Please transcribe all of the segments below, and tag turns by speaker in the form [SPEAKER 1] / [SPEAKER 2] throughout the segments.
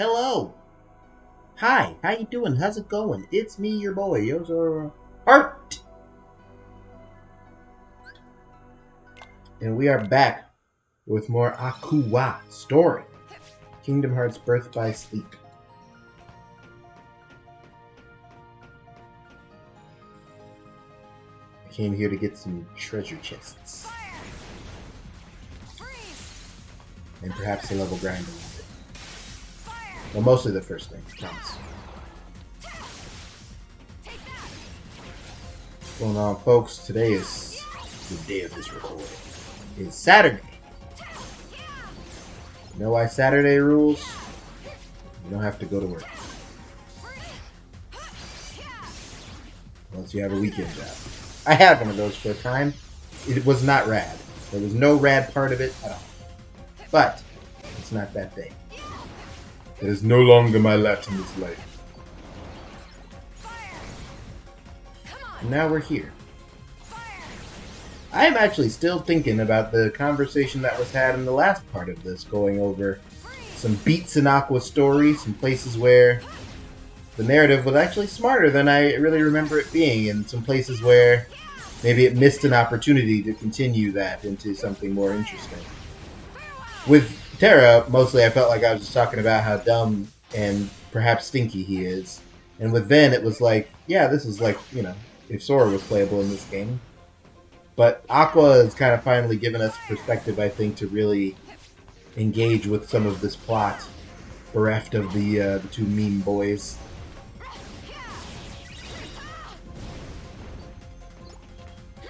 [SPEAKER 1] Hello. Hi. How you doing? How's it going? It's me, your boy, Yozora Art. And we are back with more Aqua story. Kingdom Hearts Birth by Sleep. I came here to get some treasure chests. And perhaps a level grind a little bit. Well, mostly the first thing, I promise. What's going on, folks? Today is the day of this recording. It's Saturday. You know why Saturday rules? You don't have to go to work. Unless you have a weekend job. I had one of those for a time. It was not rad. There was no rad part of it at all. But it's not that day. It is no longer my lot in this life. And now we're here. I am actually still thinking about the conversation that was had in the last part of this, going over some beats in Aqua story, some places where the narrative was actually smarter than I really remember it being, and some places where maybe it missed an opportunity to continue that into something more interesting. With Terra, mostly I felt like I was just talking about how dumb and perhaps stinky he is. And with Ven, it was like, yeah, this is like, you know, if Sora was playable in this game. But Aqua has kind of finally given us perspective, I think, to really engage with some of this plot, bereft of the two meme boys.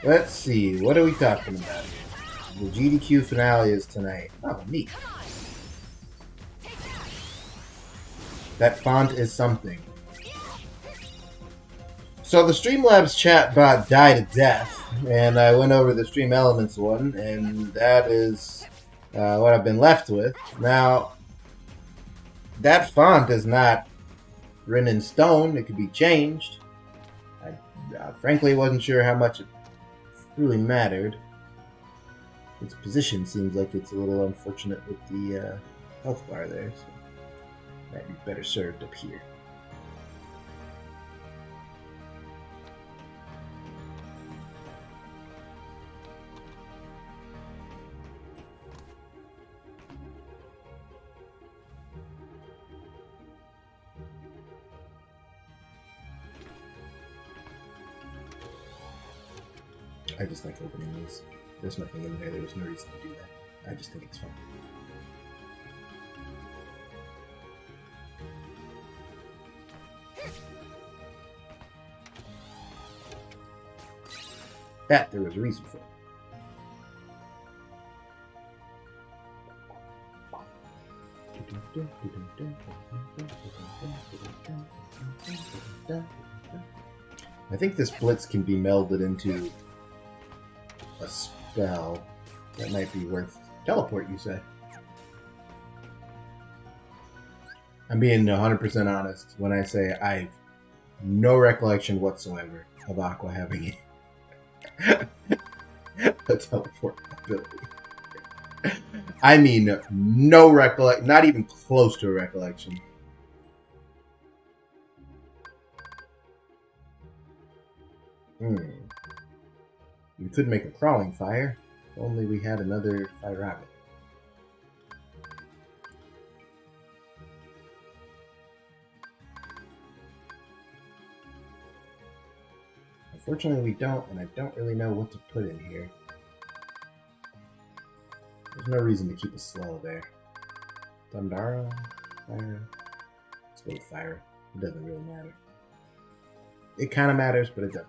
[SPEAKER 1] Let's see, what are we talking about here? The GDQ finale is tonight. Oh, neat. That font is something. So the Streamlabs chat bot died a death, and I went over the Stream Elements one, and that is what I've been left with. Now, that font is not written in stone. It could be changed. I frankly wasn't sure how much it really mattered. Its position seems like it's a little unfortunate with the health bar there, so might be better served up here. I just like opening these. There's nothing in there. There was no reason to do that. I just think it's fun. That there was a reason for. I think this blitz can be melded into a spell that might be worth teleport, you say? I'm being 100% honest when I say I have no recollection whatsoever of Aqua having a teleport ability. I mean, no recollection, not even close to a recollection. We could make a crawling fire, if only we had another fire rabbit. Unfortunately we don't, and I don't really know what to put in here. There's no reason to keep it slow there. Thundara? Fire? Let's go with fire. It doesn't really matter. It kind of matters, but it doesn't.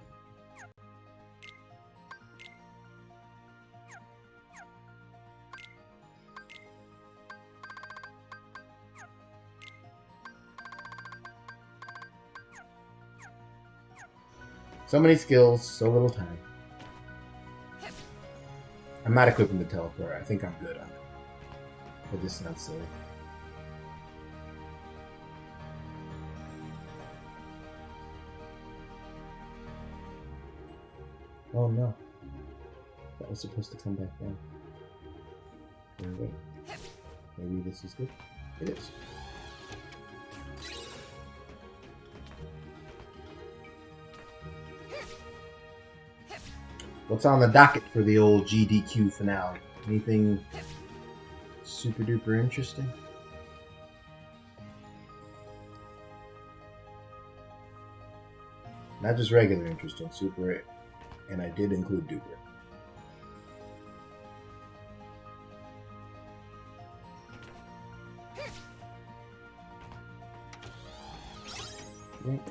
[SPEAKER 1] So many skills, so little time. I'm not equipping the teleport. I think I'm good on it. It just sounds silly. Oh no. That was supposed to come back down. Okay, wait. Maybe this is good? It is. What's on the docket for the old GDQ finale? Anything super duper interesting? Not just regular interesting, super, and I did include duper. Yep.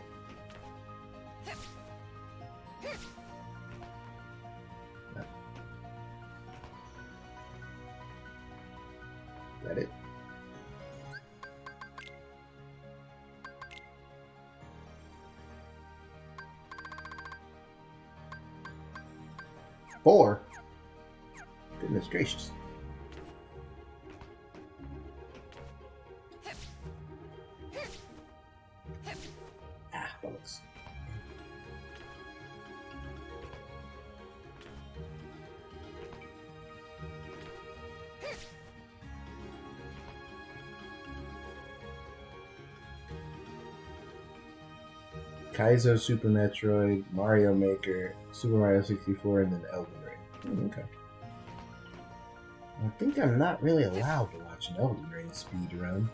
[SPEAKER 1] That it? Four? Goodness gracious. Ah, bullets. Kaizo, Super Metroid, Mario Maker, Super Mario 64, and then Elden Ring. Okay. I think I'm not really allowed to watch an Elden Ring speedrun.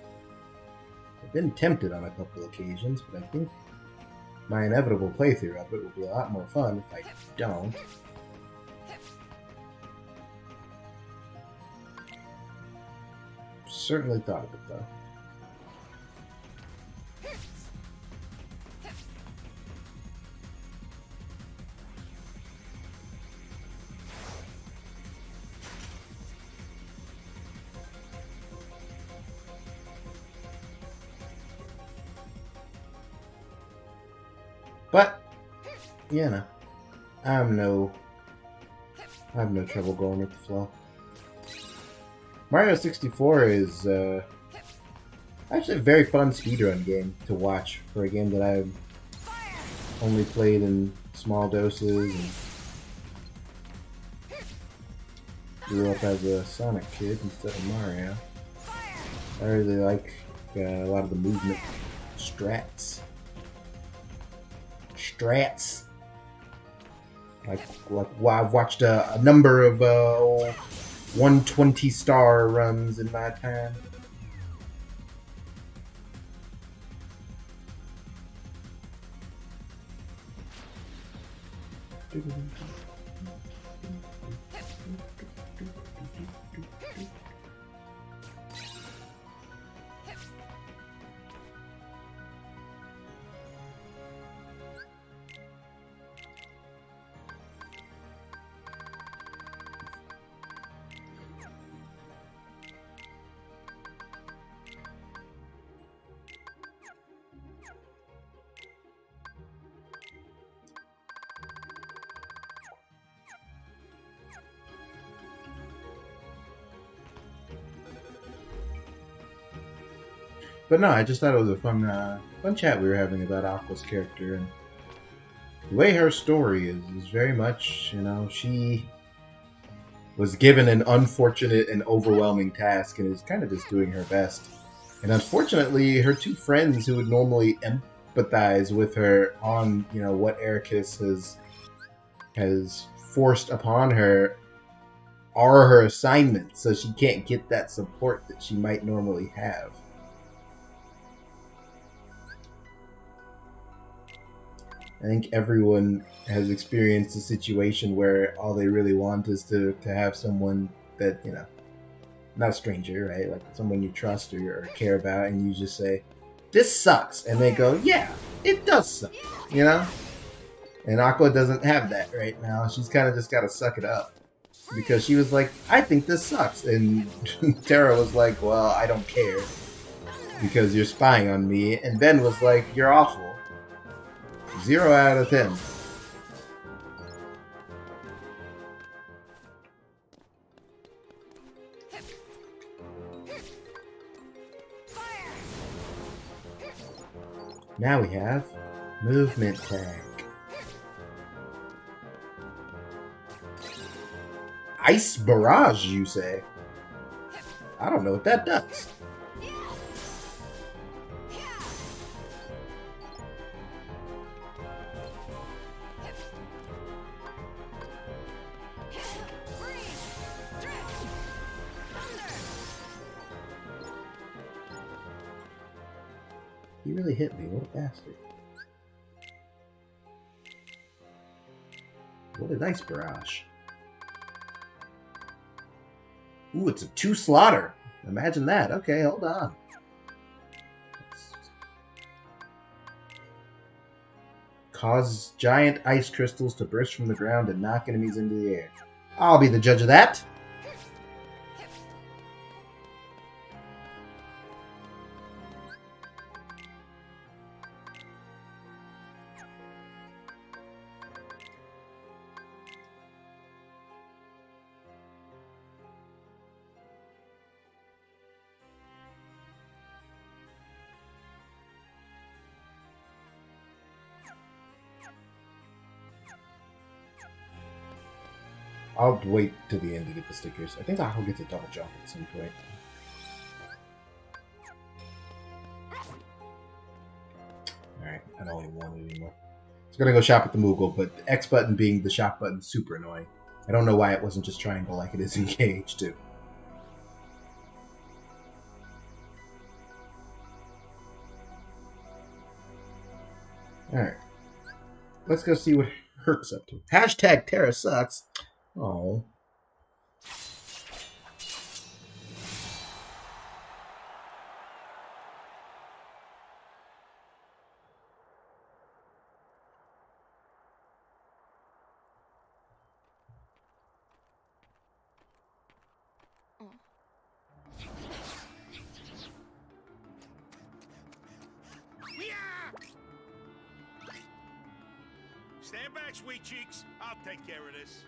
[SPEAKER 1] I've been tempted on a couple occasions, but I think my inevitable playthrough of it will be a lot more fun if I don't. Certainly thought of it, though. But, you know, I have no trouble going with the flow. Mario 64 is actually a very fun speedrun game to watch for a game that I've only played in small doses and grew up as a Sonic kid instead of Mario. I really like a lot of the movement strats. Like I've watched a number of 120 star runs in my time. But no, I just thought it was a fun chat we were having about Aqua's character, and the way her story is very much, you know, she was given an unfortunate and overwhelming task and is kind of just doing her best. And unfortunately, her two friends who would normally empathize with her on, you know, what Ericus has forced upon her are her assignments, so she can't get that support that she might normally have. I think everyone has experienced a situation where all they really want is to have someone that, you know, not a stranger, right? Like someone you trust or care about, and you just say, "This sucks," and they go, "Yeah, it does suck," you know? And Aqua doesn't have that right now. She's kind of just got to suck it up. Because she was like, "I think this sucks," and Terra was like, "Well, I don't care because you're spying on me," and Ben was like, "You're awful. 0 out of 10. Now we have movement tag. Ice barrage, you say? I don't know what that does. He really hit me. What a bastard. What a nice barrage. Ooh, it's a 2 slaughter. Imagine that. Okay, hold on. Cause giant ice crystals to burst from the ground and knock enemies into the air. I'll be the judge of that. I'll wait till the end to get the stickers. I think I'll get to double jump at some point. Alright, I don't even want it anymore. I was gonna go shop at the Moogle, but the X button being the shop button is super annoying. I don't know why it wasn't just triangle like it is in KH2. Alright. Let's go see what Herc's up to. Hashtag Terra sucks. Oh.
[SPEAKER 2] Stand back, sweet cheeks. I'll take care of this.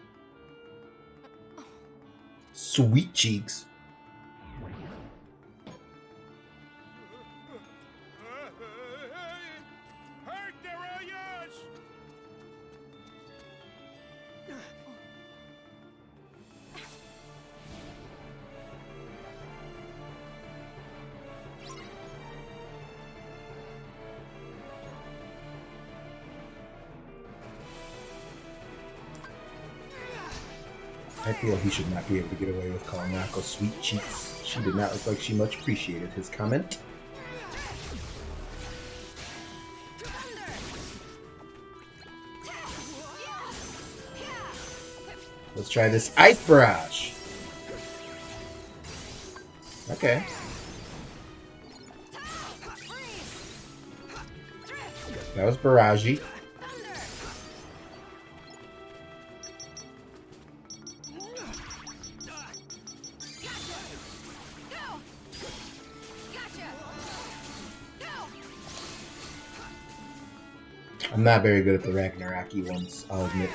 [SPEAKER 1] Sweet cheeks.
[SPEAKER 2] Hurt, they're all yours.
[SPEAKER 1] I feel he should not be able to get away with calling Akko sweet cheeks. She did not look like she much appreciated his comment. Let's try this ice barrage. Okay. That was barragey. I'm not very good at the Ragnaraki ones, I'll admit.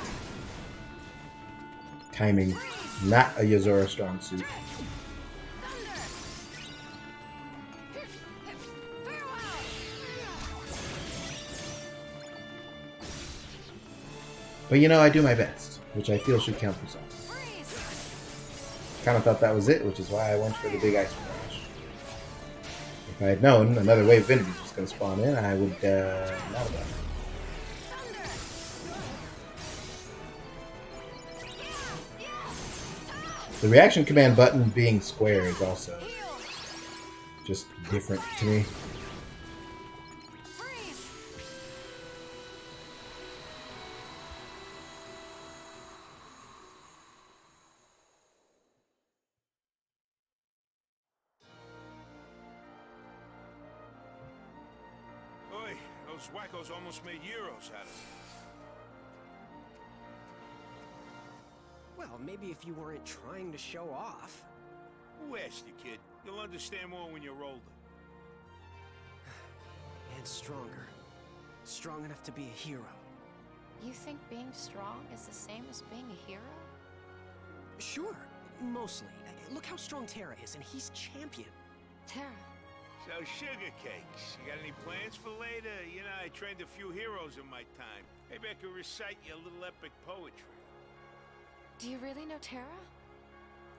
[SPEAKER 1] Timing, not a Yozora strong suit. But you know, I do my best, which I feel should count for something. Kind of thought that was it, which is why I went for the big ice barrage. If I had known another wave of enemies was going to spawn in, I would not have done it. The reaction command button being square is also just different to me.
[SPEAKER 2] Oi, those wackos almost made euros out of it.
[SPEAKER 3] Well, maybe if you weren't trying to show off.
[SPEAKER 2] Who asked you, kid? You'll understand more when you're older.
[SPEAKER 3] And stronger. Strong enough to be a hero.
[SPEAKER 4] You think being strong is the same as being a hero?
[SPEAKER 3] Sure, mostly. Look how strong Terra is, and he's champion.
[SPEAKER 4] Terra.
[SPEAKER 2] So, sugar cakes, you got any plans for later? You know, I trained a few heroes in my time. Maybe I could recite you a little epic poetry.
[SPEAKER 4] Do you really know Terra?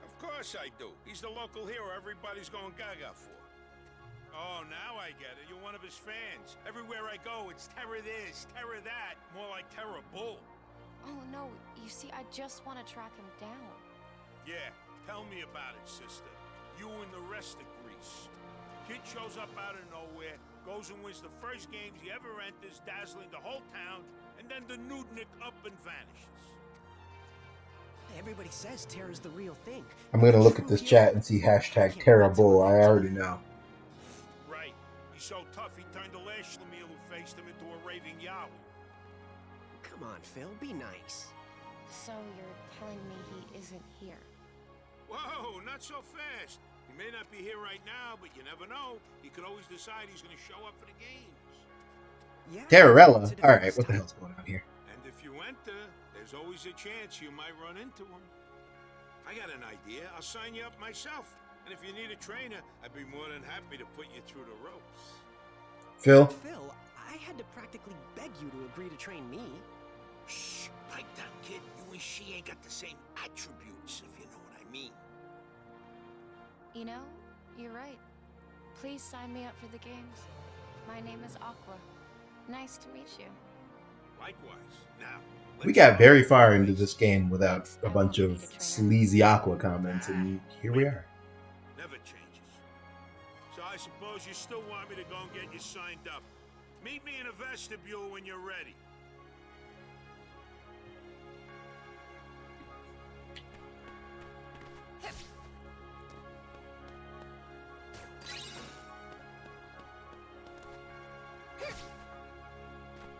[SPEAKER 2] Of course I do. He's the local hero everybody's going gaga for. Oh, now I get it. You're one of his fans. Everywhere I go, it's Terra this, Terra that. More like Terra Bull.
[SPEAKER 4] Oh, no. You see, I just want to track him down.
[SPEAKER 2] Yeah, tell me about it, sister. You and the rest of Greece. Kid shows up out of nowhere, Goes and wins the first games he ever enters, dazzling the whole town, and then the nudnik up and vanishes.
[SPEAKER 3] Everybody says Terra's the real thing.
[SPEAKER 1] I'm gonna look at
[SPEAKER 3] True
[SPEAKER 1] this
[SPEAKER 3] hero?
[SPEAKER 1] chat and see hashtag Terra Bull. I already know.
[SPEAKER 2] Right. He's so tough he turned the last Schlemiel who faced him into a raving Yahoo.
[SPEAKER 3] Come on, Phil, be nice.
[SPEAKER 4] So you're telling me he isn't here?
[SPEAKER 2] Whoa, not so fast. He may not be here right now, but you never know. He could always decide he's going to show up for the games.
[SPEAKER 3] Yeah.
[SPEAKER 1] Terrarella?
[SPEAKER 3] to defend
[SPEAKER 1] Alright,
[SPEAKER 3] his
[SPEAKER 1] what the
[SPEAKER 3] title.
[SPEAKER 1] hell's going on here?
[SPEAKER 2] And if you enter, there's always a chance you might run into him. I got an idea. I'll sign you up myself. And if you need a trainer, I'd be more than happy to put you through the ropes.
[SPEAKER 1] Phil?
[SPEAKER 3] Phil, I had to practically beg you to agree to train me.
[SPEAKER 2] Shh, pipe down, kid. You and she ain't got the same attributes, if you know what I mean.
[SPEAKER 4] You know, you're right. Please sign me up for the games. My name is Aqua. Nice to meet you.
[SPEAKER 2] Likewise. Now,
[SPEAKER 1] We got very far into this game without a bunch of sleazy Aqua comments, and here we are.
[SPEAKER 2] Never changes. So I suppose you still want me to go and get you signed up. Meet me in a vestibule when you're ready.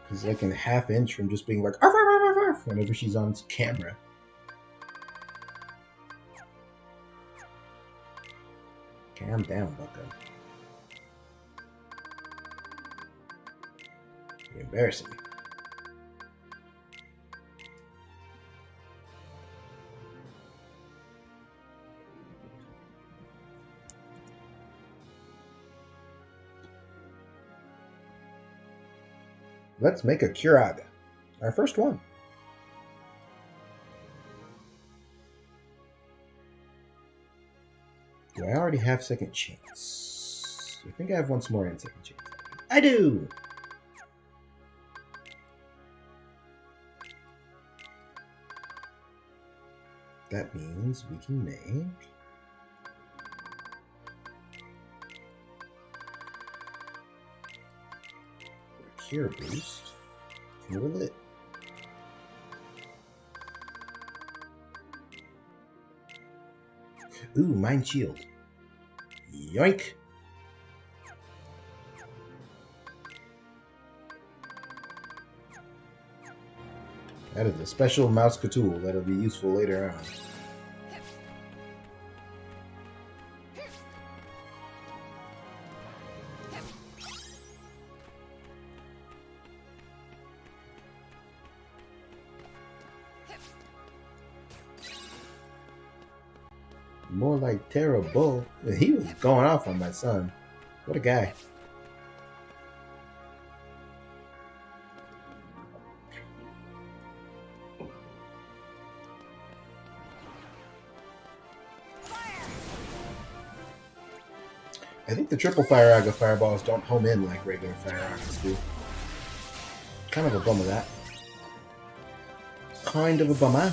[SPEAKER 1] He's like in a half inch from just being like, arf, arf, arf, arf, whenever she's on camera. Calm down, Bucko. You're embarrassing me. Let's make a Curaga. Our first one. Do I already have second chance? I think I have once more and second chance. I do! That means we can make... Cure boost. Fuel it. Ooh, Mind Shield. Yoink! That is a special mouse tool that'll be useful later on. More like terrible. He was going off on my son. What a guy. I think the triple Fire Aga fireballs don't home in like regular Fire Agas do. Kind of a bummer that. Kind of a bummer.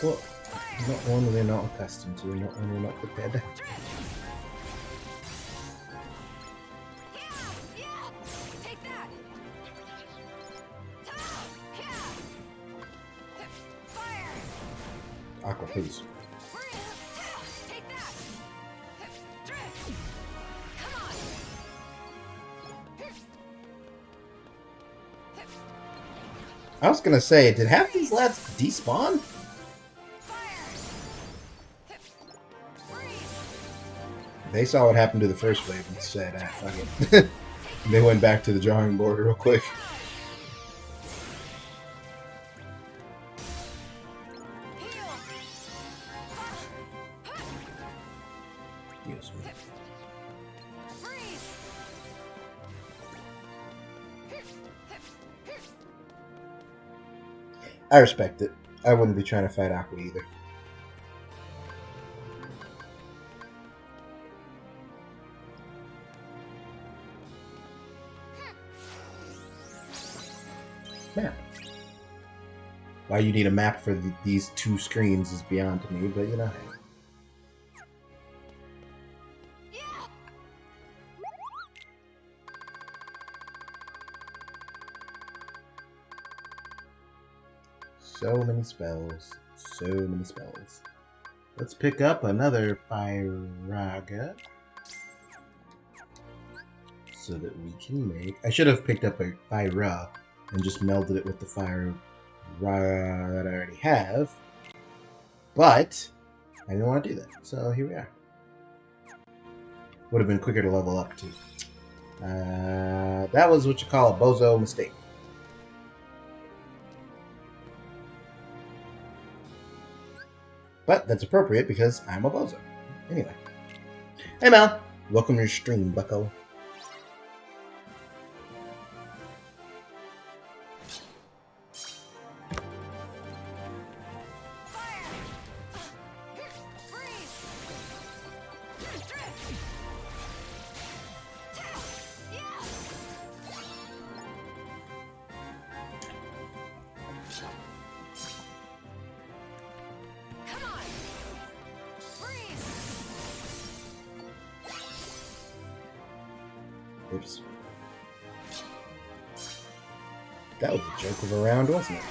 [SPEAKER 1] But not one we're not accustomed to, not one we're not prepared to.
[SPEAKER 4] Take that! Fire!
[SPEAKER 1] Aqua, please.
[SPEAKER 4] Take that! Drift! Come on!
[SPEAKER 1] I was gonna say, did half these lads despawn? They saw what happened to the first wave and said, ah, fuck it. They went back to the drawing board real quick. Yes, man. I respect it. I wouldn't be trying to fight Aqua either. Map. Why you need a map for these two screens is beyond me, but you know. So many spells. So many spells. Let's pick up another Firaga. So that we can make... I should have picked up a Fira and just melded it with the Fire that I already have. But I didn't want to do that. So here we are. Would have been quicker to level up too. That was what you call a bozo mistake. But that's appropriate because I'm a bozo. Anyway. Hey Mel. Welcome to your stream, bucko. Oops. That was a joke of a round, wasn't it?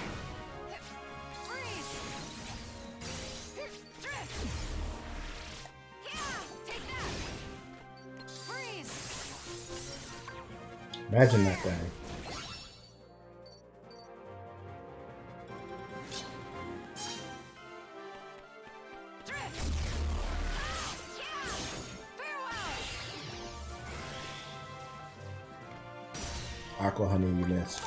[SPEAKER 1] Imagine that guy. Aqua Honey, you missed.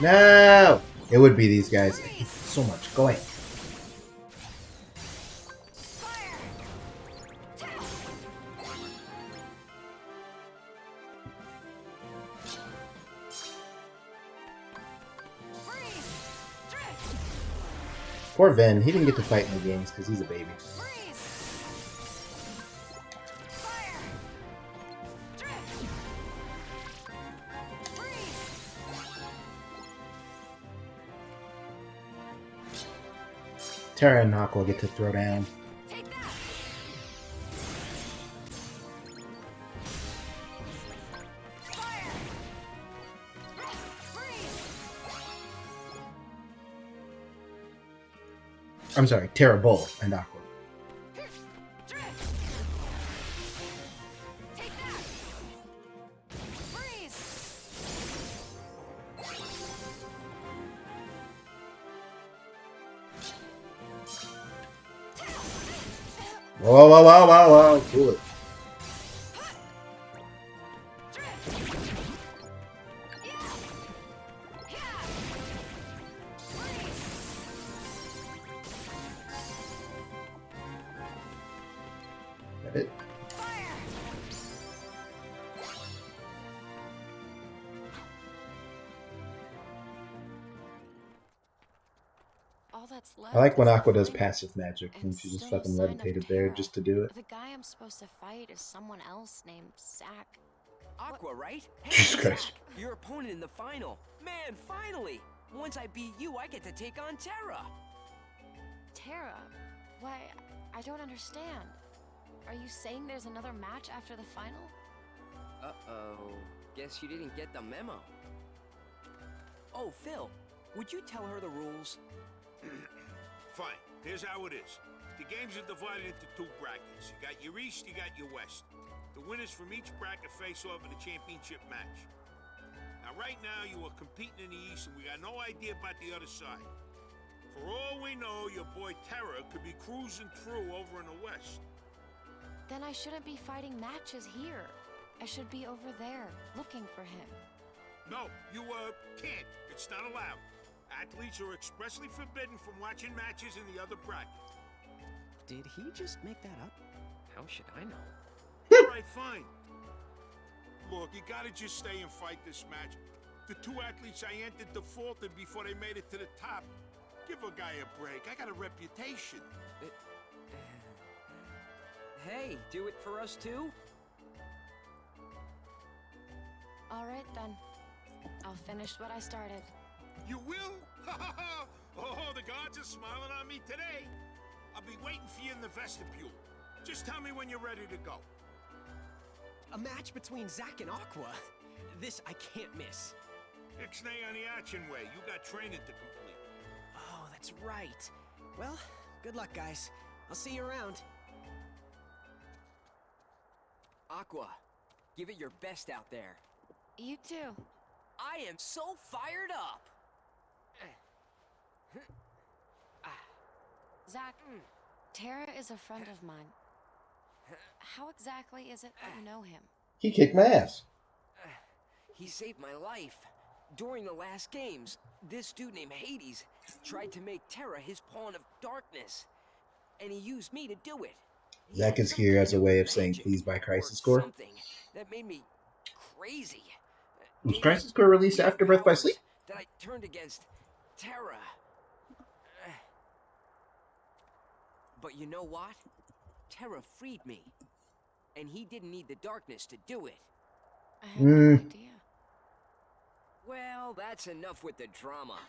[SPEAKER 1] No! It would be these guys. I hate them so much. Go away. Poor Ven. He didn't get to fight in the games because he's a baby. Terra and Aqua get to throw down. I'm sorry, Terra Bull and Aqua. Whoa, whoa, whoa, whoa, whoa. Cool it. That it?
[SPEAKER 4] All that's left
[SPEAKER 1] I like when
[SPEAKER 4] is
[SPEAKER 1] Aqua
[SPEAKER 4] the
[SPEAKER 1] does
[SPEAKER 4] fight.
[SPEAKER 1] passive magic and she just
[SPEAKER 4] still no
[SPEAKER 1] fucking
[SPEAKER 4] sign of
[SPEAKER 1] levitated there
[SPEAKER 4] Terra.
[SPEAKER 1] just to do it.
[SPEAKER 4] The guy I'm supposed to fight is someone else named Zack.
[SPEAKER 3] Aqua, right?
[SPEAKER 1] Jesus
[SPEAKER 3] I'm
[SPEAKER 1] Christ.
[SPEAKER 3] Zack, your opponent in the final. Man, finally! Once I beat you, I get to take on Terra.
[SPEAKER 4] Terra? Why, I don't understand. Are you saying there's another match after the final?
[SPEAKER 3] Uh-oh. Guess you didn't get the memo. Oh, Phil, would you tell her the rules?
[SPEAKER 2] Fine. Here's how it is. The games are divided into two brackets. You got your East, you got your West. The winners from each bracket face off in a championship match. Now, right now, you are competing in the East, and we got no idea about the other side. For all we know, your boy Terra could be cruising through over in the West.
[SPEAKER 4] Then I shouldn't be fighting matches here. I should be over there, looking for him.
[SPEAKER 2] No, you, can't. It's not allowed. Athletes are expressly forbidden from watching matches in the other bracket.
[SPEAKER 3] Did he just make that up? How should I know?
[SPEAKER 2] All right, fine. Look, you gotta just stay and fight this match. The two athletes I entered defaulted before they made it to the top. Give a guy a break. I got a reputation.
[SPEAKER 3] Hey, do it for us too?
[SPEAKER 4] All right, then. I'll finish what I started.
[SPEAKER 2] You will? Oh, the gods are smiling on me today. I'll be waiting for you in the vestibule. Just tell me when you're ready to go.
[SPEAKER 5] A match between Zack and Aqua? This I can't miss.
[SPEAKER 2] Ixnay on the action way. You got training to complete.
[SPEAKER 5] Oh, that's right. Well, good luck, guys. I'll see you around.
[SPEAKER 3] Aqua, give it your best out there.
[SPEAKER 4] You too.
[SPEAKER 3] I am so fired up!
[SPEAKER 4] Zack, Terra is a friend of mine. How exactly is it that you know him?
[SPEAKER 1] He kicked my ass.
[SPEAKER 3] He saved my life. During the last games, this dude named Hades tried to make Terra his pawn of darkness. And he used me to do it.
[SPEAKER 1] Zack is here as a way of saying please buy Crisis Core.
[SPEAKER 3] Something that made me crazy.
[SPEAKER 1] Was Crisis Core released after Birth by Sleep?
[SPEAKER 3] That I turned against Terra. But you know what? Terra freed me. And he didn't need the darkness to do it.
[SPEAKER 4] I had no idea.
[SPEAKER 3] Well, that's enough with the drama.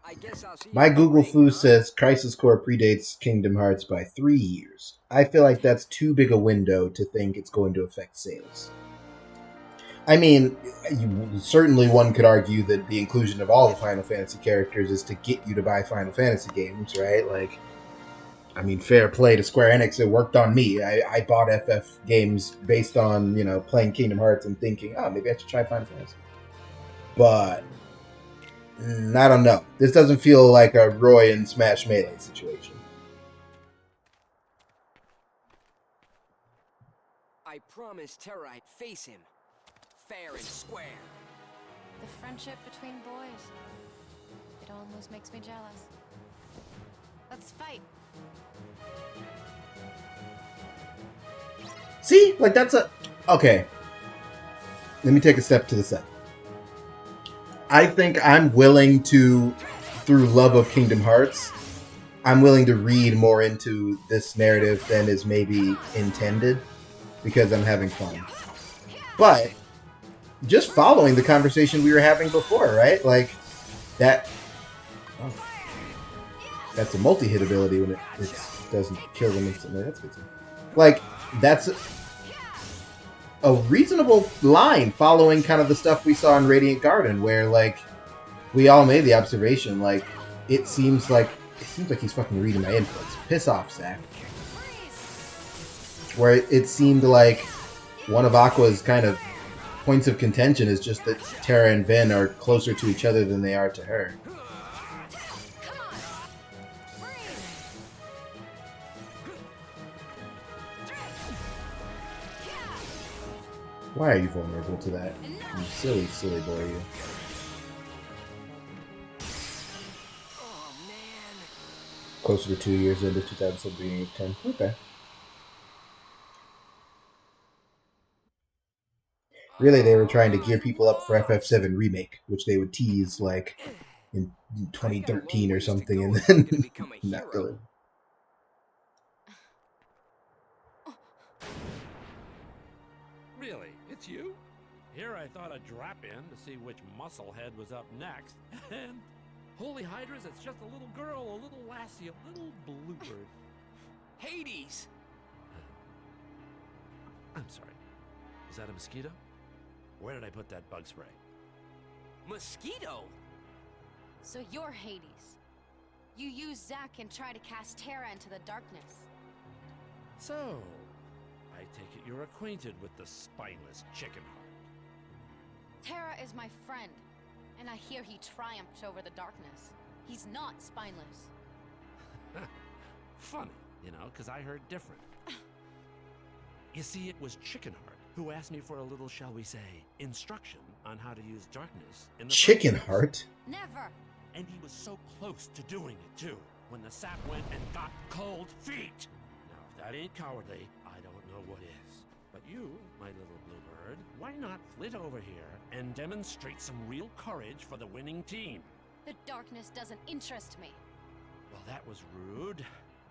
[SPEAKER 3] I guess I'll see you
[SPEAKER 1] My
[SPEAKER 3] in the
[SPEAKER 1] Google
[SPEAKER 3] ring,
[SPEAKER 1] Foo
[SPEAKER 3] huh?
[SPEAKER 1] says Crisis Core predates Kingdom Hearts by 3 years. I feel like that's too big a window to think it's going to affect sales. I mean, certainly one could argue that the inclusion of all the Final Fantasy characters is to get you to buy Final Fantasy games, right? Like, I mean, fair play to Square Enix. It worked on me. I bought FF games based on, you know, playing Kingdom Hearts and thinking, oh, maybe I should try Final Fantasy. But I don't know. This doesn't feel like a Roy and Smash Melee situation.
[SPEAKER 3] I promised Terra I'd face him. Fair and square.
[SPEAKER 4] The friendship between boys. It almost makes me jealous. Let's fight.
[SPEAKER 1] See? Like, that's a... Okay. Let me take a step to the side. I think I'm willing to, through love of Kingdom Hearts, I'm willing to read more into this narrative than is maybe intended, because I'm having fun. But, just following the conversation we were having before, right? Like, that... Oh, that's a multi-hit ability when it doesn't kill them instantly. That's good too. Like, that's a reasonable line following kind of the stuff we saw in Radiant Garden, where, like, we all made the observation, like, it seems like he's fucking reading my inputs. Piss off, Zack. Where it seemed like one of Aqua's kind of points of contention is just that Terra and Ven are closer to each other than they are to her. Why are you vulnerable to that? You silly, silly boy, you.
[SPEAKER 3] Oh, man.
[SPEAKER 1] Closer to 2 years into 2007, beginning of 10. Okay. Really, they were trying to gear people up for FF7 Remake, which they would tease, like, in 2013 or something, and then not deliver.
[SPEAKER 6] Really? It's you? Here I thought I'd drop in to see which musclehead was up next. And holy hydras, it's just a little girl, a little lassie, a little bluebird.
[SPEAKER 3] Hades!
[SPEAKER 6] I'm sorry. Is that a mosquito? Where did I put that bug spray?
[SPEAKER 3] Mosquito?
[SPEAKER 4] So you're Hades. You use Zack and try to cast Terra into the darkness.
[SPEAKER 6] So, I take it you're acquainted with the spineless chicken heart.
[SPEAKER 4] Terra is my friend, and I hear he triumphed over the darkness. He's not spineless.
[SPEAKER 6] Funny, you know, because I heard different. You see, it was Chickenheart who asked me for a little, shall we say, instruction on how to use darkness in the
[SPEAKER 1] Chicken
[SPEAKER 6] first place.
[SPEAKER 1] Heart?
[SPEAKER 4] Never!
[SPEAKER 6] And he was so close to doing it, too, when the sap went and got cold feet. Now, if that ain't cowardly, I don't know what is. But you, my little bluebird, why not flit over here and demonstrate some real courage for the winning team?
[SPEAKER 4] The darkness doesn't interest me.
[SPEAKER 6] Well, that was rude.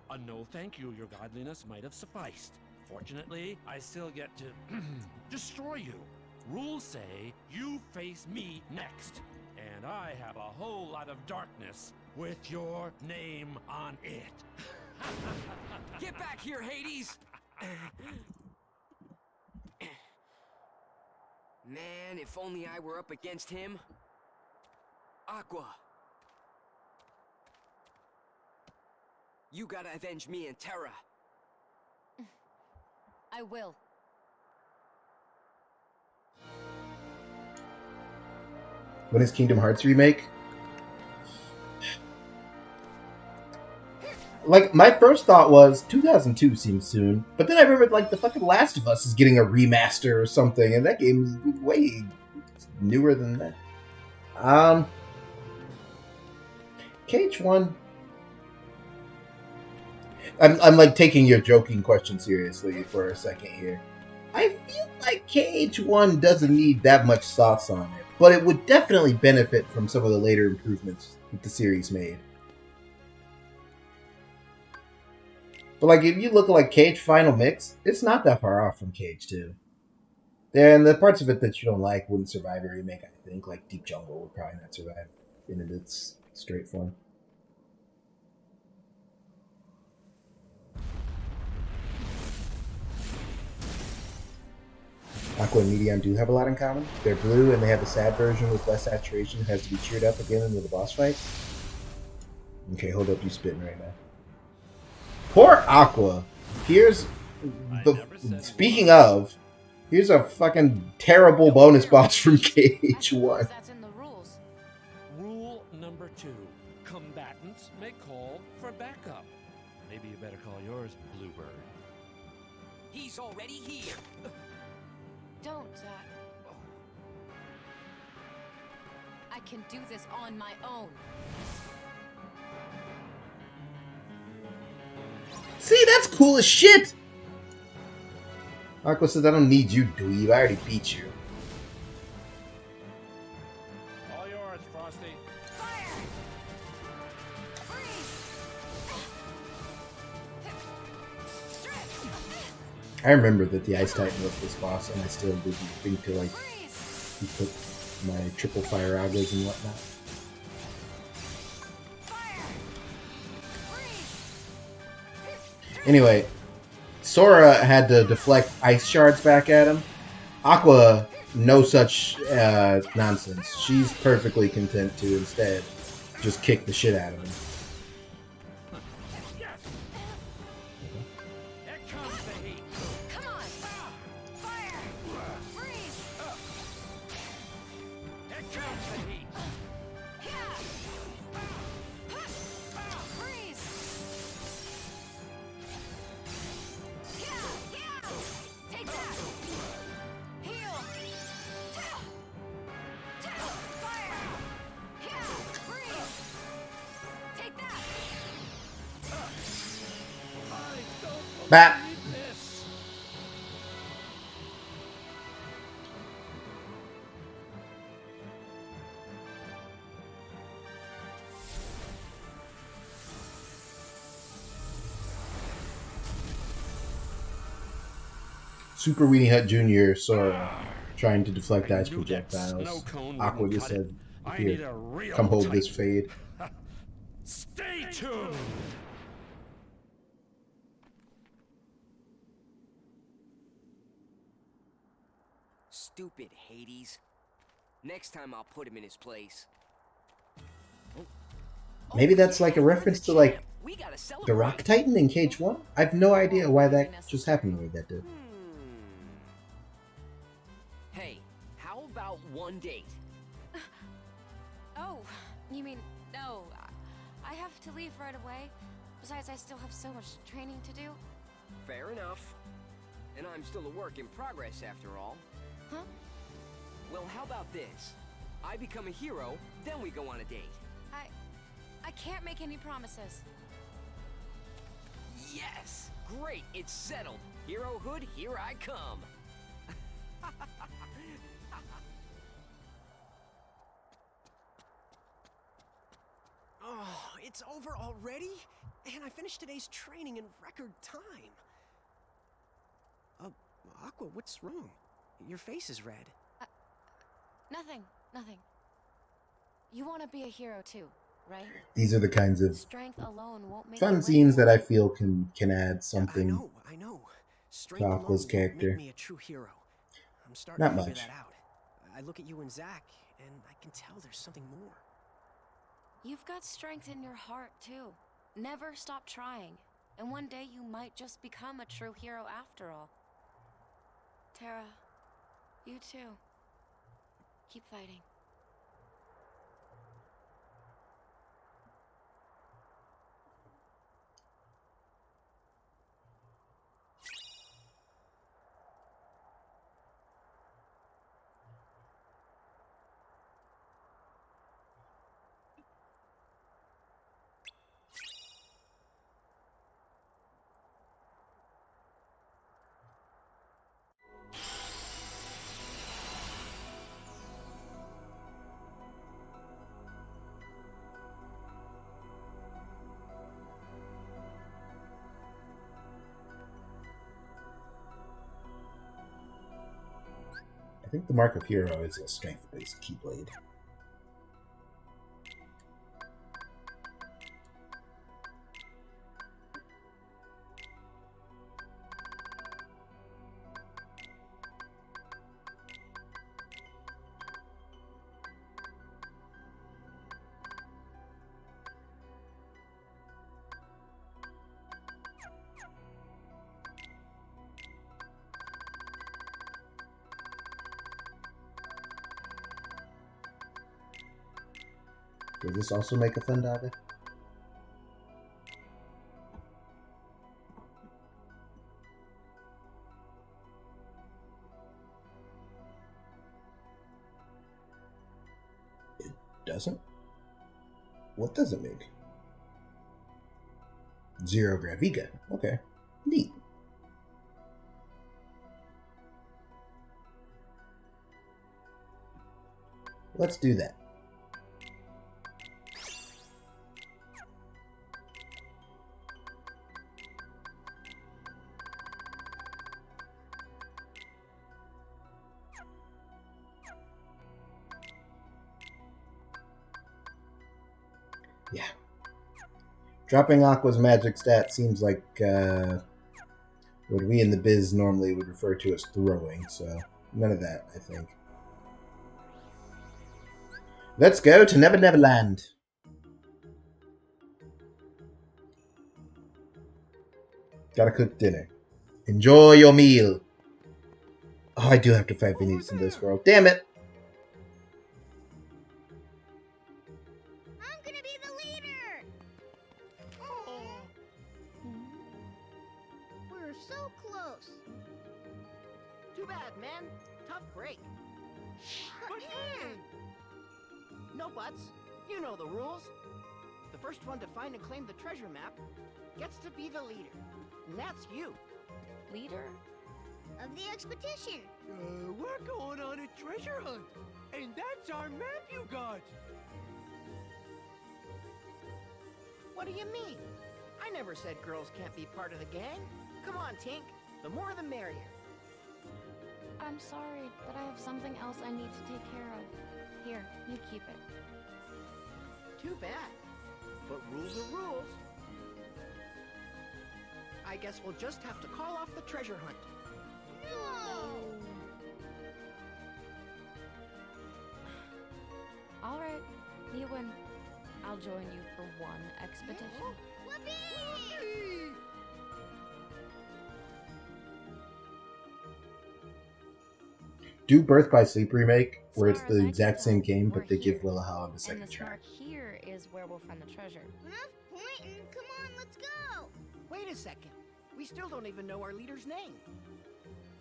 [SPEAKER 6] A no thank you, your godliness, might have sufficed. Fortunately, I still get to destroy you. Rules say you face me next, and I have a whole lot of darkness with your name on it.
[SPEAKER 3] Get back here, Hades! Man, if only I were up against him. Aqua. You gotta avenge me and Terra.
[SPEAKER 4] I will.
[SPEAKER 1] When is Kingdom Hearts remake? Like, my first thought was 2002 seems soon, but then I remembered, like, the fucking Last of Us is getting a remaster or something, and that game is way newer than that. KH1. I'm like taking your joking question seriously for a second here. I feel like KH1 doesn't need that much sauce on it, but it would definitely benefit from some of the later improvements that the series made. But like, if you look at like KH Final Mix, it's not that far off from KH2. And the parts of it that you don't like wouldn't survive a remake, I think. Like Deep Jungle would probably not survive in its straight form. Aqua and Medion do have a lot in common. They're blue and they have a sad version with less saturation that has to be cheered up again into the boss fight. Okay, hold up, you spitting right now. Poor Aqua. Here's the... Speaking of, here's a fucking terrible bonus boss from KH1.
[SPEAKER 4] That's in the rules.
[SPEAKER 6] Rule number 2. Combatants may call for backup. Maybe you better call yours Bluebird.
[SPEAKER 3] He's already here.
[SPEAKER 4] Don't, Zack. I can do this on my own.
[SPEAKER 1] See, that's cool as shit! Aqua says, I don't need you, dweeb. I already beat you.
[SPEAKER 6] All yours, Frosty.
[SPEAKER 4] Fire! Freeze!
[SPEAKER 1] I remember that the Ice Titan was this boss, and I still didn't think to, like, put my triple fire agas and whatnot. Anyway, Sora had to deflect ice shards back at him. Aqua, no such nonsense. She's perfectly content to instead just kick the shit out of him. Bat. Super Weenie Hut Jr. Sora trying to deflect ice projectiles. Aqua just said, "Here, come hold this fade."
[SPEAKER 6] Stay tuned.
[SPEAKER 3] Stupid Hades. Next time I'll put him in his place.
[SPEAKER 1] Maybe that's like a reference to like
[SPEAKER 3] We gotta
[SPEAKER 1] the
[SPEAKER 3] celebrate.
[SPEAKER 1] Rock Titan in KH1? I have no idea why that just happened the way that did.
[SPEAKER 3] Hey, how about one date?
[SPEAKER 4] Oh, you mean, no. I have to leave right away. Besides, I still have so much training to do.
[SPEAKER 3] Fair enough. And I'm still a work in progress after all.
[SPEAKER 4] Huh?
[SPEAKER 3] Well, how about this? I become a hero, then we go on a date.
[SPEAKER 4] I can't make any promises.
[SPEAKER 3] Yes! Great, it's settled. Herohood, here I come.
[SPEAKER 5] Oh, it's over already? And I finished today's training in record time. Aqua, what's wrong? Your face is red.
[SPEAKER 4] Nothing. You want to be a hero too, right?
[SPEAKER 1] These are the kinds of
[SPEAKER 4] Strength alone won't make
[SPEAKER 1] fun
[SPEAKER 4] you
[SPEAKER 1] scenes that I
[SPEAKER 4] anyone.
[SPEAKER 1] feel can add something
[SPEAKER 5] I know.
[SPEAKER 1] to
[SPEAKER 5] Strength alone
[SPEAKER 1] Aqua's
[SPEAKER 5] won't
[SPEAKER 1] character.
[SPEAKER 5] make me a true hero. I'm starting
[SPEAKER 1] Not
[SPEAKER 5] to figure
[SPEAKER 1] much.
[SPEAKER 5] that out. I look at you and Zach, and I can tell there's something more.
[SPEAKER 4] You've got strength in your heart too. Never stop trying. And one day you might just become a true hero after all. Tara, you too. Keep fighting.
[SPEAKER 1] I think the mark of hero is a strength-based keyblade. Does this also make a Thundaga? It doesn't? What does it make? Zero Graviga. Okay. Neat. Let's do that. Yeah. Dropping Aqua's magic stat seems like what we in the biz normally would refer to as throwing, so none of that, I think. Let's go to Never Never Land. Gotta cook dinner. Enjoy your meal. Oh, I do have to fight Venus in this world. Damn it!
[SPEAKER 7] I'm gonna be the leader! Oh. We're so close.
[SPEAKER 8] Too bad, man. Tough break.
[SPEAKER 7] But
[SPEAKER 8] No buts. You know the rules. The first one to find and claim the treasure map gets to be the leader. And that's you.
[SPEAKER 4] Leader?
[SPEAKER 7] of the expedition.
[SPEAKER 5] We're going on a treasure hunt. And that's our map you got.
[SPEAKER 8] What do you mean? I never said girls can't be part of the gang. Come on, Tink. The more the merrier.
[SPEAKER 4] I'm sorry, but I have something else I need to take care of. Here, you keep it.
[SPEAKER 8] Too bad. But rules are rules. I guess we'll just have to call off the treasure hunt.
[SPEAKER 7] No!
[SPEAKER 4] All right, you win. I'll join you for one expedition.
[SPEAKER 7] Whoopee!
[SPEAKER 1] Do Birth by Sleep remake, where
[SPEAKER 4] As
[SPEAKER 1] it's
[SPEAKER 4] far as
[SPEAKER 1] the
[SPEAKER 4] I
[SPEAKER 1] exact
[SPEAKER 4] can
[SPEAKER 1] same
[SPEAKER 4] tell,
[SPEAKER 1] game,
[SPEAKER 4] we're
[SPEAKER 1] but they give
[SPEAKER 4] here.
[SPEAKER 1] Willahau the
[SPEAKER 4] And
[SPEAKER 1] second
[SPEAKER 4] this
[SPEAKER 1] track.
[SPEAKER 4] mark here is where we'll find the treasure.
[SPEAKER 7] Enough pointing. Come on, let's go.
[SPEAKER 8] Wait a second. We still don't even know our leader's name.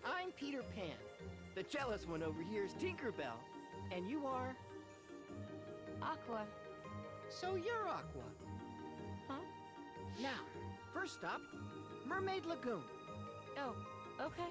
[SPEAKER 8] I'm Peter Pan. The jealous one over here is Tinkerbell. And you are?
[SPEAKER 4] Aqua.
[SPEAKER 8] So you're Aqua.
[SPEAKER 4] Huh?
[SPEAKER 8] Now, first stop, Mermaid Lagoon.
[SPEAKER 4] Oh, okay.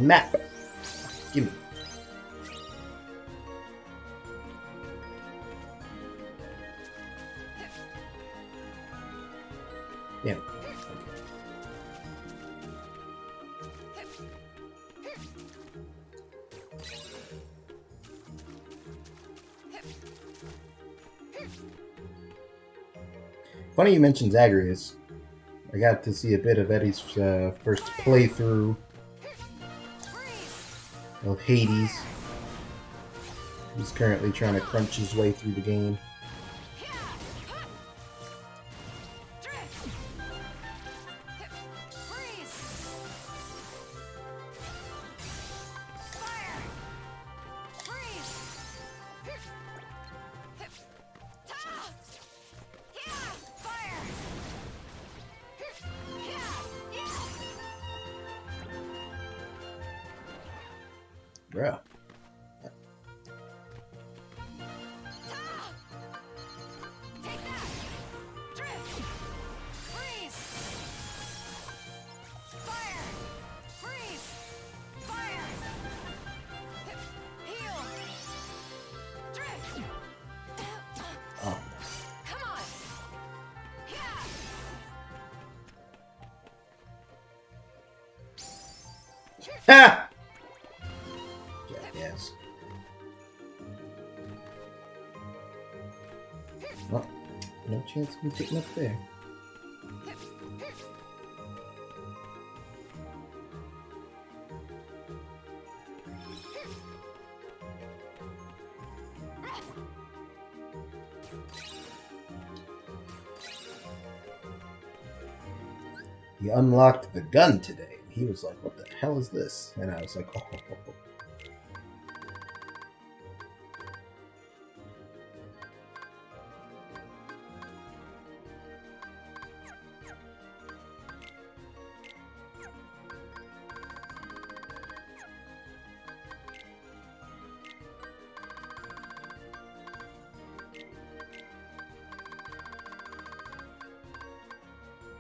[SPEAKER 1] Map. Gimme. Damn. Funny you mentioned Zagreus. I got to see a bit of Eddie's first playthrough of Hades. He's currently trying to crunch his way through the game. Bruh. Oh. Ha! Jackass. Well, no chance of me getting up there. He unlocked the gun today. He was like, what the hell is this? And I was like, oh.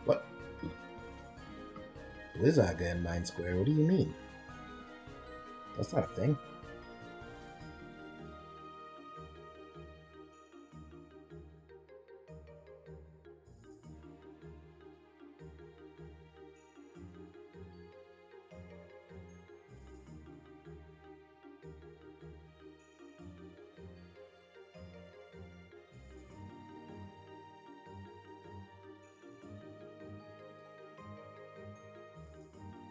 [SPEAKER 1] What? Blizzaga in Mine Square? What do you mean? That's not a thing.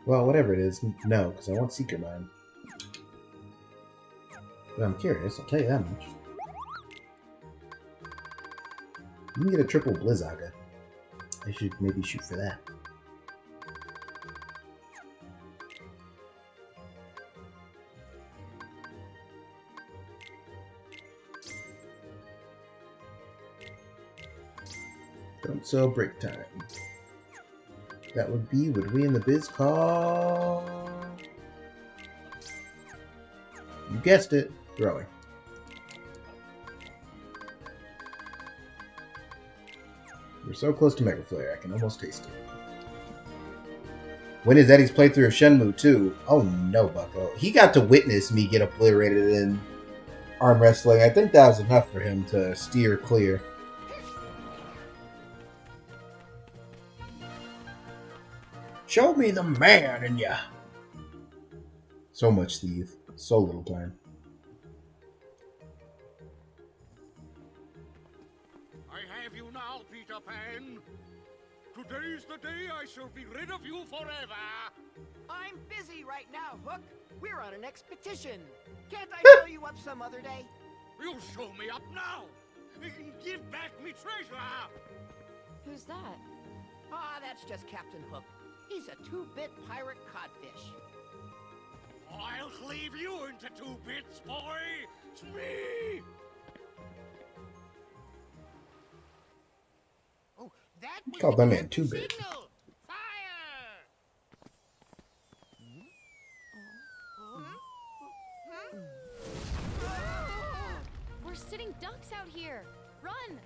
[SPEAKER 1] Well, whatever it is, no, because I want Seeker Mine. But I'm curious, I'll tell you that much. You can get a triple Blizzaga. I should maybe shoot for that. Don't sell break time. That would we in the biz call? You guessed it, throwing. We're so close to Mega Flare, I can almost taste it. When is Eddie's playthrough of Shenmue 2? Oh no, Bucko. He got to witness me get obliterated in arm wrestling. I think that was enough for him to steer clear. Show me the man in ya. So much, Steve. So little time.
[SPEAKER 2] I have you now, Peter Pan. Today's the day I shall be rid of you forever.
[SPEAKER 8] I'm busy right now, Hook. We're on an expedition. Can't I fill you up some other day?
[SPEAKER 9] You show me up now! Give back me treasure!
[SPEAKER 4] Who's that?
[SPEAKER 8] Ah, that's just Captain Hook. He's a 2-bit pirate codfish.
[SPEAKER 9] I'll cleave you into 2 bits, boy! It's me!
[SPEAKER 7] Oh, that was
[SPEAKER 1] Call
[SPEAKER 7] the
[SPEAKER 1] that man
[SPEAKER 7] captain's
[SPEAKER 1] 2-bit.
[SPEAKER 7] signal. Fire!
[SPEAKER 4] We're sitting ducks out here. Run!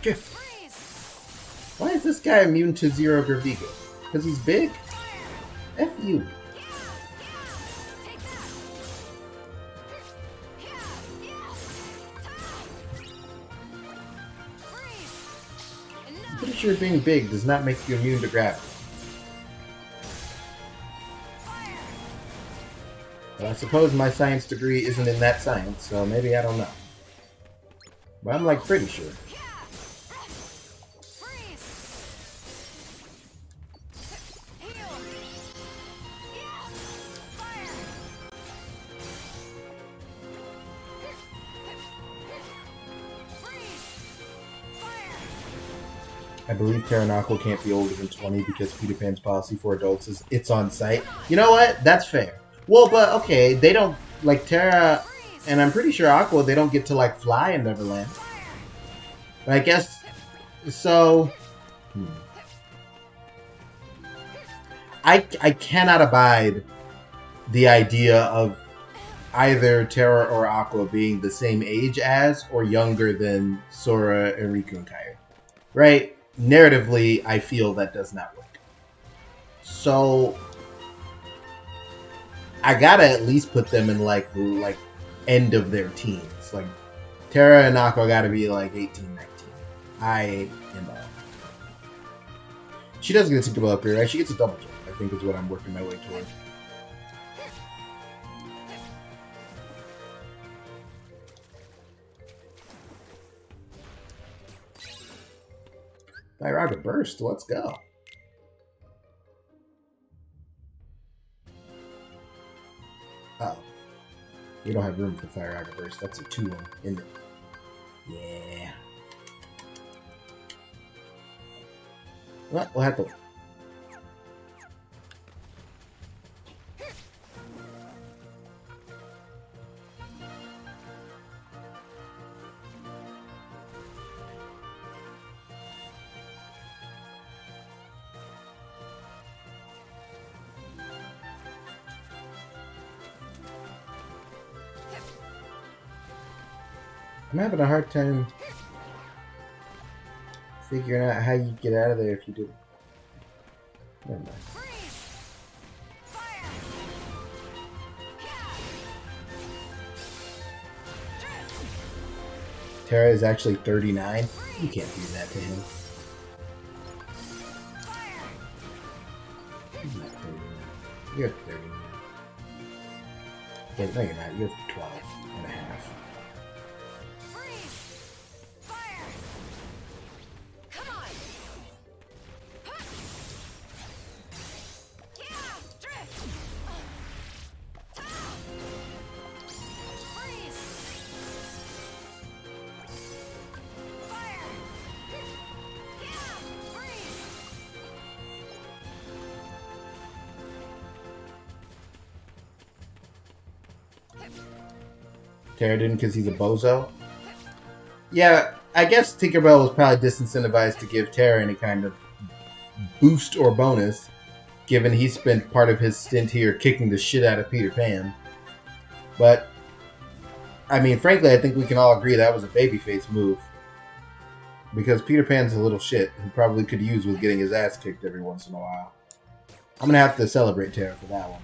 [SPEAKER 1] Drift. Why is this guy immune to Zero Gravigo? Because he's big? F you. I'm pretty sure being big does not make you immune to gravity. But I suppose my science degree isn't in that science, so maybe I don't know. But I'm like pretty sure. I believe Terra and Aqua can't be older than 20 because Peter Pan's policy for adults is it's on site. You know what? That's fair. Well, but okay, they don't, like Terra, and I'm pretty sure Aqua, they don't get to like fly in Neverland. But I guess, so, I cannot abide the idea of either Terra or Aqua being the same age as or younger than Sora and Riku and Kairi. Right? Narratively, I feel that does not work. So, I gotta at least put them in like end of their teens. Like, Terra and Aqua gotta be like 18, 19. I am out. She does get a tinkerbell upgrade, right? She gets a double jump, I think is what I'm working my way toward. Fire Burst, let's go. Oh. We don't have room for Fire Burst. That's a 2-1, isn't it? Yeah. What? We'll have to... I'm having a hard time figuring out how you get out of there if you do. Never mind. Terra is actually 39. You can't do that to him. He's not 39. You're 39. Wait, no, you're not. You're 12 and a half. Terra didn't because he's a bozo? Yeah, I guess Tinkerbell was probably disincentivized to give Terra any kind of boost or bonus, given he spent part of his stint here kicking the shit out of Peter Pan. But, I mean, frankly, I think we can all agree that was a babyface move. Because Peter Pan's a little shit who probably could use with getting his ass kicked every once in a while. I'm gonna have to celebrate Terra for that one.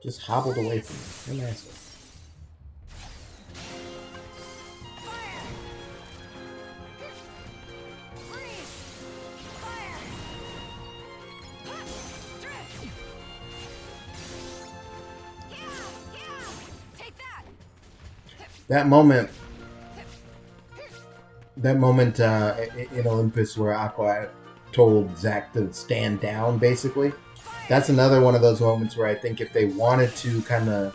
[SPEAKER 1] just hobbled away from me. How nice. That moment in Olympus where Aqua told Zack to stand down, basically, that's another one of those moments where I think if they wanted to kind of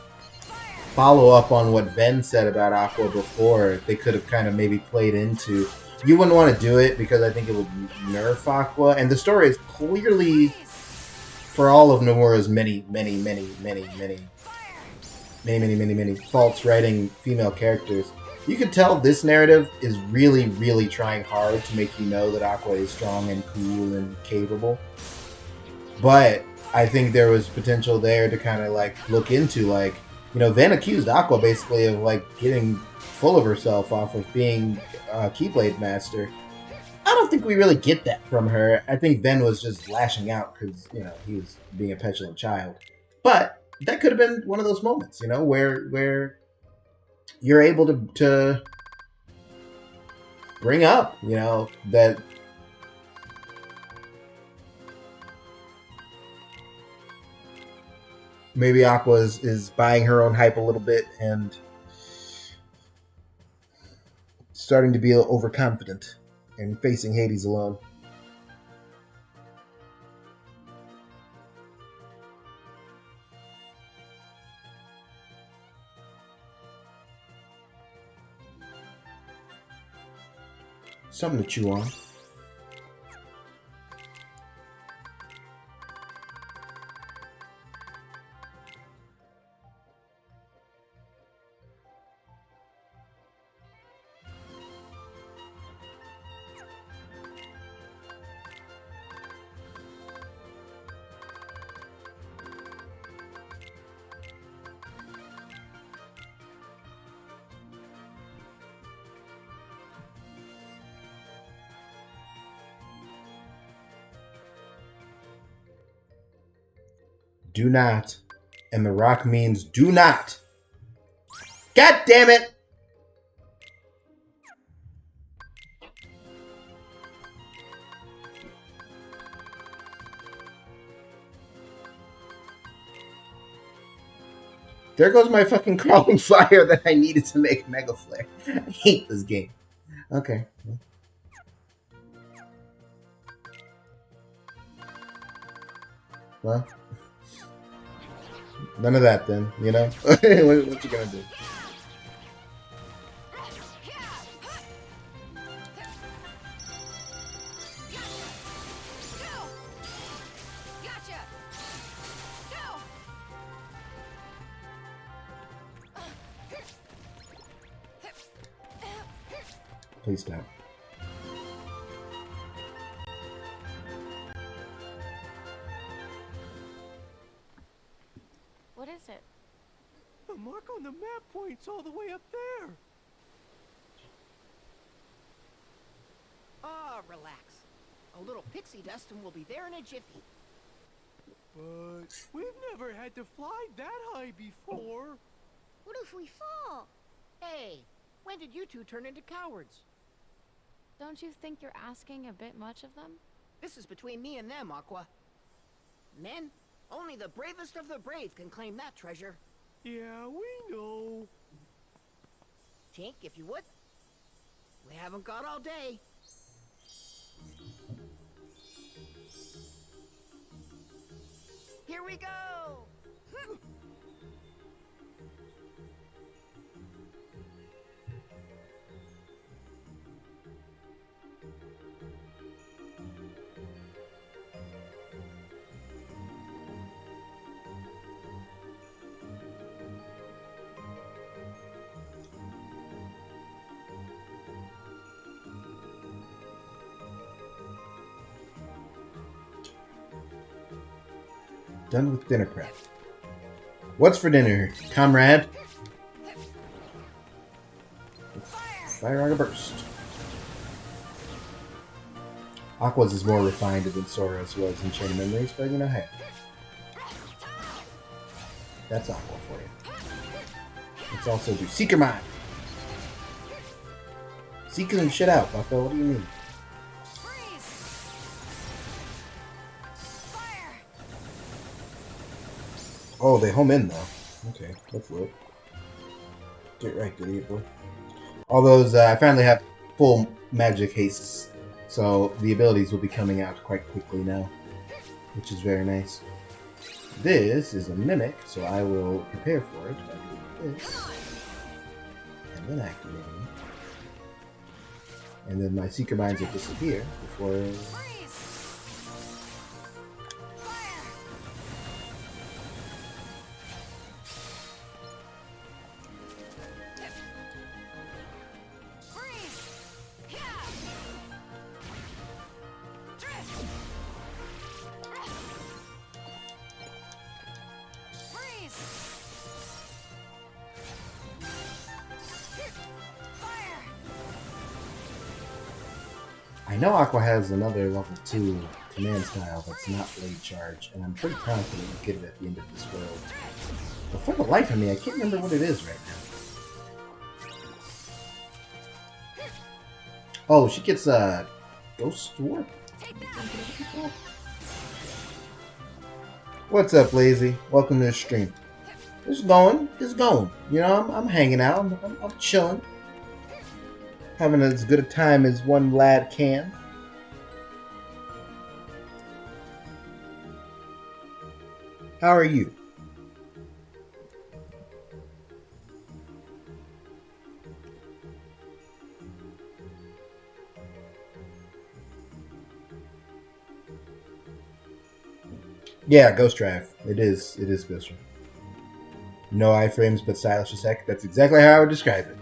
[SPEAKER 1] follow up on what Ben said about Aqua before, they could have kind of maybe played into, you wouldn't want to do it because I think it would nerf Aqua, and the story is clearly, for all of Nomura's many false writing female characters, you can tell this narrative is really trying hard to make you know that Aqua is strong and cool and capable. But I think there was potential there to kind of like look into, like, you know, Ven accused Aqua basically of like getting full of herself off of being a Keyblade Master. I don't think we really get that from her. I think Ven was just lashing out because, you know, he was being a petulant child. But that could have been one of those moments, you know, where you're able to bring up, you know, that maybe Aqua is buying her own hype a little bit and starting to be overconfident and facing Hades alone. Something to chew on. Do not. And the rock means do not. God damn it! There goes my fucking crawling fire that I needed to make Mega Flare. I hate this game. Okay. Well. None of that then, you know? What you gonna do? Please stop.
[SPEAKER 4] What is it?
[SPEAKER 5] The mark on the map points all the way up there.
[SPEAKER 8] Ah, relax. A little pixie dust and we'll be there in a jiffy.
[SPEAKER 5] But we've never had to fly that high before.
[SPEAKER 7] What if we fall?
[SPEAKER 8] Hey, when did you two turn into cowards?
[SPEAKER 4] Don't you think you're asking a bit much of them?
[SPEAKER 8] This is between me and them, Aqua. Men, only the bravest of the brave can claim that treasure.
[SPEAKER 5] Yeah, we know.
[SPEAKER 8] Tink, if you would. We haven't got all day. Here we go!
[SPEAKER 1] Done with dinner prep. What's for dinner, comrade? Fire on a burst. Aqua's is more refined than Sora's was in Chain of Memories, but you know, hey. That's Aqua for you. Let's also do Seeker Mine. Seek some shit out, Bucko. What do you mean?
[SPEAKER 4] Freeze! Fire!
[SPEAKER 1] Oh, they home in though. Okay, that's lit. Get right, good idiot boy. All those, I finally have full magic hastes, so the abilities will be coming out quite quickly now, which is very nice. This is a mimic, so I will prepare for it by doing this, and then activating it. And then my Seeker Mines will disappear before...
[SPEAKER 4] Freeze! Fire! Freeze! Yeah! Drift! Freeze! Fire!
[SPEAKER 1] I know Aqua has another level 2 command style that's not Blade Charge, and I'm pretty confident we'll get it at the end of this world. But for the life of me, I can't remember what it is right now. Oh, she gets Ghost Warp. What's up, Lazy? Welcome to the stream. It's going. You know, I'm hanging out. I'm chilling. Having as good a time as one lad can. How are you? Yeah, Ghost Drive. It is Ghost Drive. No iframes, but stylish as heck. That's exactly how I would describe it.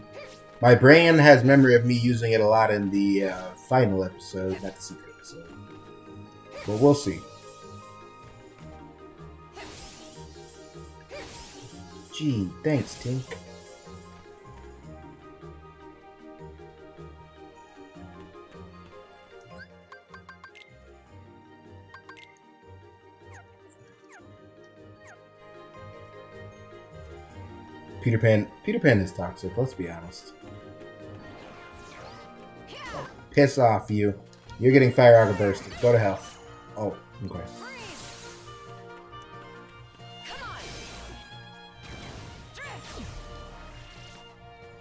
[SPEAKER 1] My brain has memory of me using it a lot in the final episode, not the secret episode. But we'll see. Gee, thanks, Tink. Peter Pan is toxic, let's be honest. Oh, piss off, you. You're getting Fire Auger bursted. Go to hell. Oh, okay.
[SPEAKER 4] Come on! Drift!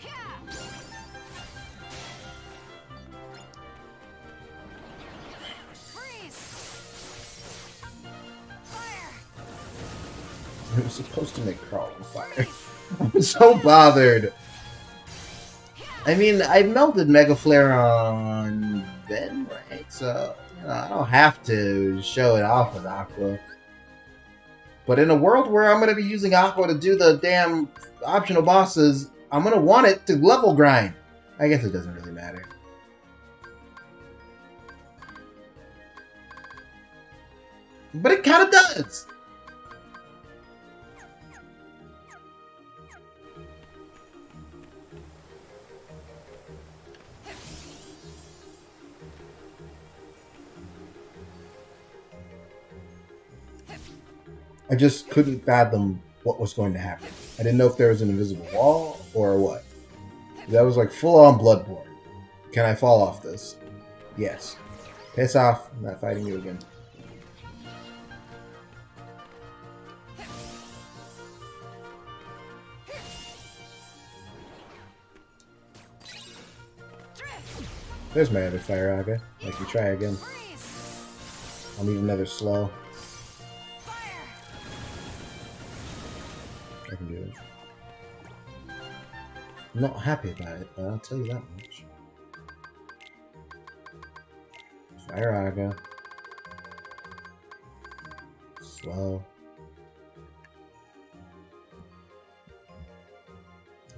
[SPEAKER 4] Yeah! Freeze! Fire!
[SPEAKER 1] It was supposed to make Carl on fire. I'm so bothered. I mean, I melted Mega Flare on Ben, right? So, you know, I don't have to show it off with Aqua. But in a world where I'm going to be using Aqua to do the damn optional bosses, I'm going to want it to level grind. I guess it doesn't really matter. But it kind of does. I just couldn't fathom what was going to happen. I didn't know if there was an invisible wall or what. That was like full-on Bloodborne. Can I fall off this? Yes. Piss off. I'm not fighting you again. There's my other Fire Auger. Like you try again. I'll need another slow. I can do it. I'm not happy about it, but I'll tell you that much. Fire Auger. Slow.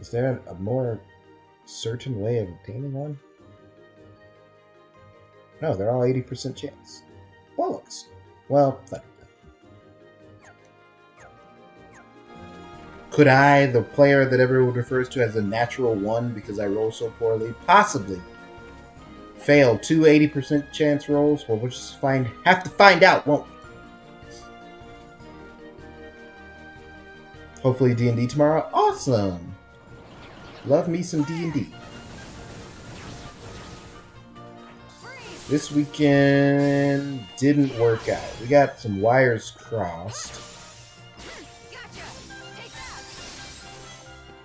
[SPEAKER 1] Is there a more certain way of obtaining one? No, they're all 80% chance. Bollocks. Well, fuck. Could I, the player that everyone refers to as a natural one because I roll so poorly, possibly fail 2 80% chance rolls? Well, we'll just have to find out, won't we? Hopefully D&D tomorrow. Awesome. Love me some D&D. This weekend didn't work out. We got some wires crossed.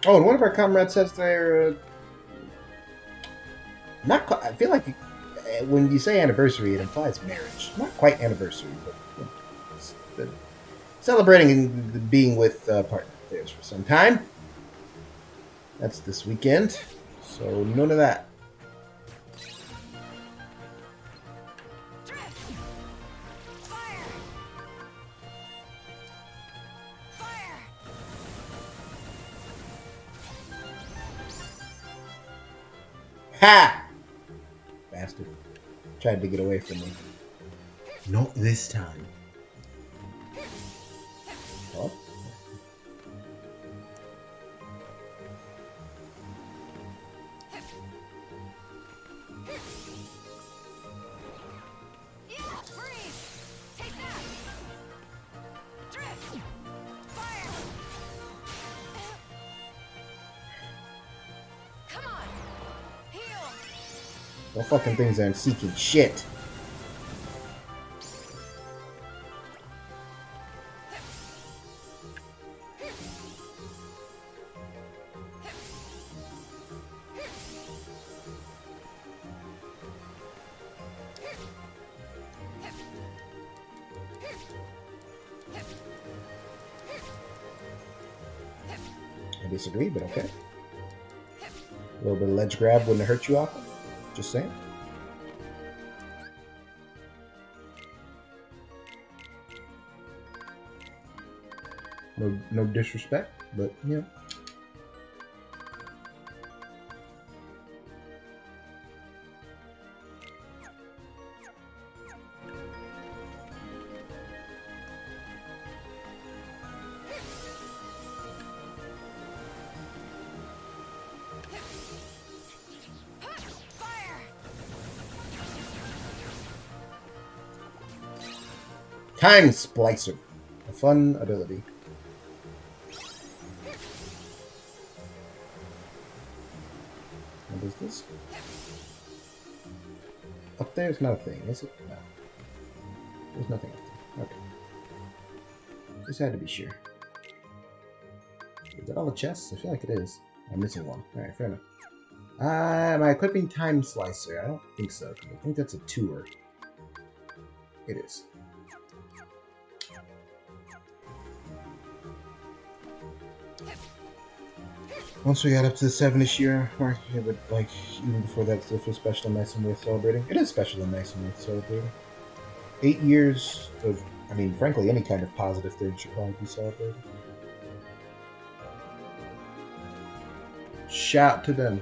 [SPEAKER 1] Oh, and one of our comrades says they're not. I feel like when you say anniversary, it implies marriage. Not quite anniversary, but celebrating and being with a partner of theirs for some time. That's this weekend, so none of that. Ha! Bastard. Tried to get away from me. Not this time. Oh. Those fucking things aren't seeking shit. I disagree, but okay. A little bit of ledge grab wouldn't hurt you off. Just saying. No disrespect, but yeah. Time Splicer. A fun ability. What is this? Up there is not a thing, is it? No. There's nothing up there. Okay. Just had to be sure. Is that all the chests? I feel like it is. I'm missing one. Alright, fair enough. Am I equipping Time Slicer? I don't think so, because I think that's a tour. It is. Once we got up to the 7-ish year mark, it would, like, even before that, it was special and nice and worth celebrating. It is special and nice and worth celebrating. 8 years of, I mean, frankly, any kind of positive thing should probably be celebrated. Shout to them.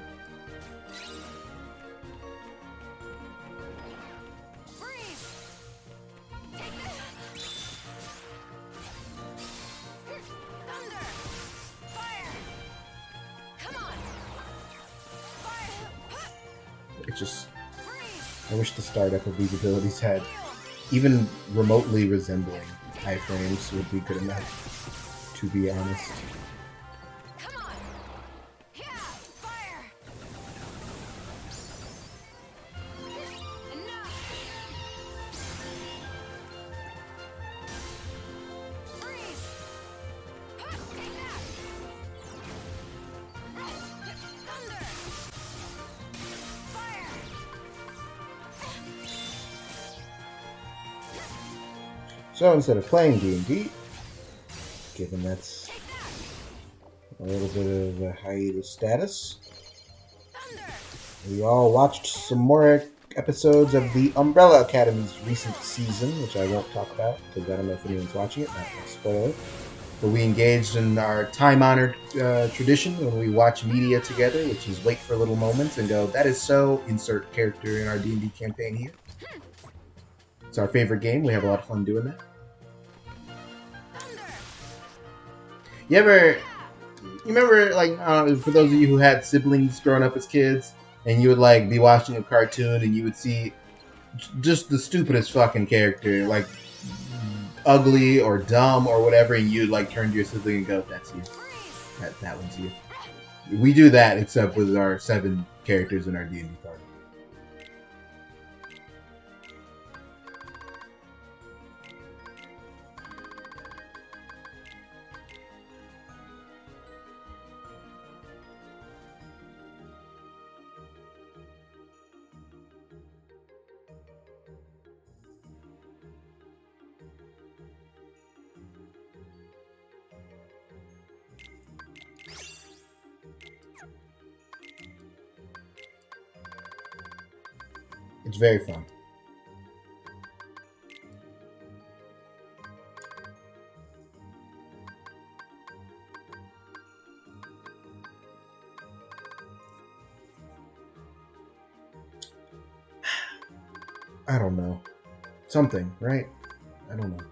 [SPEAKER 1] It's just, I wish the startup of these abilities had even remotely resembling iframes would be good enough, to be honest. So instead of playing D&D, given that's a little bit of a hiatus status, we all watched some more episodes of the Umbrella Academy's recent season, which I won't talk about because I don't know if anyone's watching it, not a spoiler. But we engaged in our time-honored tradition when we watch media together, which is wait for little moments and go, that is so, insert character in our D&D campaign here. It's our favorite game. We have a lot of fun doing that. You remember, like, for those of you who had siblings growing up as kids, and you would, like, be watching a cartoon and you would see just the stupidest fucking character, like, ugly or dumb or whatever, and you like turn to your sibling and go, "That's you. That one's you." We do that, except with our 7 characters in our D&D party. It's very fun. I don't know. Something, right? I don't know.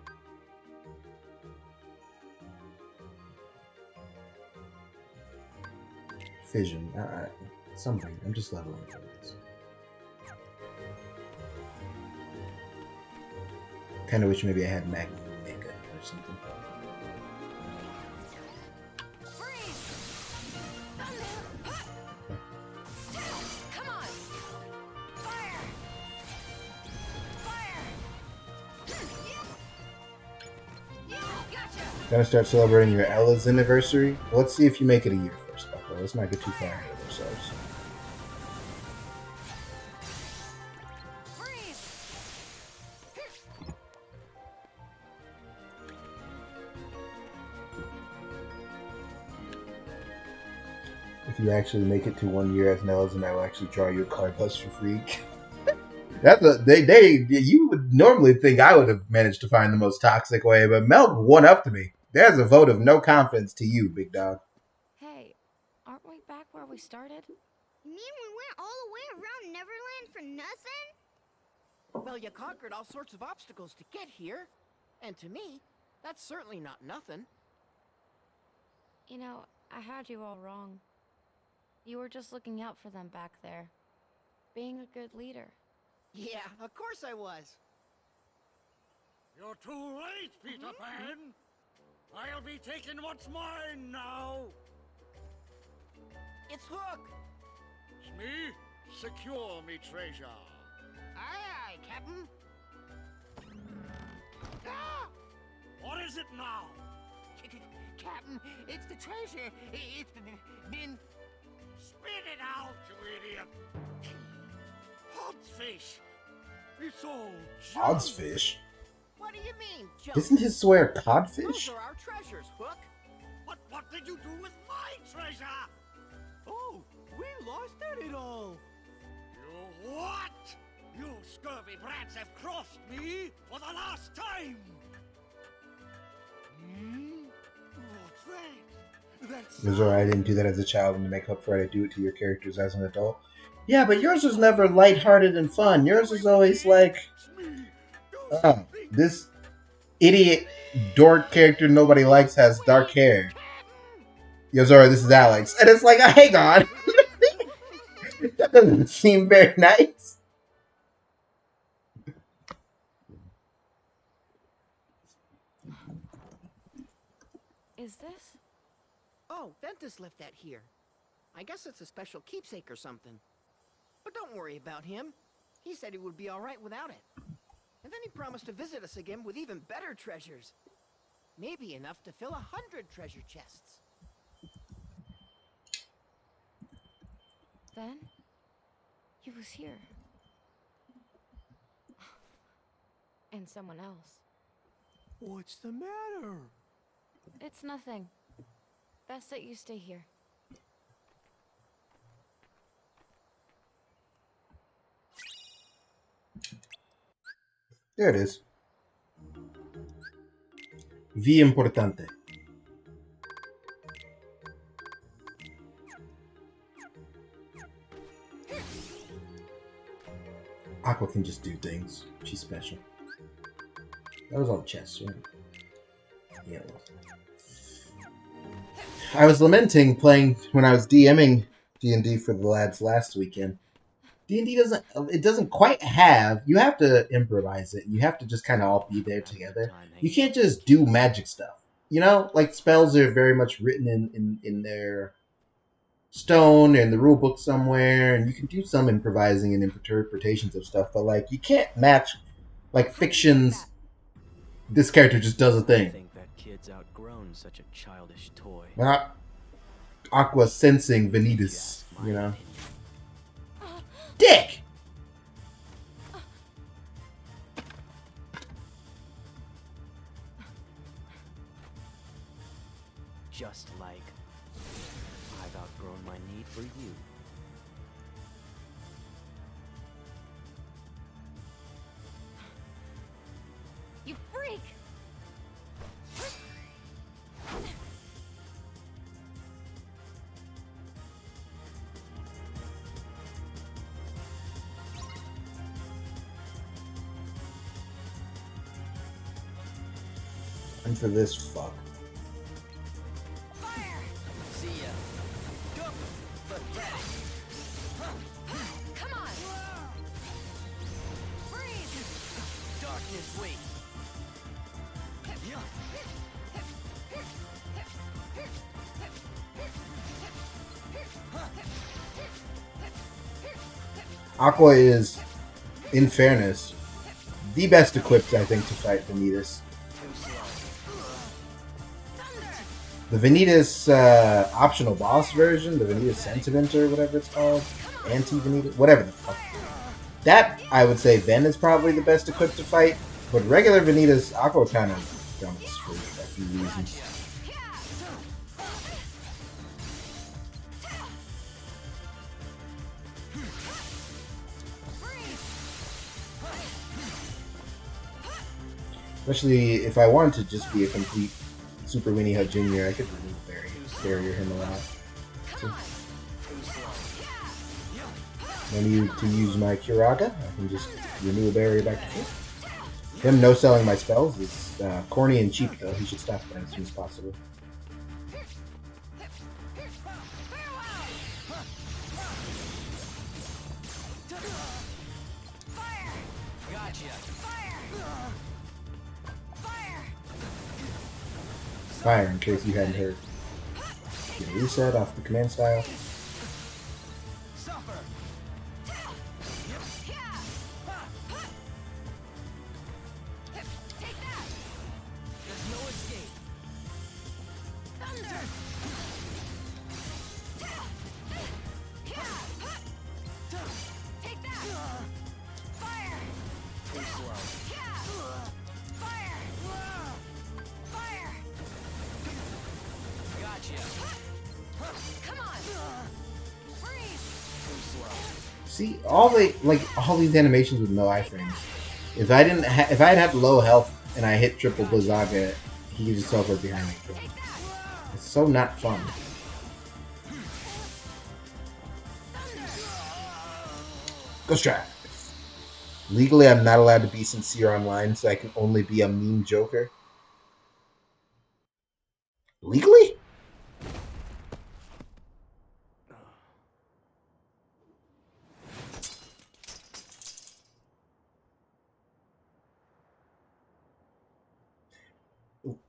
[SPEAKER 1] Fission. Something. I'm just leveling for this. Kind of wish maybe I had Magma or something.
[SPEAKER 4] Come on! Fire! Fire! Gotcha!
[SPEAKER 1] Gonna start celebrating your Ella's anniversary? Well, let's see if you make it a year first, Bucko. Let's not get too far ahead of ourselves. If you actually make it to 1 year as Nellas, and I will actually draw you a card bust for free. That's you would normally think I would have managed to find the most toxic way, but Mel won up to me. There's a vote of no confidence to you, big dog.
[SPEAKER 4] Hey, aren't we back where we started?
[SPEAKER 7] You mean we went all the way around Neverland for nothing?
[SPEAKER 8] Well, you conquered all sorts of obstacles to get here. And to me, that's certainly not nothing.
[SPEAKER 4] You know, I had you all wrong. You were just looking out for them back there. Being a good leader.
[SPEAKER 8] Yeah, of course I was.
[SPEAKER 9] You're too late, Peter Pan. I'll be taking what's mine now.
[SPEAKER 8] It's Hook.
[SPEAKER 9] Smee, secure me treasure.
[SPEAKER 8] Aye, aye, Captain.
[SPEAKER 9] Ah! What is it now?
[SPEAKER 8] Captain, it's the treasure. It's been...
[SPEAKER 9] Spit it out, you idiot. Oddsfish. It's all junk.
[SPEAKER 1] Oddsfish?
[SPEAKER 8] What do you mean, junk?
[SPEAKER 1] Isn't his swear
[SPEAKER 8] Those
[SPEAKER 1] codfish?
[SPEAKER 8] are our treasures, Hook.
[SPEAKER 9] What did you do with my treasure?
[SPEAKER 5] Oh, we lost it all.
[SPEAKER 9] You what? You scurvy brats have crossed me for the last time. What's that? That's
[SPEAKER 1] Yozora, I didn't do that as a child, and to make up for it, I do it to your characters as an adult. Yeah, but yours was never lighthearted and fun. Yours was always like, this idiot dork character nobody likes has dark hair. Yozora, this is Alex. And it's like, hang on. That doesn't seem very nice.
[SPEAKER 4] Is this?
[SPEAKER 8] Oh, Ventus left that here. I guess it's a special keepsake or something. But don't worry about him. He said he would be all right without it. And then he promised to visit us again with even better treasures. Maybe enough to fill 100 treasure chests.
[SPEAKER 4] Then? He was here. And someone else.
[SPEAKER 5] What's the matter?
[SPEAKER 4] It's nothing. Best that you stay here.
[SPEAKER 1] There it is. V importante. Aqua can just do things. She's special. That was all chests, right? Yeah, it was. I was lamenting playing when I was DMing D&D for the lads last weekend. D&D doesn't quite have. You have to improvise it. You have to just kind of all be there together. You can't just do magic stuff. You know, like spells are very much written in their stone and the rule book somewhere, and you can do some improvising and interpretations of stuff, but like you can't match like fictions. This character just does a
[SPEAKER 10] I
[SPEAKER 1] thing.
[SPEAKER 10] think that kid's outgrown such a childish toy.
[SPEAKER 1] Not Aqua sensing
[SPEAKER 10] If you
[SPEAKER 1] Vanitas,
[SPEAKER 10] ask my
[SPEAKER 1] you know.
[SPEAKER 10] opinion.
[SPEAKER 1] Dick!
[SPEAKER 10] Just like I've outgrown my need for you.
[SPEAKER 4] You freak!
[SPEAKER 1] And for this fuck.
[SPEAKER 10] See ya. Go. Pathetic.
[SPEAKER 4] Come on! Freeze!
[SPEAKER 10] Darkness waits.
[SPEAKER 1] Aqua is, in fairness, the best equipped, I think, to fight Vanitas. The Vanitas optional boss version, the Vanitas Sentiment or whatever it's called, Anti-Vanitas, whatever the fuck. That, I would say, Ven is probably the best equipped to fight, but regular Vanitas, Aqua kind of dumps for a few reasons. Especially if I wanted to just be a complete Super Winnie Hut Jr., I could remove barrier him a lot. So, no need to use my Kiraga. I can just renew a barrier back to full. Him no selling my spells is corny and cheap, though. He should stop that as soon as possible. Fire, in case you hadn't heard. Get a reset off the command style. See, all these animations with no iframes. If I had low health and I hit triple Blizzaga, he could just teleport behind me. It's so not fun. Ghost Trap. Legally, I'm not allowed to be sincere online, so I can only be a meme joker. Legally?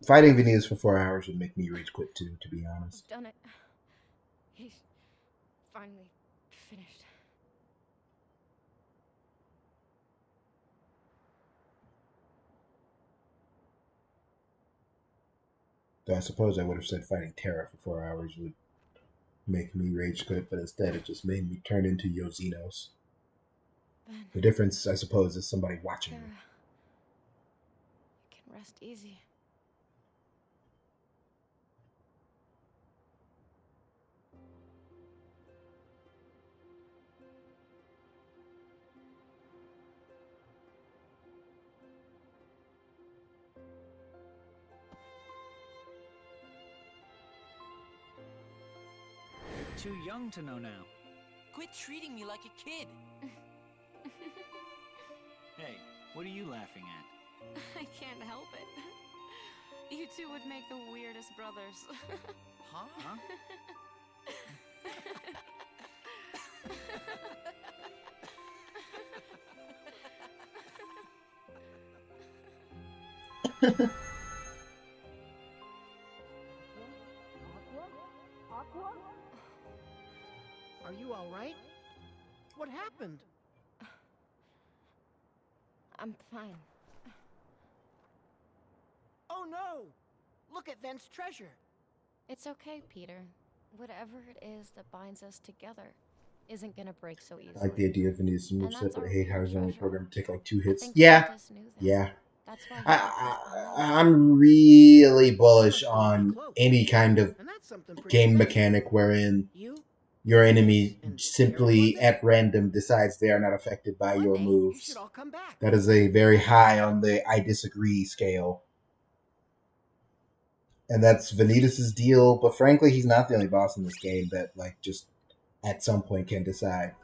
[SPEAKER 1] Fighting Vanitas for 4 hours would make me rage quit too, to be honest.
[SPEAKER 4] I've done it. He's finally finished.
[SPEAKER 1] Though I suppose I would have said fighting Terra for 4 hours would make me rage quit, but instead it just made me turn into Yozinos.
[SPEAKER 4] Ben,
[SPEAKER 1] The difference, I suppose, is somebody watching
[SPEAKER 4] Tara,
[SPEAKER 1] me.
[SPEAKER 4] you can rest easy.
[SPEAKER 11] Too young to know now.
[SPEAKER 3] Quit treating me like a kid.
[SPEAKER 11] Hey, what are you laughing at?
[SPEAKER 4] I can't help it. You two would make the weirdest brothers.
[SPEAKER 11] Huh?
[SPEAKER 8] Are you all right? What happened?
[SPEAKER 4] I'm fine.
[SPEAKER 8] Oh no! Look at Ven's treasure.
[SPEAKER 4] It's okay, Peter. Whatever it is that binds us together isn't gonna break so easily.
[SPEAKER 1] I like the idea of Venus'
[SPEAKER 4] And
[SPEAKER 1] moveset,
[SPEAKER 4] that's
[SPEAKER 1] but I
[SPEAKER 4] our
[SPEAKER 1] hate how
[SPEAKER 4] real
[SPEAKER 1] he's only
[SPEAKER 4] treasure.
[SPEAKER 1] programmed to take like 2
[SPEAKER 4] I
[SPEAKER 1] hits.
[SPEAKER 4] think
[SPEAKER 1] Yeah,
[SPEAKER 4] Ventus knew that.
[SPEAKER 1] yeah.
[SPEAKER 4] That's why he left us behind.
[SPEAKER 1] I'm really bullish
[SPEAKER 8] They must really be
[SPEAKER 1] on
[SPEAKER 8] close.
[SPEAKER 1] any kind of
[SPEAKER 8] And that's something pretty
[SPEAKER 1] game
[SPEAKER 8] special.
[SPEAKER 1] mechanic wherein
[SPEAKER 8] You,
[SPEAKER 1] your
[SPEAKER 8] Ventus,
[SPEAKER 1] enemy
[SPEAKER 8] and Terra, was
[SPEAKER 1] simply
[SPEAKER 8] it?
[SPEAKER 1] at random decides they are not affected by
[SPEAKER 8] One
[SPEAKER 1] your
[SPEAKER 8] day, you should
[SPEAKER 1] moves.
[SPEAKER 8] all come back.
[SPEAKER 1] That is a very high on the I disagree scale. And that's Vanitas' deal, but frankly, he's not the only boss in this game that, like, just at some point can decide,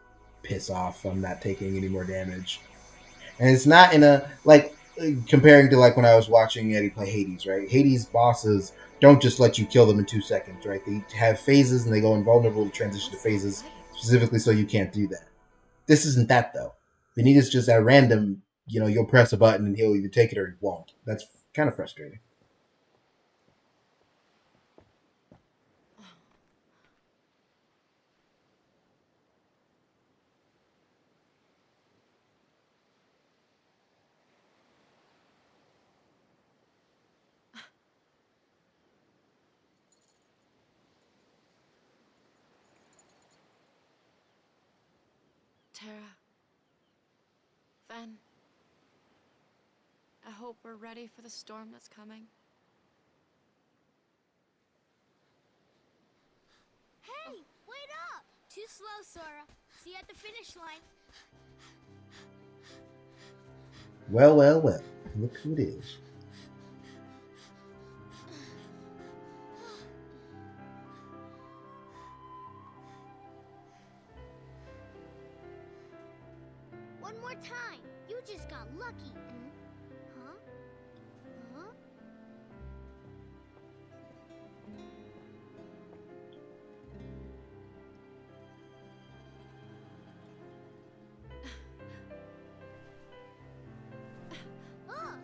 [SPEAKER 1] piss off, I'm not taking any more damage. And it's not in a, like, comparing to, like, when I was watching Eddie play Hades, right? Hades bosses don't just let you kill them in 2 seconds, right? They have phases and they go invulnerable to transition to phases, specifically so you can't do that. This isn't that, though. Vanitas just at random, you'll press a button and he'll either take it or he won't. That's kind of frustrating.
[SPEAKER 4] Terra. Ven. I hope we're ready for the storm that's coming.
[SPEAKER 7] Hey, wait up! Too slow, Sora. See you at the finish line.
[SPEAKER 1] Well, well, well. Look who it is.
[SPEAKER 7] One more time. You just got lucky. Huh? Huh? Ugh.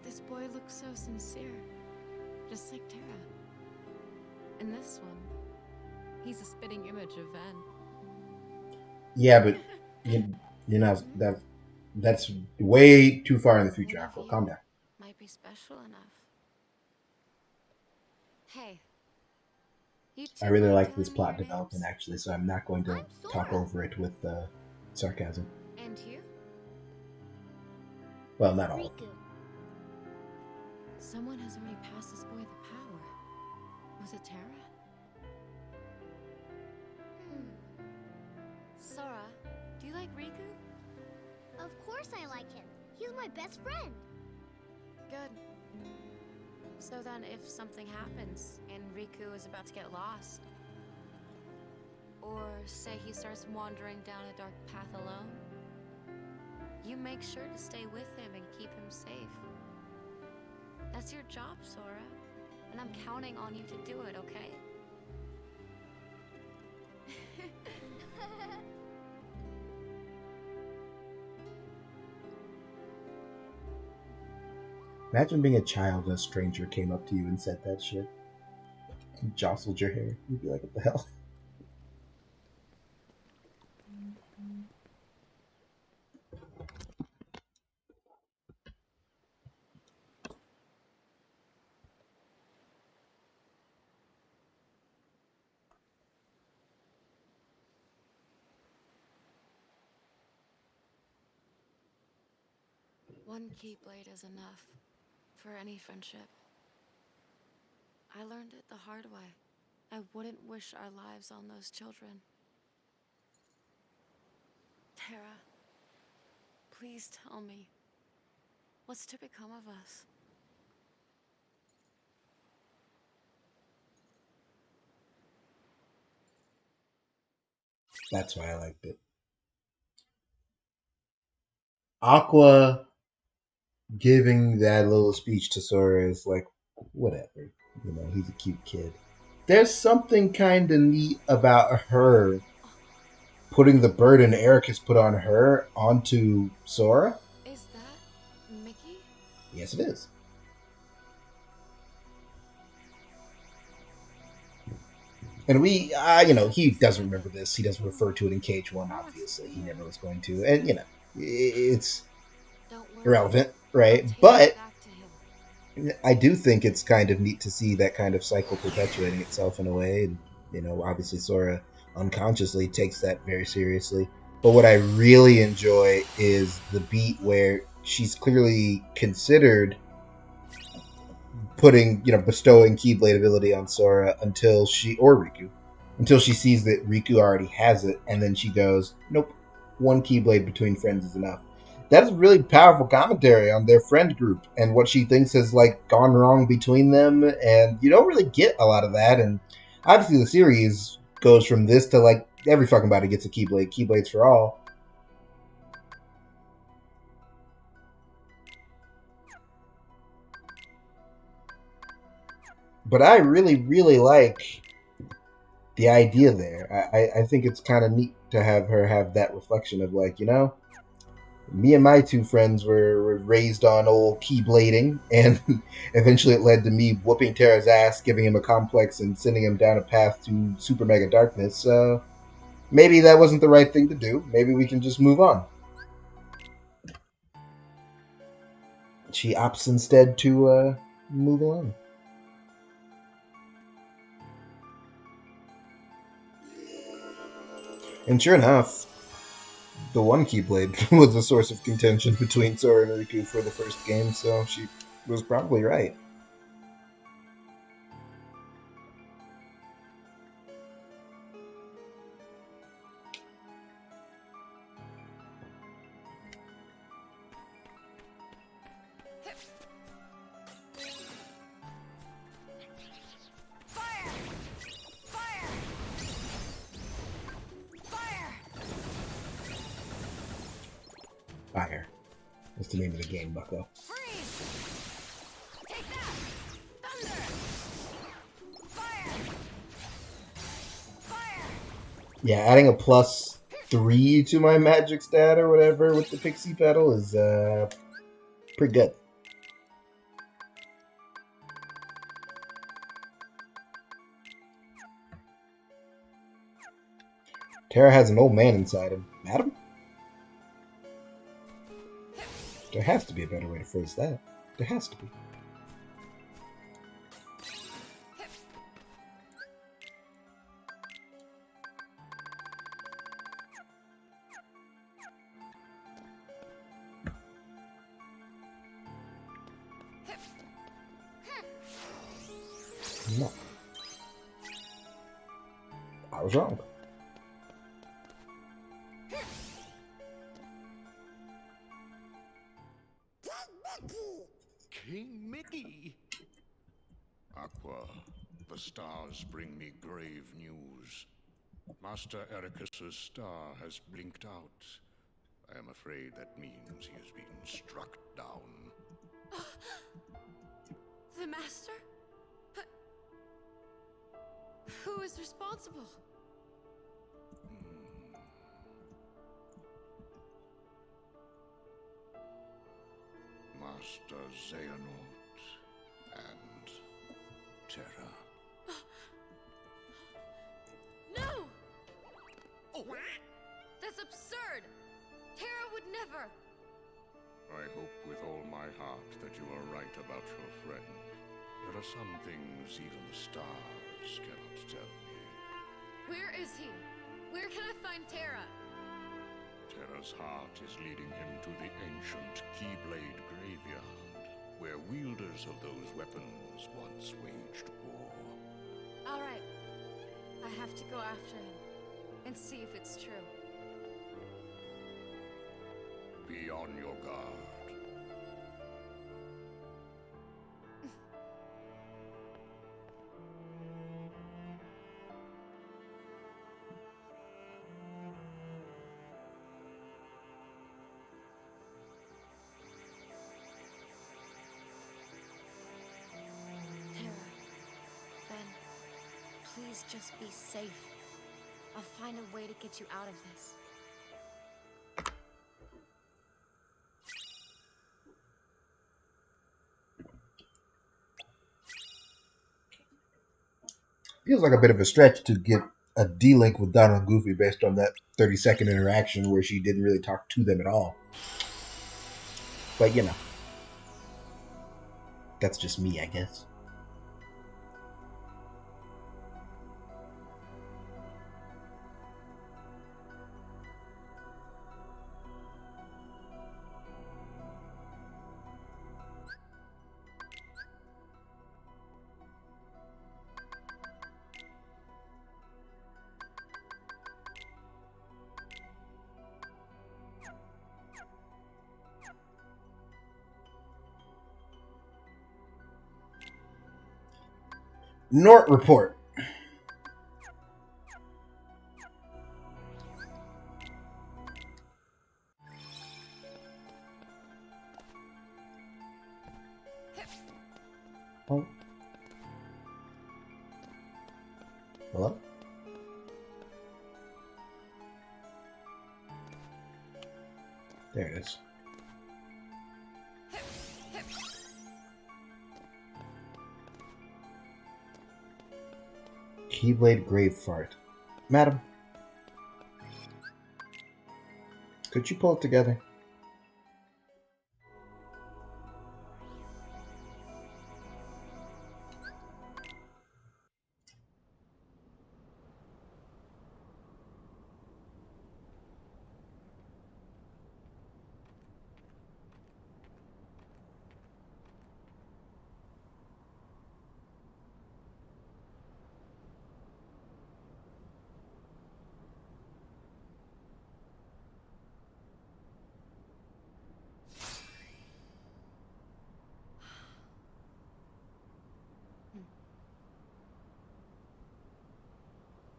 [SPEAKER 4] This boy looks so sincere. Just like Terra. And this one, he's a spitting image of Ven.
[SPEAKER 1] Yeah, but that's way too far in the future,
[SPEAKER 4] One of
[SPEAKER 1] Aqua.
[SPEAKER 4] you
[SPEAKER 1] Calm down.
[SPEAKER 4] might be special enough. Hey. You two
[SPEAKER 1] I really
[SPEAKER 4] mind
[SPEAKER 1] like this
[SPEAKER 4] telling me
[SPEAKER 1] plot
[SPEAKER 4] your
[SPEAKER 1] development,
[SPEAKER 4] names?
[SPEAKER 1] actually, so I'm not going to
[SPEAKER 7] I'm
[SPEAKER 1] talk
[SPEAKER 7] Sora.
[SPEAKER 1] over it with sarcasm.
[SPEAKER 4] And you?
[SPEAKER 1] Well, not all.
[SPEAKER 7] Riku.
[SPEAKER 4] Someone has already passed this boy the power. Was it Terra? Sora, do you like Riku?
[SPEAKER 7] Of course I like him. He's my best friend.
[SPEAKER 4] Good. So then if something happens and Riku is about to get lost, or say he starts wandering down a dark path alone, you make sure to stay with him and keep him safe. That's your job, Sora, and I'm counting on you to do it, okay?
[SPEAKER 1] Imagine being a child and a stranger came up to you and said that shit. And jostled your hair. You'd be like, what the hell?
[SPEAKER 4] One Keyblade is enough for any friendship. I learned it the hard way. I wouldn't wish our lives on those children. Terra, please tell me, what's to become of us?
[SPEAKER 1] That's why I liked it. Aqua giving that little speech to Sora is like, whatever. He's a cute kid. there's something kind of neat about her putting the burden Eric has put on her onto Sora.
[SPEAKER 4] Is that Mickey?
[SPEAKER 1] Yes, it is. And we, he doesn't remember this. He doesn't refer to it in Cage 1, obviously. He never was going to. And, it's irrelevant, right? But I do think it's kind of neat to see that kind of cycle perpetuating itself in a way. And, obviously Sora unconsciously takes that very seriously. But what I really enjoy is the beat where she's clearly considered bestowing Keyblade ability on Sora or Riku, until she sees that Riku already has it, and then she goes, nope, one Keyblade between friends is enough. That's really powerful commentary on their friend group and what she thinks has gone wrong between them, and you don't really get a lot of that. And obviously the series goes from this to every fucking body gets a Keyblade, Keyblades for all. But I really, really like the idea there. I think it's kind of neat to have her have that reflection of me and my two friends were raised on old keyblading, and eventually it led to me whooping Terra's ass, giving him a complex, and sending him down a path to super mega darkness. So maybe that wasn't the right thing to do. Maybe we can just move on. She opts instead to move along. And sure enough, the one Keyblade was a source of contention between Sora and Riku for the first game, so she was probably right. Fire. That's the name of the game, bucko.
[SPEAKER 4] Take that! Thunder! Fire! Fire!
[SPEAKER 1] Yeah, adding a +3 to my magic stat or whatever with the pixie pedal is pretty good. Terra has an old man inside him. Madam? There has to be a better way to phrase that. There has to be. No. I was wrong.
[SPEAKER 2] King Mickey!
[SPEAKER 12] Aqua, the stars bring me grave news. Master Ericus's star has blinked out. I am afraid that means he has been struck down.
[SPEAKER 4] The Master? But who is responsible?
[SPEAKER 12] Master Xehanort and Terra.
[SPEAKER 4] No! That's absurd! Terra would never!
[SPEAKER 12] I hope with all my heart that you are right about your friend. There are some things even the stars cannot tell me.
[SPEAKER 4] Where is he? Where can I find Terra?
[SPEAKER 12] Terra's heart is leading him to the ancient Keyblade graveyard, where wielders of those weapons once waged war.
[SPEAKER 4] All right. I have to go after him and see if it's true.
[SPEAKER 12] Be on your guard.
[SPEAKER 4] please just be safe? I'll find a way to get you out of this.
[SPEAKER 1] Feels like a bit of a stretch to get a D-Link with Donald and Goofy based on that 30-second interaction where she didn't really talk to them at all. But, you know. That's just me, I guess. Nort report. Oh. Hello? There it is. Keyblade Grave Fart. Madam, could you pull it together?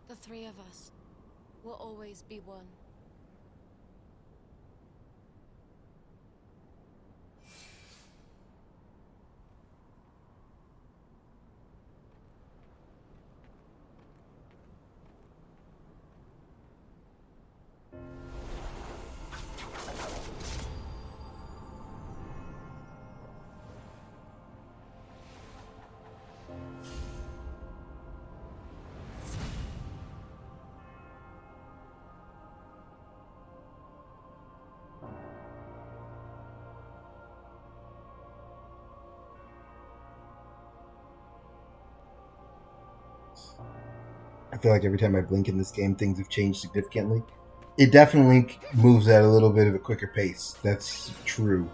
[SPEAKER 4] The three of us will always be one. I feel like every time I blink in this game, things have changed significantly. It definitely moves at a little bit of a quicker pace. That's true.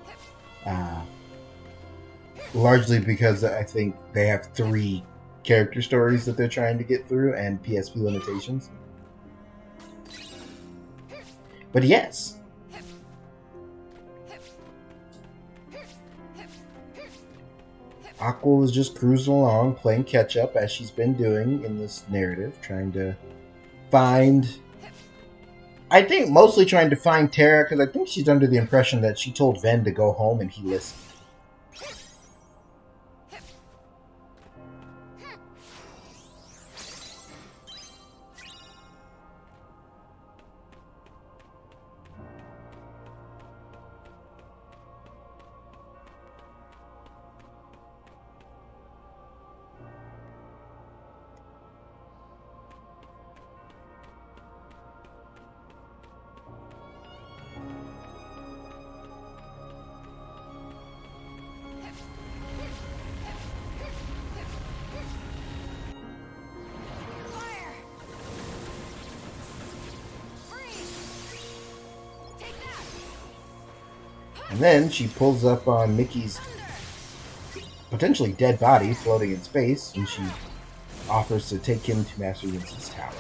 [SPEAKER 4] Largely because I think they have 3 character stories that they're trying to get through and PSP limitations. But yes. Aqua was just cruising along, playing catch-up, as she's been doing in this narrative, trying to find... I think mostly trying to find Terra, because I think she's under the impression that she told Ven to go home and he listened. And then she pulls up on Mickey's potentially dead body floating in space, and she offers to take him to Master Winston's tower.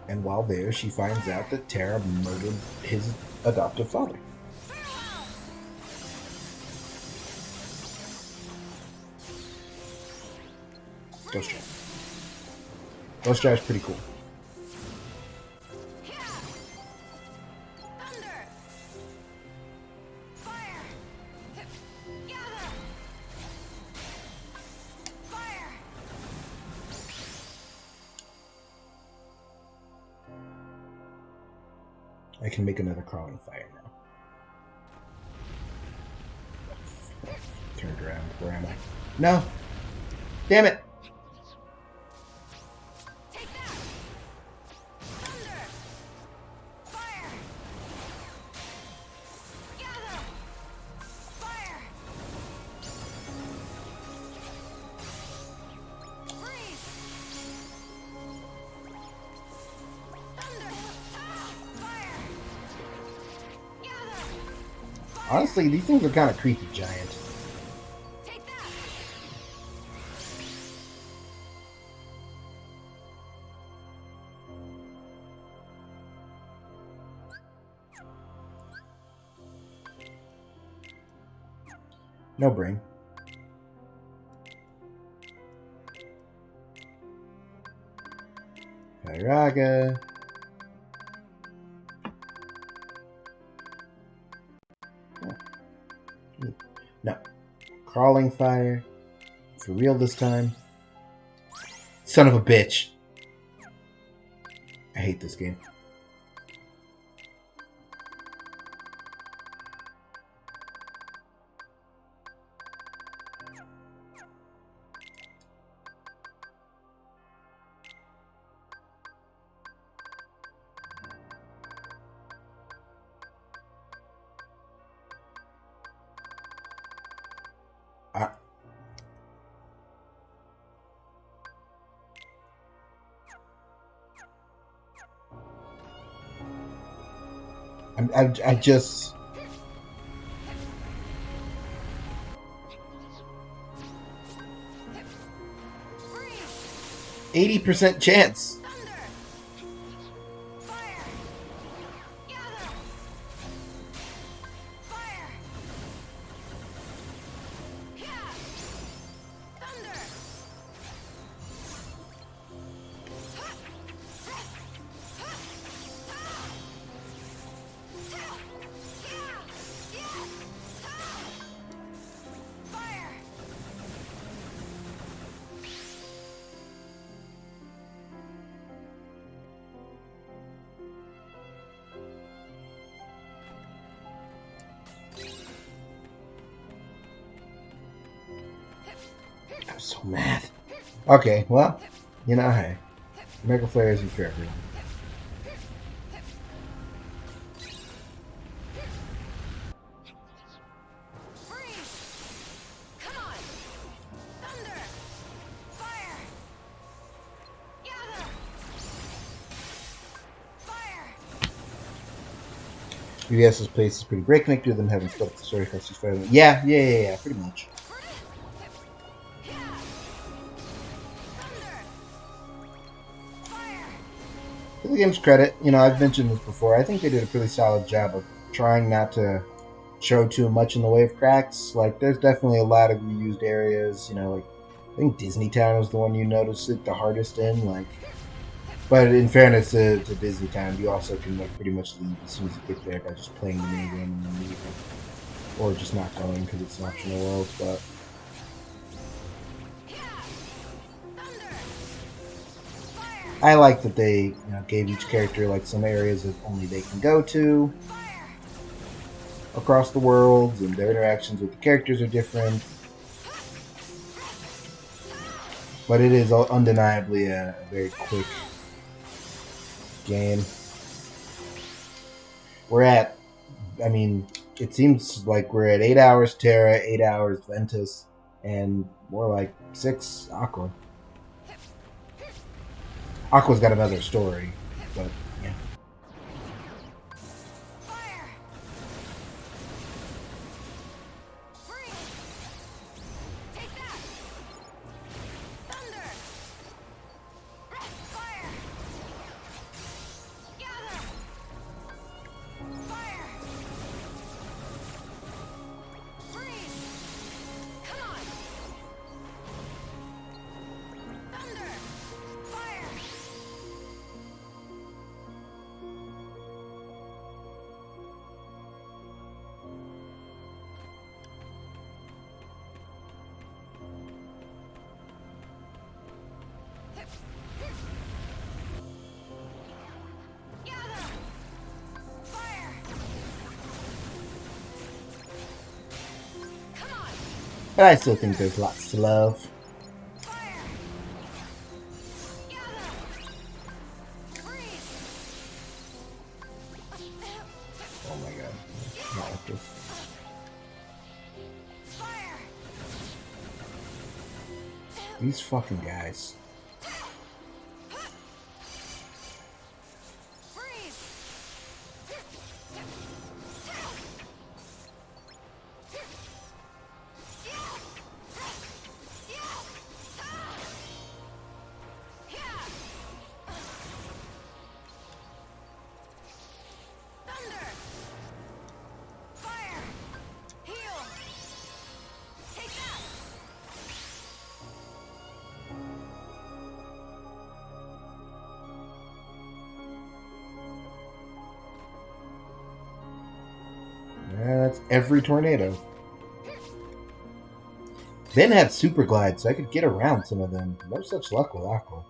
[SPEAKER 4] And while there, she finds out that Terra murdered his adoptive father. Ghost Trap. Ghost Trap's pretty cool.
[SPEAKER 1] I can make another crawling fire now. Turned around. Where am I? No! Damn it!
[SPEAKER 4] Take that! Thunder! Fire! Gather! Fire! Freeze! Thunder! Fire! Gather!
[SPEAKER 1] Honestly, these things are kind of creepy, giant.
[SPEAKER 4] Take that!
[SPEAKER 1] No brain. Pyraga. No. Crawling fire. For real this time. Son of a bitch. I hate this game. I just... 80% chance. I'm so mad. Okay, well, you know, hey. Mega Flare isn't for everyone. UBS's place is pretty breakneck due to them having split the story across these five. Yeah, pretty much. To the game's credit, you know, I've mentioned this before, I think they did a pretty solid job of trying not to show too much in the way of cracks. Like, there's definitely a lot of reused areas, you know, like, I think Disney Town was the one you noticed it the hardest in, like, but in fairness to Disney Town, you also can, like, pretty much leave as soon as you get there by just playing the minigame and then leaving. Or just not going because it's an optional world, but... I like that they, you know, gave each character like some areas that only they can go to across the world, and their interactions with the characters are different. But it is undeniably a very quick game. We're at, I mean, it seems like we're at 8 hours Terra, 8 hours Ventus, and more like 6 Aqua. Aqua's got another story, but yeah. But I still think there's lots to love. Oh my god. Not like this. These fucking guys. That's every tornado. Ben had super glide, so I could get around some of them. No such luck with Aqua.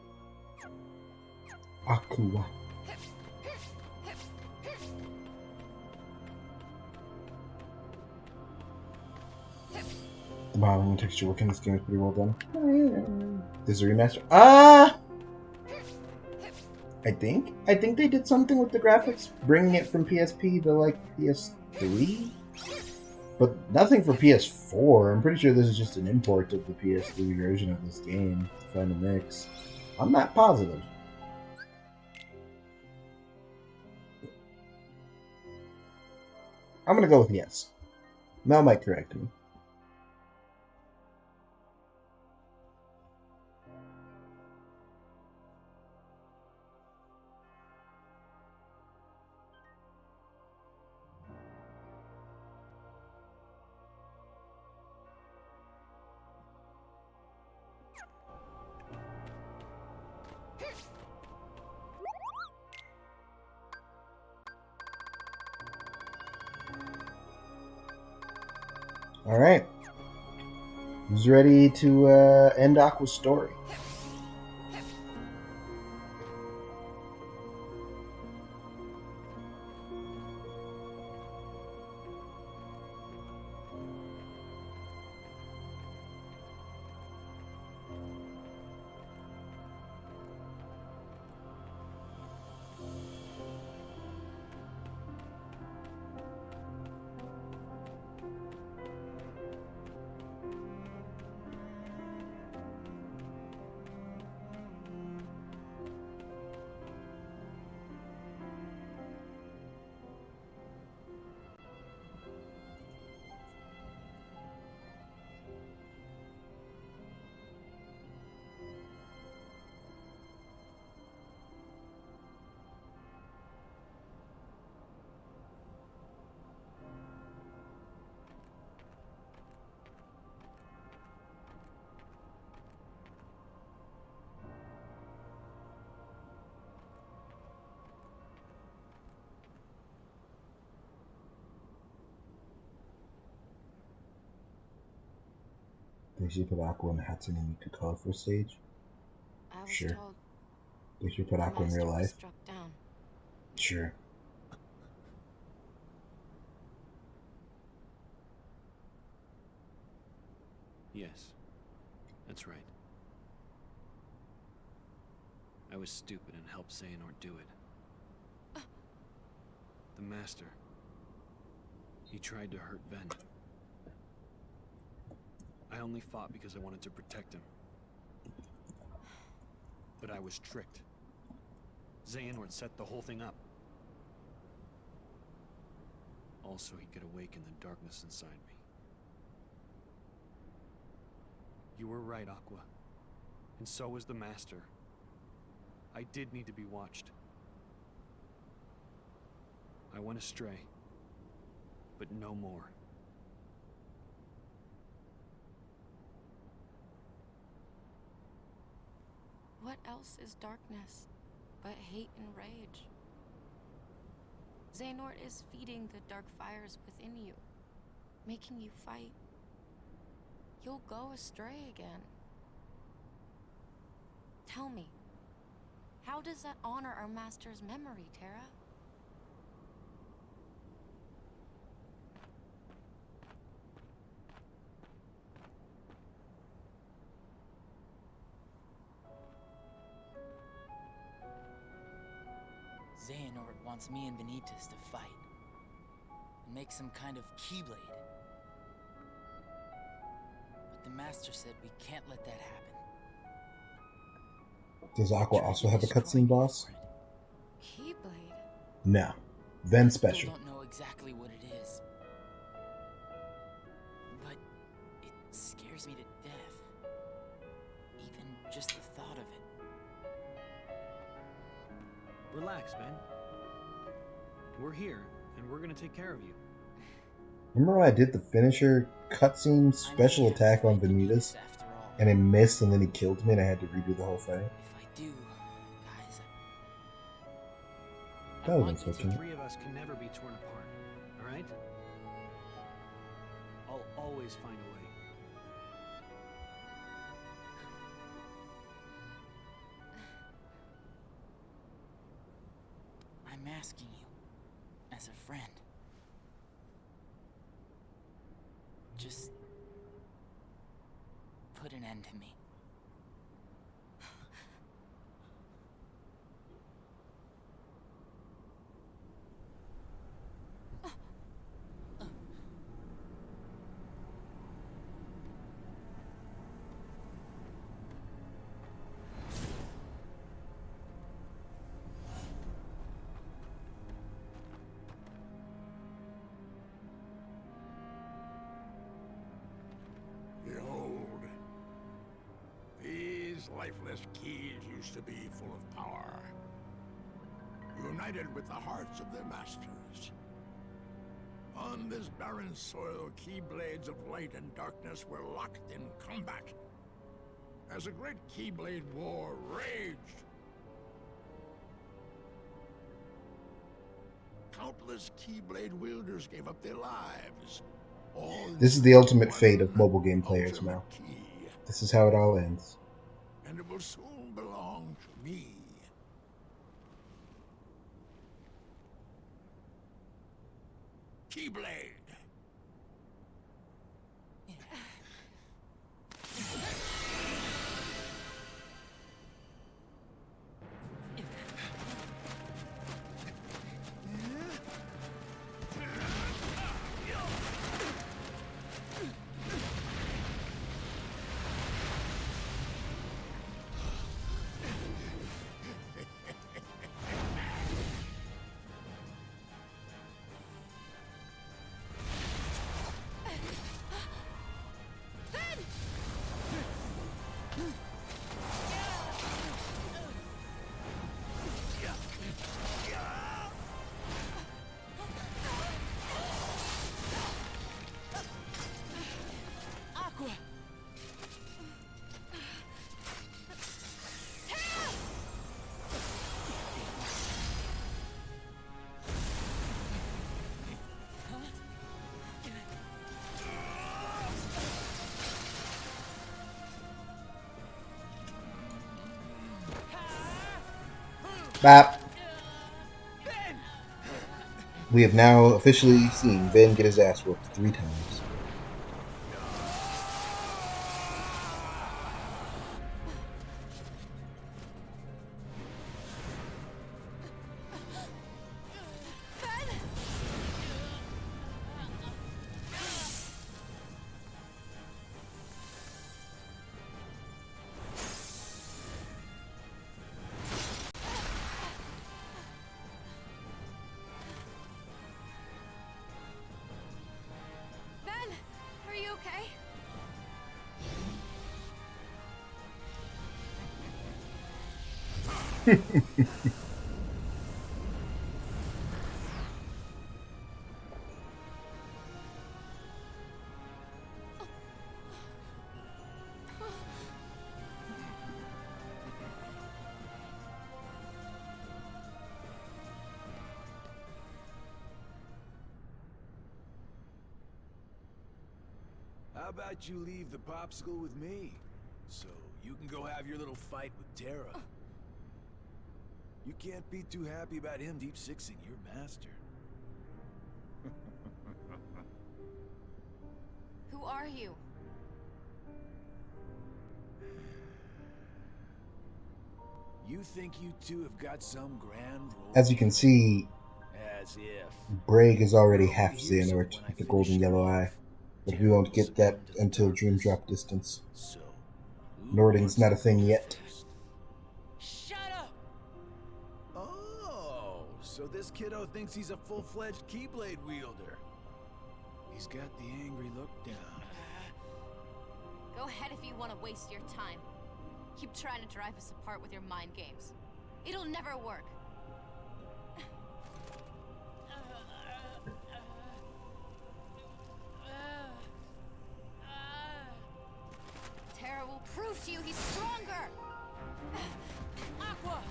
[SPEAKER 1] Aqua. The modeling and texture work in this game is pretty well done. This is a remaster. I think they did something with the graphics, bringing it from PSP to like PS3, but nothing for PS4. I'm pretty sure this is just an import of the PS3 version of this game. Find a mix. I'm not positive. I'm gonna go with yes. Mel might correct me. Alright. Who's ready to end Aqua's story? They should put Aqua in the Hatsune Miku colorful stage. Sure. They should put Aqua in real life. Sure.
[SPEAKER 11] Yes, that's right. I was stupid and helped Xehanort do it. The Master. He tried to hurt Ven. I only fought because I wanted to protect him. But I was tricked. Xehanort set the whole thing up. Also, he could awaken the darkness inside me. You were right, Aqua. And so was the Master. I did need to be watched. I went astray. But no more.
[SPEAKER 4] What else is darkness but hate and rage? Xehanort is feeding the dark fires within you, making you fight. You'll go astray again. Tell me, how does that honor our master's memory, Terra?
[SPEAKER 13] Xehanort wants me and Vanitas to fight. And make some kind of Keyblade. But the Master said we can't let that happen.
[SPEAKER 1] Does Aqua also have a cutscene boss?
[SPEAKER 4] Keyblade?
[SPEAKER 1] No. Then
[SPEAKER 13] I
[SPEAKER 1] special.
[SPEAKER 13] still don't know exactly what it is. But it scares me to death. Even just the thought of it.
[SPEAKER 11] Relax, man. We're here, and we're gonna take care of you.
[SPEAKER 1] Remember when I did the finisher cutscene special attack on Vanitas? And it missed and then he killed me and I had to redo the whole thing?
[SPEAKER 13] If I do, guys,
[SPEAKER 1] That was
[SPEAKER 11] The
[SPEAKER 1] unfortunate.
[SPEAKER 11] three of us can never be torn apart, alright? I'll always find a way.
[SPEAKER 13] I'm asking you, as a friend. Just put an end to me.
[SPEAKER 12] Behold, these lifeless keys used to be full of power, united with the hearts of their masters. On this barren soil, keyblades of light and darkness were locked in combat. As a great Keyblade war raged, countless Keyblade wielders gave up their lives. All
[SPEAKER 1] This is the ultimate fate of mobile game players, Mel.
[SPEAKER 12] key,
[SPEAKER 1] This is how it all ends.
[SPEAKER 12] and it will soon belong to me. Keyblade.
[SPEAKER 1] Bap. We have now officially seen Ben get his ass whooped 3 times.
[SPEAKER 4] Ben, are you okay?
[SPEAKER 14] How about you leave the popsicle with me, so you can go have your little fight with Terra? You can't be too happy about him deep sixing your master.
[SPEAKER 4] Who are you?
[SPEAKER 14] You think you two have got some grand rule?
[SPEAKER 1] As you can see,
[SPEAKER 14] As if.
[SPEAKER 1] Braig is already
[SPEAKER 14] We're
[SPEAKER 1] half
[SPEAKER 14] only here so that
[SPEAKER 1] Xehanort
[SPEAKER 14] when I
[SPEAKER 1] with the
[SPEAKER 14] finish
[SPEAKER 1] golden
[SPEAKER 14] you
[SPEAKER 1] yellow
[SPEAKER 14] off,
[SPEAKER 1] eye, but we
[SPEAKER 14] Terra
[SPEAKER 1] won't
[SPEAKER 14] will
[SPEAKER 1] get that
[SPEAKER 14] succumb to the
[SPEAKER 1] until Dream
[SPEAKER 14] darkness.
[SPEAKER 1] Drop distance.
[SPEAKER 14] So, who
[SPEAKER 1] Nording's
[SPEAKER 14] wants
[SPEAKER 1] not
[SPEAKER 14] to
[SPEAKER 1] a thing
[SPEAKER 14] go
[SPEAKER 1] yet.
[SPEAKER 14] first?
[SPEAKER 13] Shut up!
[SPEAKER 14] Oh, so this kiddo thinks he's a full-fledged Keyblade wielder. He's got the angry look down.
[SPEAKER 4] Go ahead if you want to waste your time. Keep trying to drive us apart with your mind games. It'll never work. Terra will prove to you he's stronger! Aqua!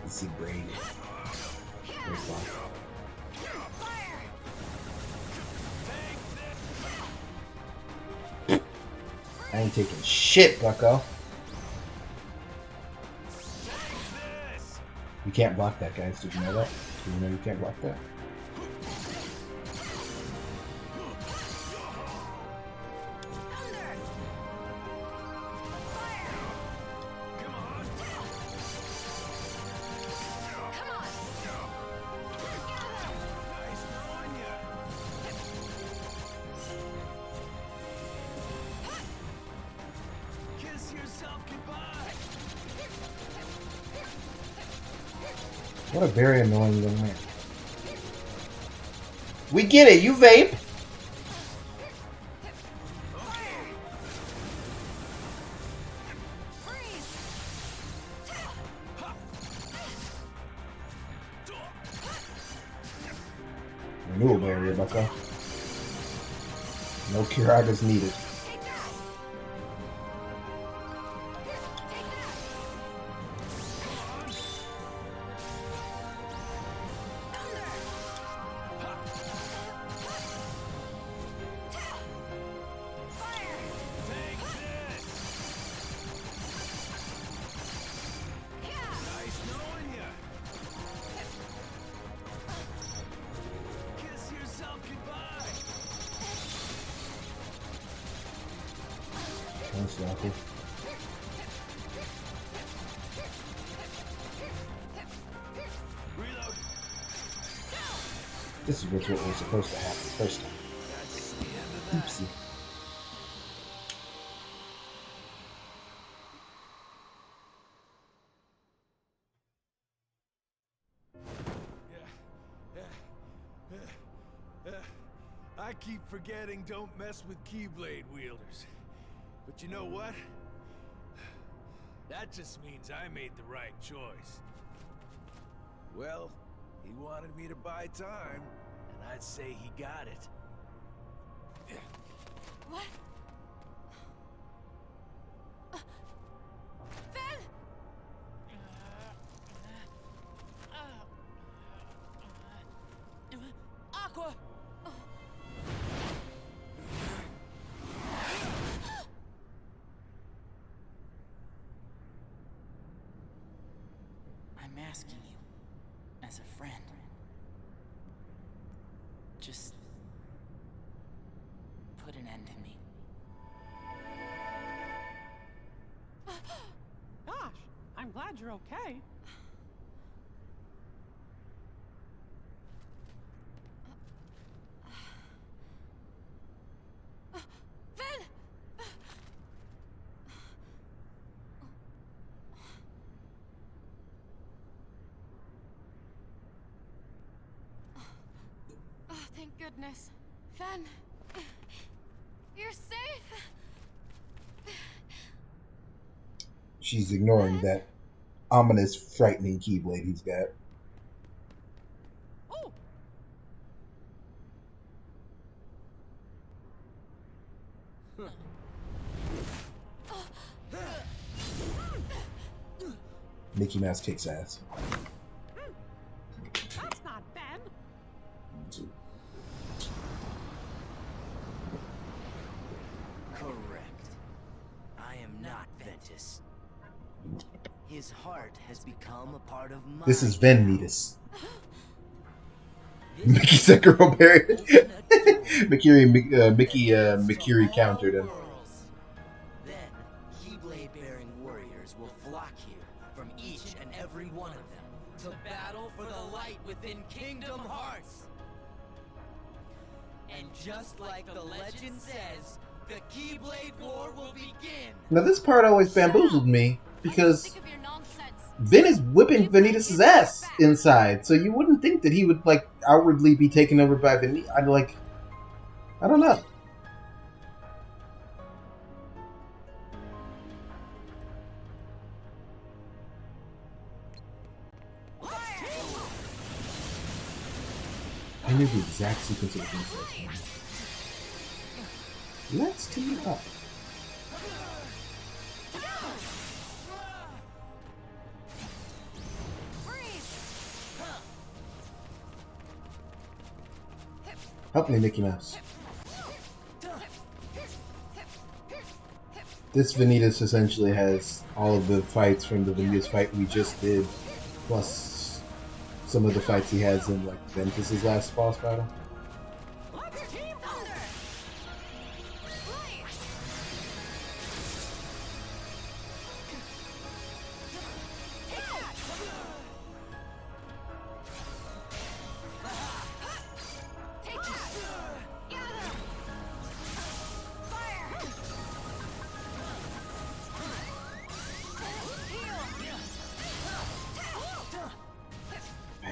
[SPEAKER 1] You see Braig. First off. I ain't taking shit, bucko. You can't block that, guys. Did you know that? Did you know you can't block that? What a very annoying little man. We get it, you vape! Renewal barrier, bucko. No Kiragas needed. This is what was supposed to happen first time. Oopsie.
[SPEAKER 14] I keep forgetting don't mess with Keyblade wielders. But you know what? That just means I made the right choice. Well, he wanted me to buy time, and I'd say he got it.
[SPEAKER 4] What? Ven!
[SPEAKER 13] Aqua! I'm asking you, as a friend, just put an end to me.
[SPEAKER 5] Gosh, I'm glad you're okay.
[SPEAKER 4] Ven! Oh, thank goodness. Ven, you're safe.
[SPEAKER 1] She's ignoring that ominous, frightening Keyblade he's got.
[SPEAKER 5] Oh.
[SPEAKER 1] Mickey Mouse kicks ass.
[SPEAKER 5] That's not Ben.
[SPEAKER 10] Correct. I am not Ventus. His heart has become a part of mine.
[SPEAKER 1] This is Ven Metis. Mickey Sekiro Barrier. Mercury countered him.
[SPEAKER 10] Then, Keyblade-bearing warriors will flock here from each and every one of them to battle for the light within Kingdom Hearts. And just like the legend says, the Keyblade War will begin.
[SPEAKER 1] Now this part always bamboozled me because Vin is whipping Vanitas' ass inside, so you wouldn't think that he would like outwardly be taken over by Vanitas. I don't know. I knew the exact sequence of events. Let's team up. Help me, Mickey Mouse. This Vanitas essentially has all of the fights from the Vanitas fight we just did, plus some of the fights he has in like Ventus's last boss battle.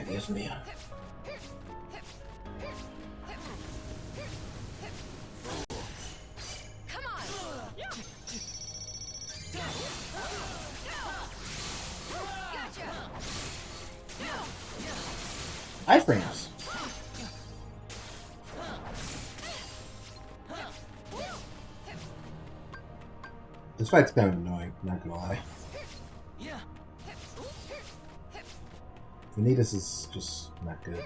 [SPEAKER 1] There's Mia. Iframes. This fight's kind of annoying, not gonna lie. Vanitas is just not good.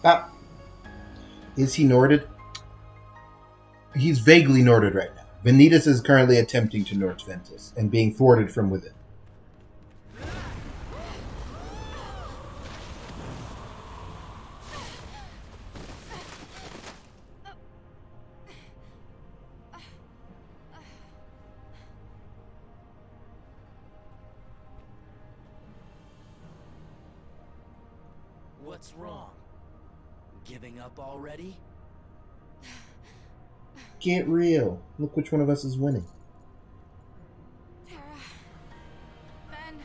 [SPEAKER 1] Ah. Is he Norded? He's vaguely Norded right now. Vanitas is currently attempting to Nord Ventus and being thwarted from within.
[SPEAKER 10] What's wrong? Giving up already?
[SPEAKER 1] Get real. Look which one of us is winning.
[SPEAKER 4] Terra. Ben.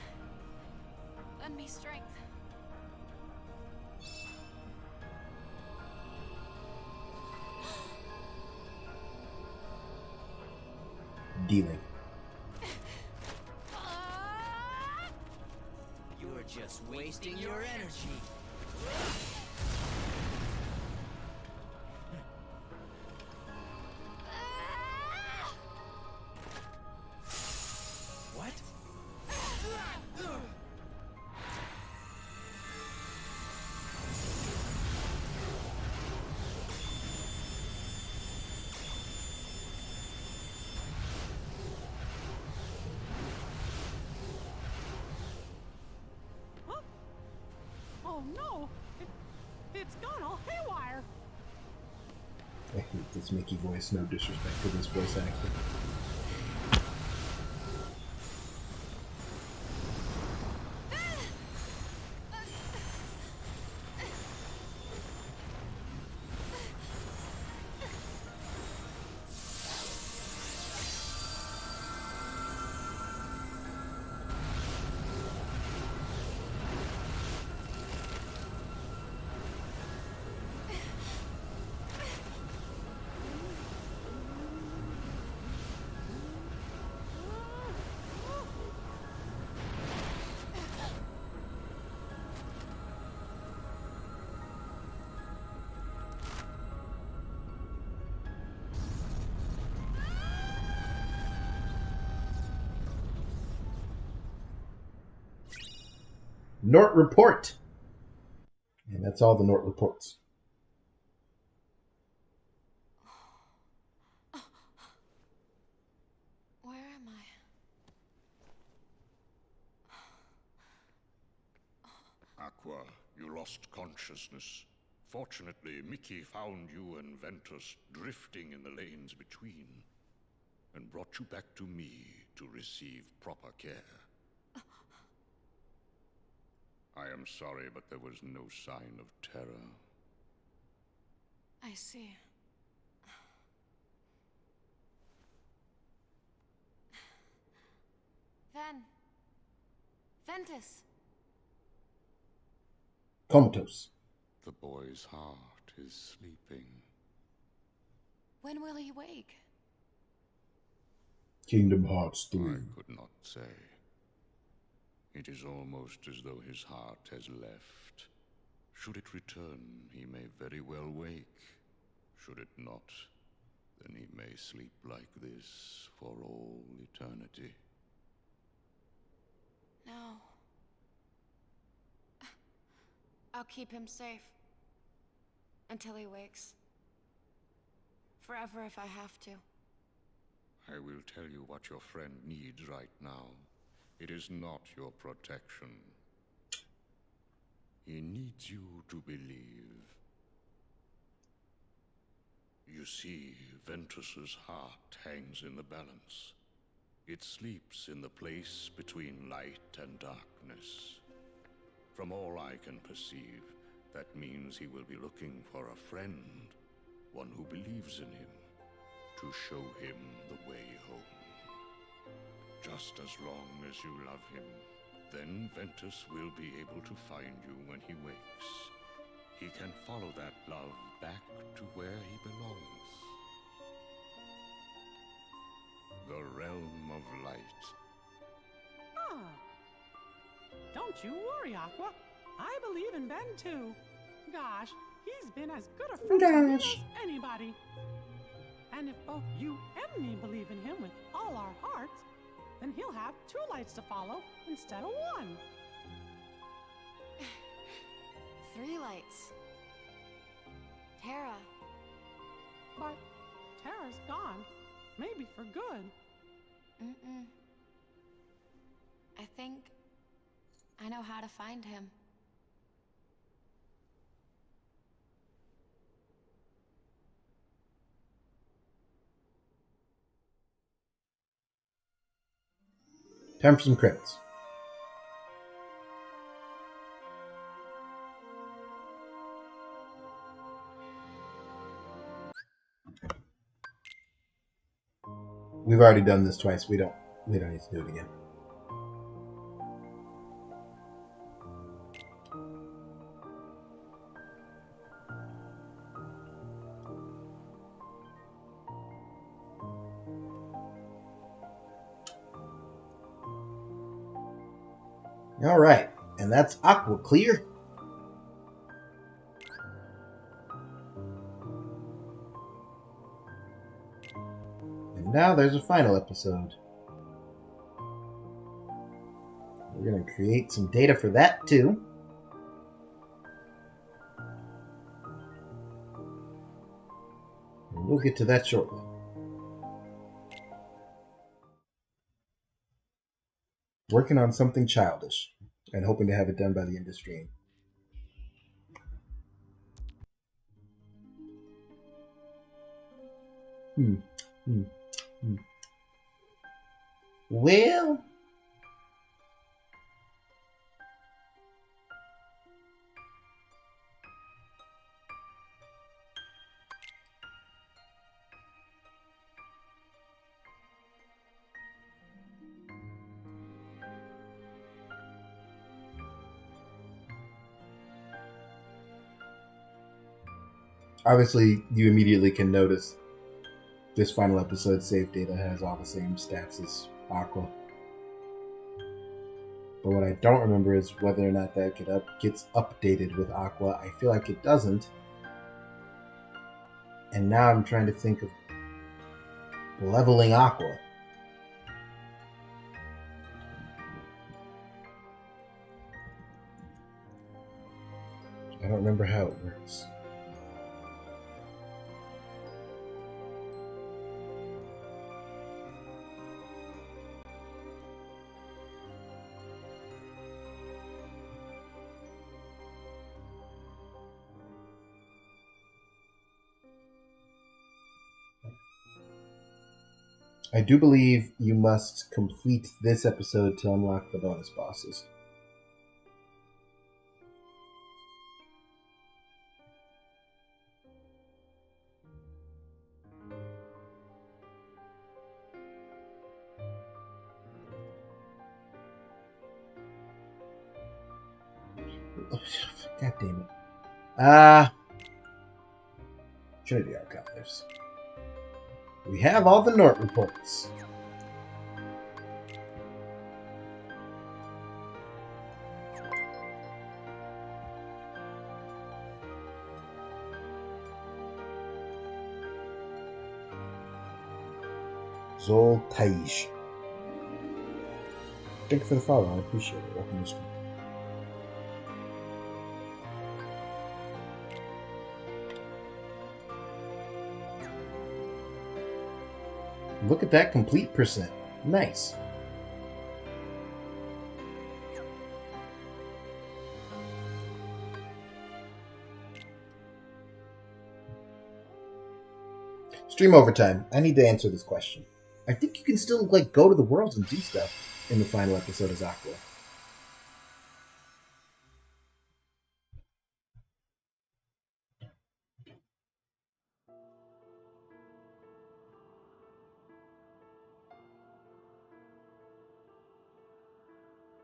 [SPEAKER 4] Lend me strength.
[SPEAKER 1] Dealing.
[SPEAKER 10] You're just wasting your energy. What?
[SPEAKER 5] Oh no! It's gone all haywire!
[SPEAKER 1] I hate this Mickey voice, no disrespect to this voice actor. Nort Report. And that's all the Nort reports.
[SPEAKER 4] Where am I?
[SPEAKER 12] Aqua, you lost consciousness. Fortunately, Mickey found you and Ventus drifting in the lanes between, and brought you back to me to receive proper care. I am sorry, but there was no sign of terror.
[SPEAKER 4] I see. Ventus!
[SPEAKER 1] Comatose.
[SPEAKER 12] The boy's heart is sleeping.
[SPEAKER 4] When will he wake?
[SPEAKER 1] Kingdom Hearts 3.
[SPEAKER 12] I could not say. It is almost as though his heart has left. Should it return, he may very well wake. Should it not, then he may sleep like this for all eternity.
[SPEAKER 4] No. I'll keep him safe. Until he wakes. Forever if I have to.
[SPEAKER 12] I will tell you what your friend needs right now. It is not your protection. He needs you to believe. You see, Ventus's heart hangs in the balance. It sleeps in the place between light and darkness. From all I can perceive, that means he will be looking for a friend, one who believes in him, to show him the way home. Just as long as you love him, then Ventus will be able to find you when he wakes. He can follow that love back to where he belongs. The realm of light.
[SPEAKER 5] Ah. Don't you worry, Aqua. I believe in Ben too. Gosh, he's been as good a friend to me as anybody. And if both you and me believe in him with all our hearts, then he'll have 2 lights to follow instead of 1.
[SPEAKER 4] 3 lights. Terra.
[SPEAKER 5] But Terra's gone. Maybe for good.
[SPEAKER 4] Mm-mm. I think I know how to find him.
[SPEAKER 1] Time for some credits. We've already done this twice. We don't need to do it again. All right, and that's Aqua Clear. And now there's a final episode. We're going to create some data for that too. And we'll get to that shortly. Working on something childish and hoping to have it done by the end of stream. Well, obviously you immediately can notice this final episode save data has all the same stats as Aqua. But what I don't remember is whether or not that gets updated with Aqua. I feel like it doesn't. And now I'm trying to think of leveling Aqua. I don't remember how it works. I do believe you must complete this episode to unlock the bonus bosses. God damn it. Trinity Archives. We have all the Nort reports. Zol Taish. Thank you for the follow. I appreciate it. Welcome to stream. Look at that complete percent. Nice. Stream overtime. I need to answer this question. I think you can still go to the worlds and do stuff in the final episode of Aqua.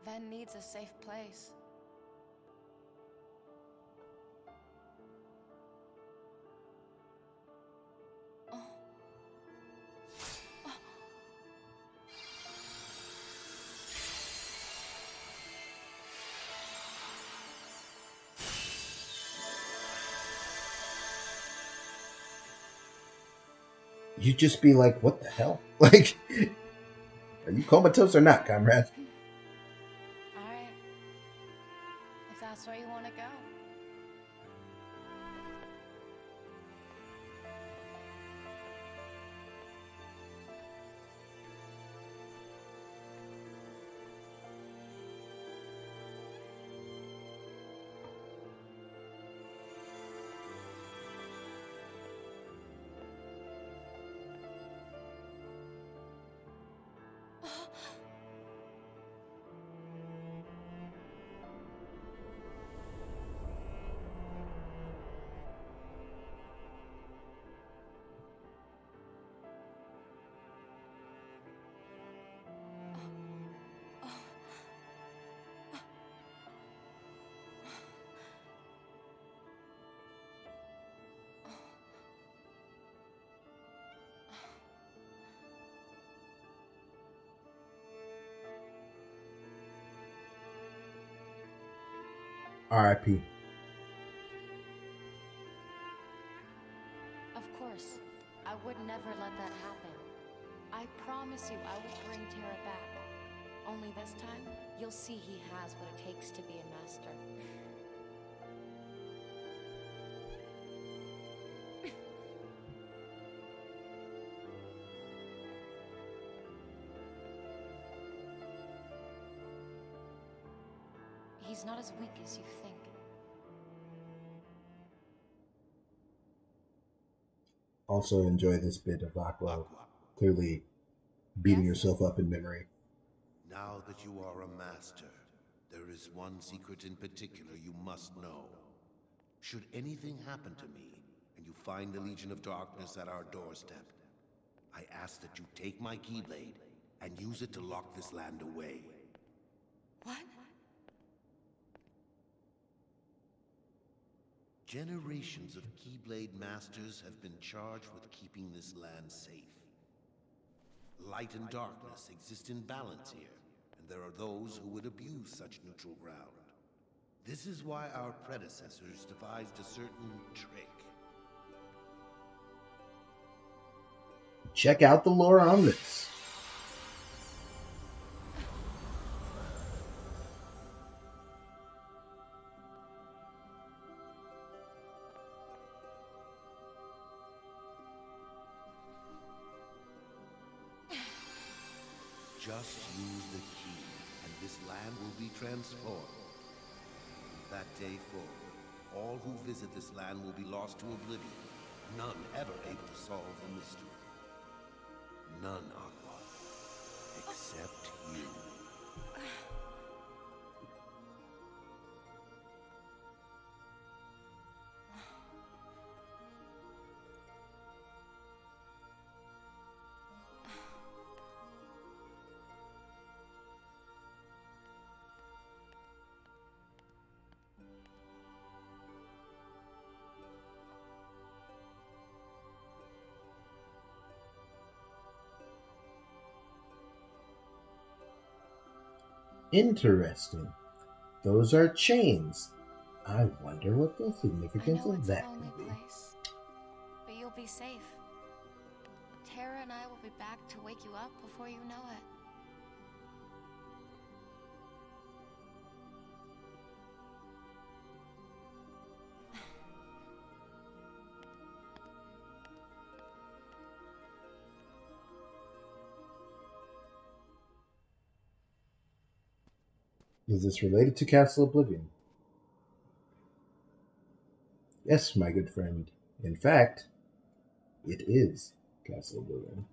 [SPEAKER 4] Ven needs a safe place.
[SPEAKER 1] You'd just be like, what the hell? Like, are you comatose or not, comrade?
[SPEAKER 4] Alright. If that's where you want to go.
[SPEAKER 1] R.I.P.
[SPEAKER 4] Of course, I would never let that happen. I promise you I will bring Terra back. Only this time, you'll see he has what it takes to be a master. He's not as weak as you think.
[SPEAKER 1] Also enjoy this bit of Aqua clearly beating yourself up in memory.
[SPEAKER 15] Now that you are a master, there is one secret in particular you must know. Should anything happen to me, and you find the Legion of Darkness at our doorstep, I ask that you take my Keyblade and use it to lock this land away.
[SPEAKER 4] What?
[SPEAKER 15] Generations of Keyblade Masters have been charged with keeping this land safe. Light and darkness exist in balance here, and there are those who would abuse such neutral ground. This is why our predecessors devised a certain trick.
[SPEAKER 1] Check out the lore on this.
[SPEAKER 15] Just use the key, and this land will be transformed. From that day forward, all who visit this land will be lost to oblivion. None ever able to solve the mystery. None, Aqua. Except you.
[SPEAKER 1] Interesting. Those are chains. I wonder what the significance of that could be.
[SPEAKER 4] Place, but you'll be safe. Tara and I will be back to wake you up before you know it.
[SPEAKER 1] Is this related to Castle Oblivion? Yes, my good friend. In fact, it is Castle Oblivion.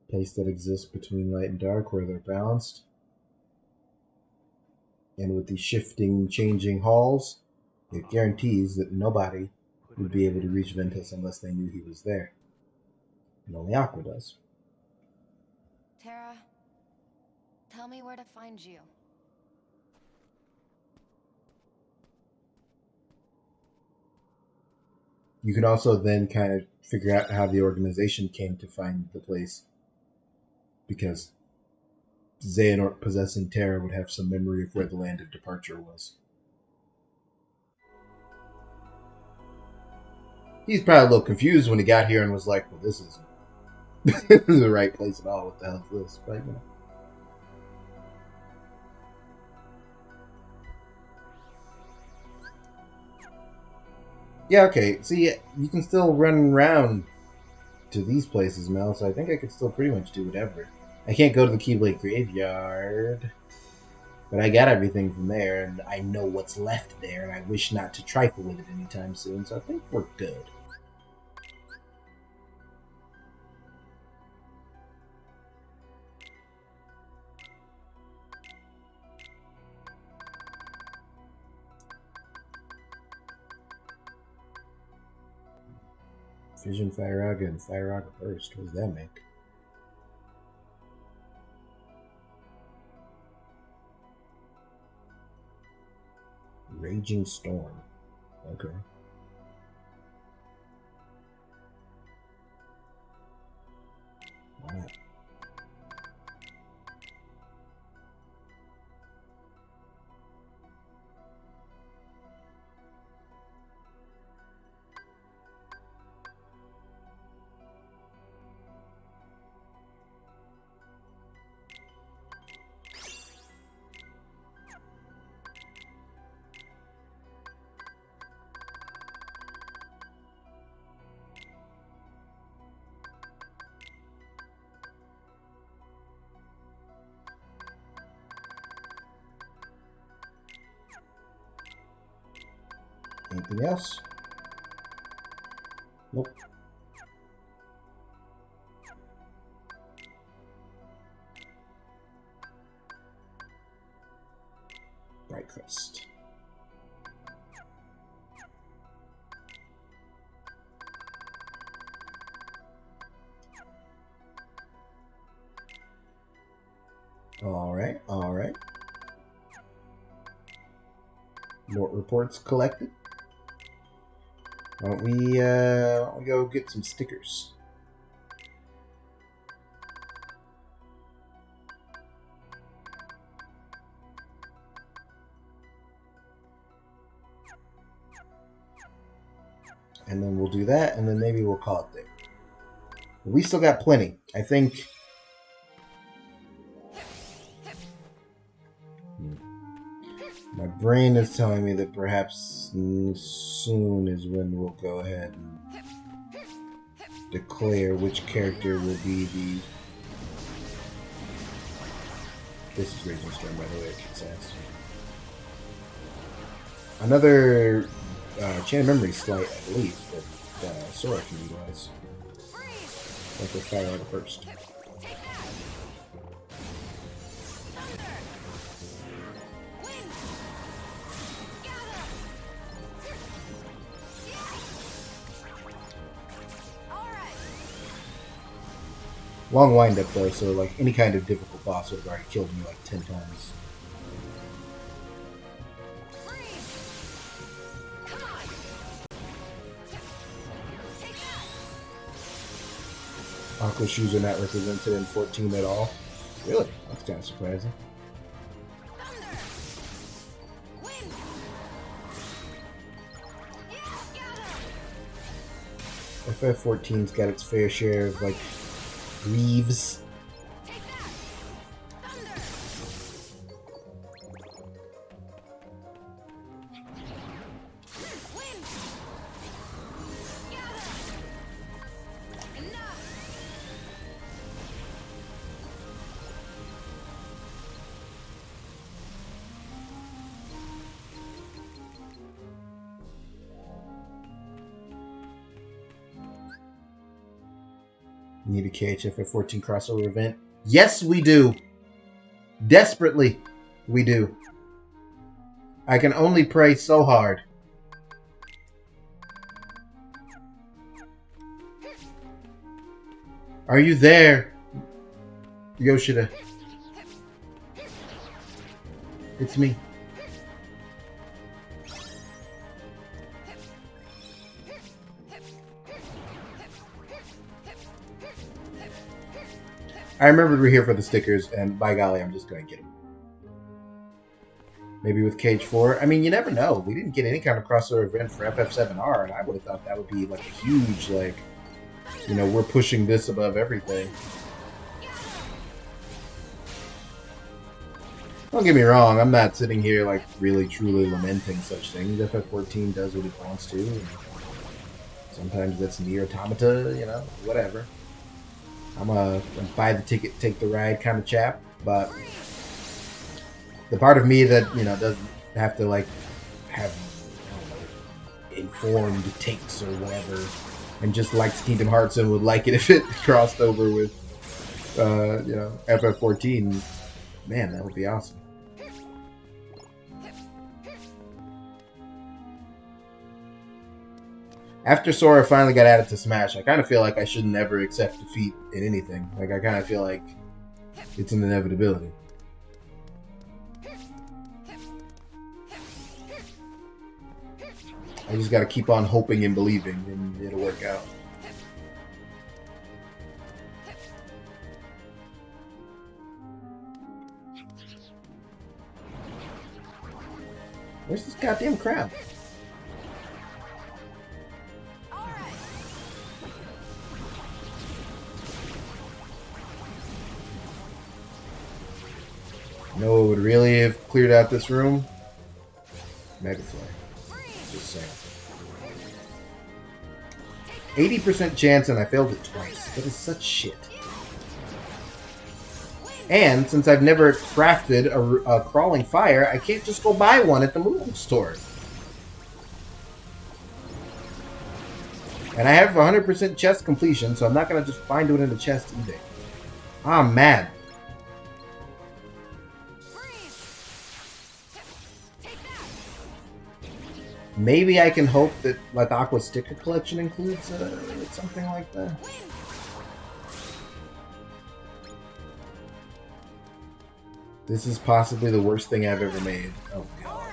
[SPEAKER 1] Place that exists between light and dark where they're balanced. And with these shifting, changing halls, it guarantees that nobody would be able to reach Ventus unless they knew he was there. And only Aqua does.
[SPEAKER 4] Tara, tell me where to find you.
[SPEAKER 1] You can also then kind of figure out how the organization came to find the place. Because Xehanort possessing Terra would have some memory of where the land of departure was. He's probably a little confused when he got here and was like, well, this isn't this is the right place at all. What the hell is this? But, you know. Yeah, okay. See, you can still run around to these places, Mel, so I think I could still pretty much do whatever. I can't go to the Keyblade Graveyard, but I got everything from there, and I know what's left there, and I wish not to trifle with it anytime soon, so I think we're good. Fission Firaga and Firaga Burst. What does that make? Raging Storm. Okay. Alright. Anything else? Nope. Breakfast. Alright, alright. More reports collected. Why don't we go get some stickers? And then we'll do that, and then maybe we'll call it there. We still got plenty. I think... My brain is telling me that perhaps soon is when we'll go ahead and declare which character will be the... This is Raging Storm, by the way, it kicks ass. Another chain of memory slight, I believe, that Sora can utilize. Like with Fire Out first. Long wind up though, so like any kind of difficult boss would have already killed me like 10 times. Aqua shoes are not represented in 14 at all. Really? That's kind of surprising. FF14's got its fair share of like Reeves. Need a KHF 14 crossover event? Yes, we do. Desperately, we do. I can only pray so hard. Are you there, Yoshida? It's me. I remembered we're here for the stickers, and by golly, I'm just going to get them. Maybe with Cage 4. I mean, you never know. We didn't get any kind of crossover event for FF7R, and I would have thought that would be like a huge, like, you know, we're pushing this above everything. Don't get me wrong, I'm not sitting here, like, really, truly lamenting such things. FF14 does what it wants to, and sometimes that's Nier Automata, you know, whatever. I'm a buy the ticket, take the ride kind of chap, but the part of me that, you know, doesn't have to, like, have, I don't know, informed takes or whatever, and just likes Kingdom Hearts and would like it if it crossed over with, you know, FF14, man, that would be awesome. After Sora finally got added to Smash, I kind of feel like I should never accept defeat in anything. Like, I kind of feel like it's an inevitability. I just gotta keep on hoping and believing, and it'll work out. Where's this goddamn crab? No one would really have cleared out this room? Mega Flare. Just saying. 80% chance and I failed it twice. That is such shit. And since I've never crafted a crawling fire, I can't just go buy one at the movie store. And I have 100% chest completion, so I'm not going to just find it in the chest either. I'm mad. Maybe I can hope that like Aqua sticker collection includes something like that. This is possibly the worst thing I've ever made. Oh god.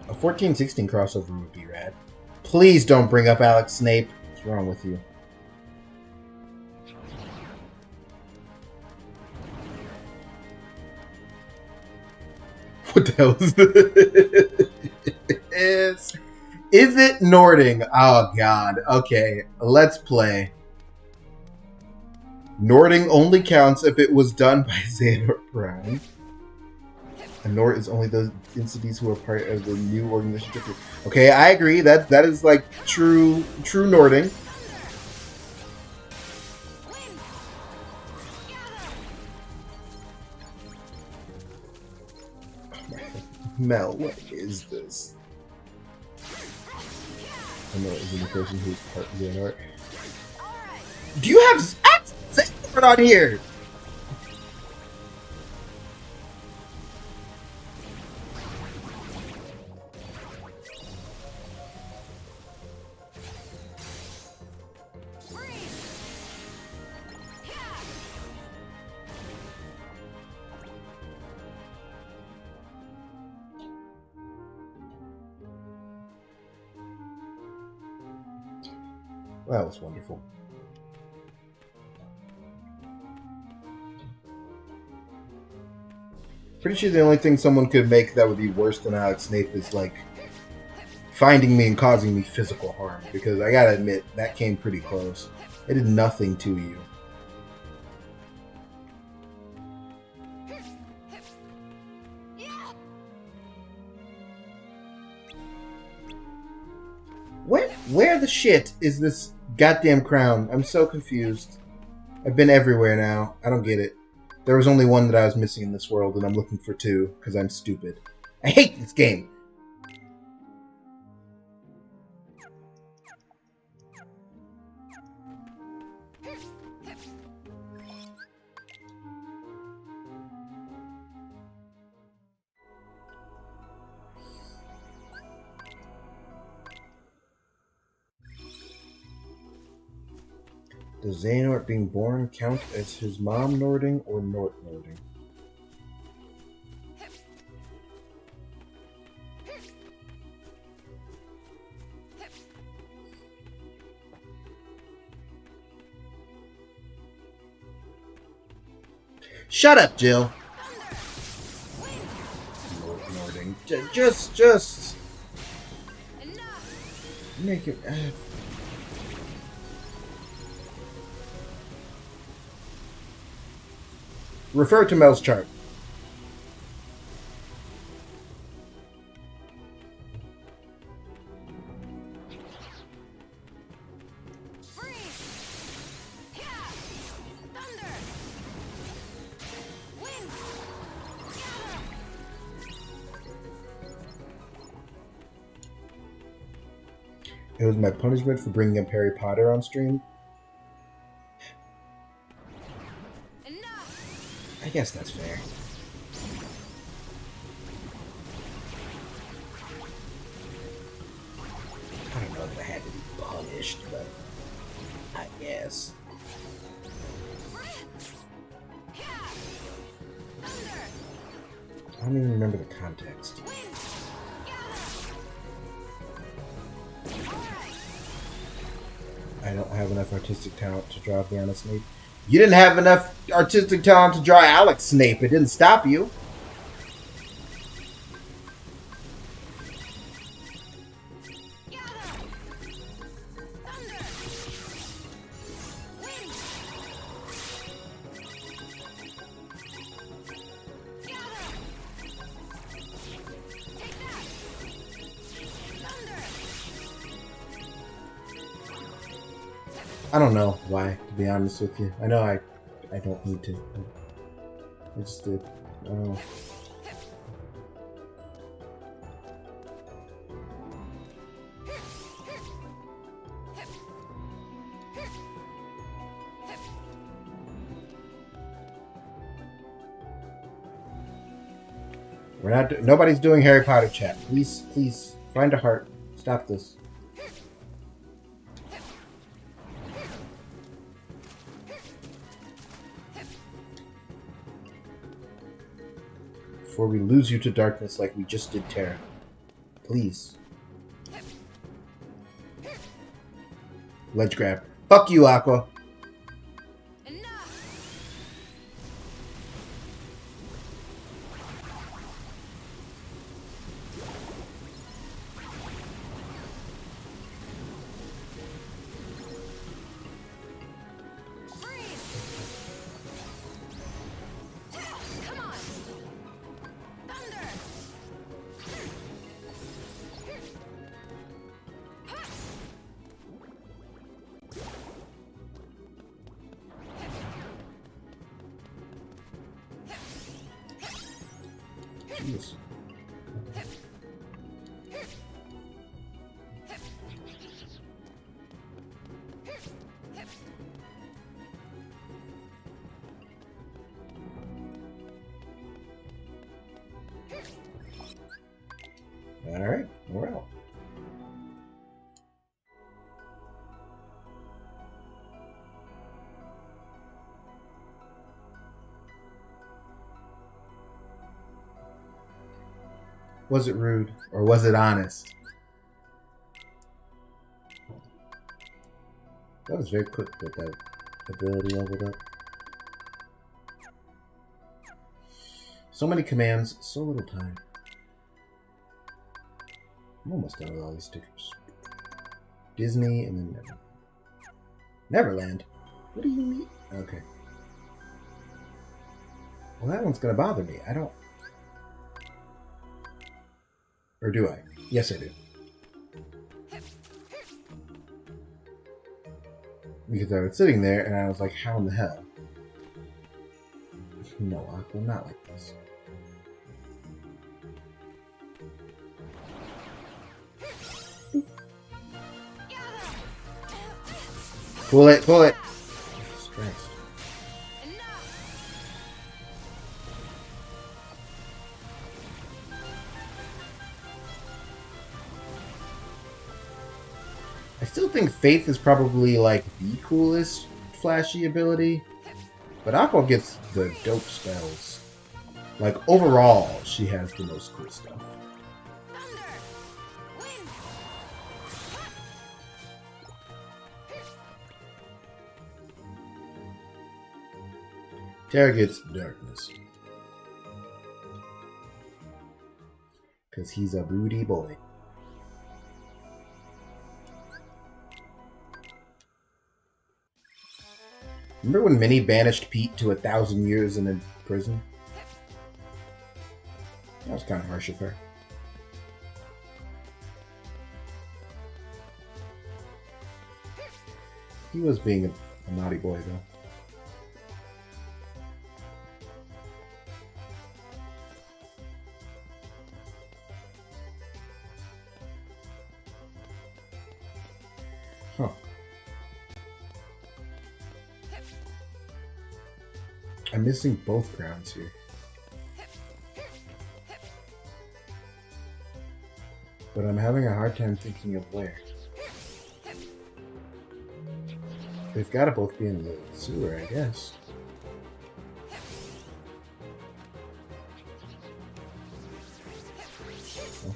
[SPEAKER 1] A 14-16 crossover would be rad. Please don't bring up Alex Snape. What's wrong with you? What the hell is Is it Nording? Oh god. Okay, let's play. Nording only counts if it was done by Xehanort Prime. And Nord is only those entities who are part of the new organization. Okay, I agree. That is like true Nording. Mel, what is this? I know it isn't the person who's part of Xehanort. Do you have Xehanort on here? That was wonderful. Pretty sure the only thing someone could make that would be worse than Alex Snape is like finding me and causing me physical harm. Because I gotta admit, that came pretty close. It did nothing to you. Where the shit is this goddamn crown? I'm so confused. I've been everywhere now. I don't get it. There was only one that I was missing in this world, and I'm looking for two, because I'm stupid. I hate this game! Does Xehanort being born count as his mom Nording or Nort Nording? Shut up, Jill! Nording. Just... Make it... Refer to Mel's chart. It was my punishment for bringing up Harry Potter on stream. I guess that's fair. I don't know that I had to be punished, but I guess. I don't even remember the context. I don't have enough artistic talent to draw Brianna Snape. You didn't have enough artistic talent to draw Alex Snape. It didn't stop you. I don't know why, to be honest with you. I know I don't need to. I just did. I don't know. We're not. Nobody's doing Harry Potter chat. Please, please find a heart. Stop this. Before we lose you to darkness like we just did Terra. Please. Ledge grab. Fuck you, Aqua. Jeez. Alright, we're out. Was it rude or was it honest? That was very quick with that ability leveled up. So many commands, so little time. I'm almost done with all these stickers. Disney and then Neverland. What do you mean? Okay. Well, that one's gonna bother me. I don't. Or do I? Yes, I do. Because I was sitting there and I was like, how in the hell? No, Aqua, not like this. Pull it, pull it! Jesus Christ. I still think Faith is probably like the coolest flashy ability, but Aqua gets the dope spells. Like overall, she has the most cool stuff. Terra gets darkness. Because he's a broody boy. Remember when Minnie banished Pete to 1,000 years in a prison? That was kind of harsh of her. He was being a naughty boy, though. Huh. I'm missing both grounds here. But I'm having a hard time thinking of where. They've got to both be in the sewer, I guess. Oh.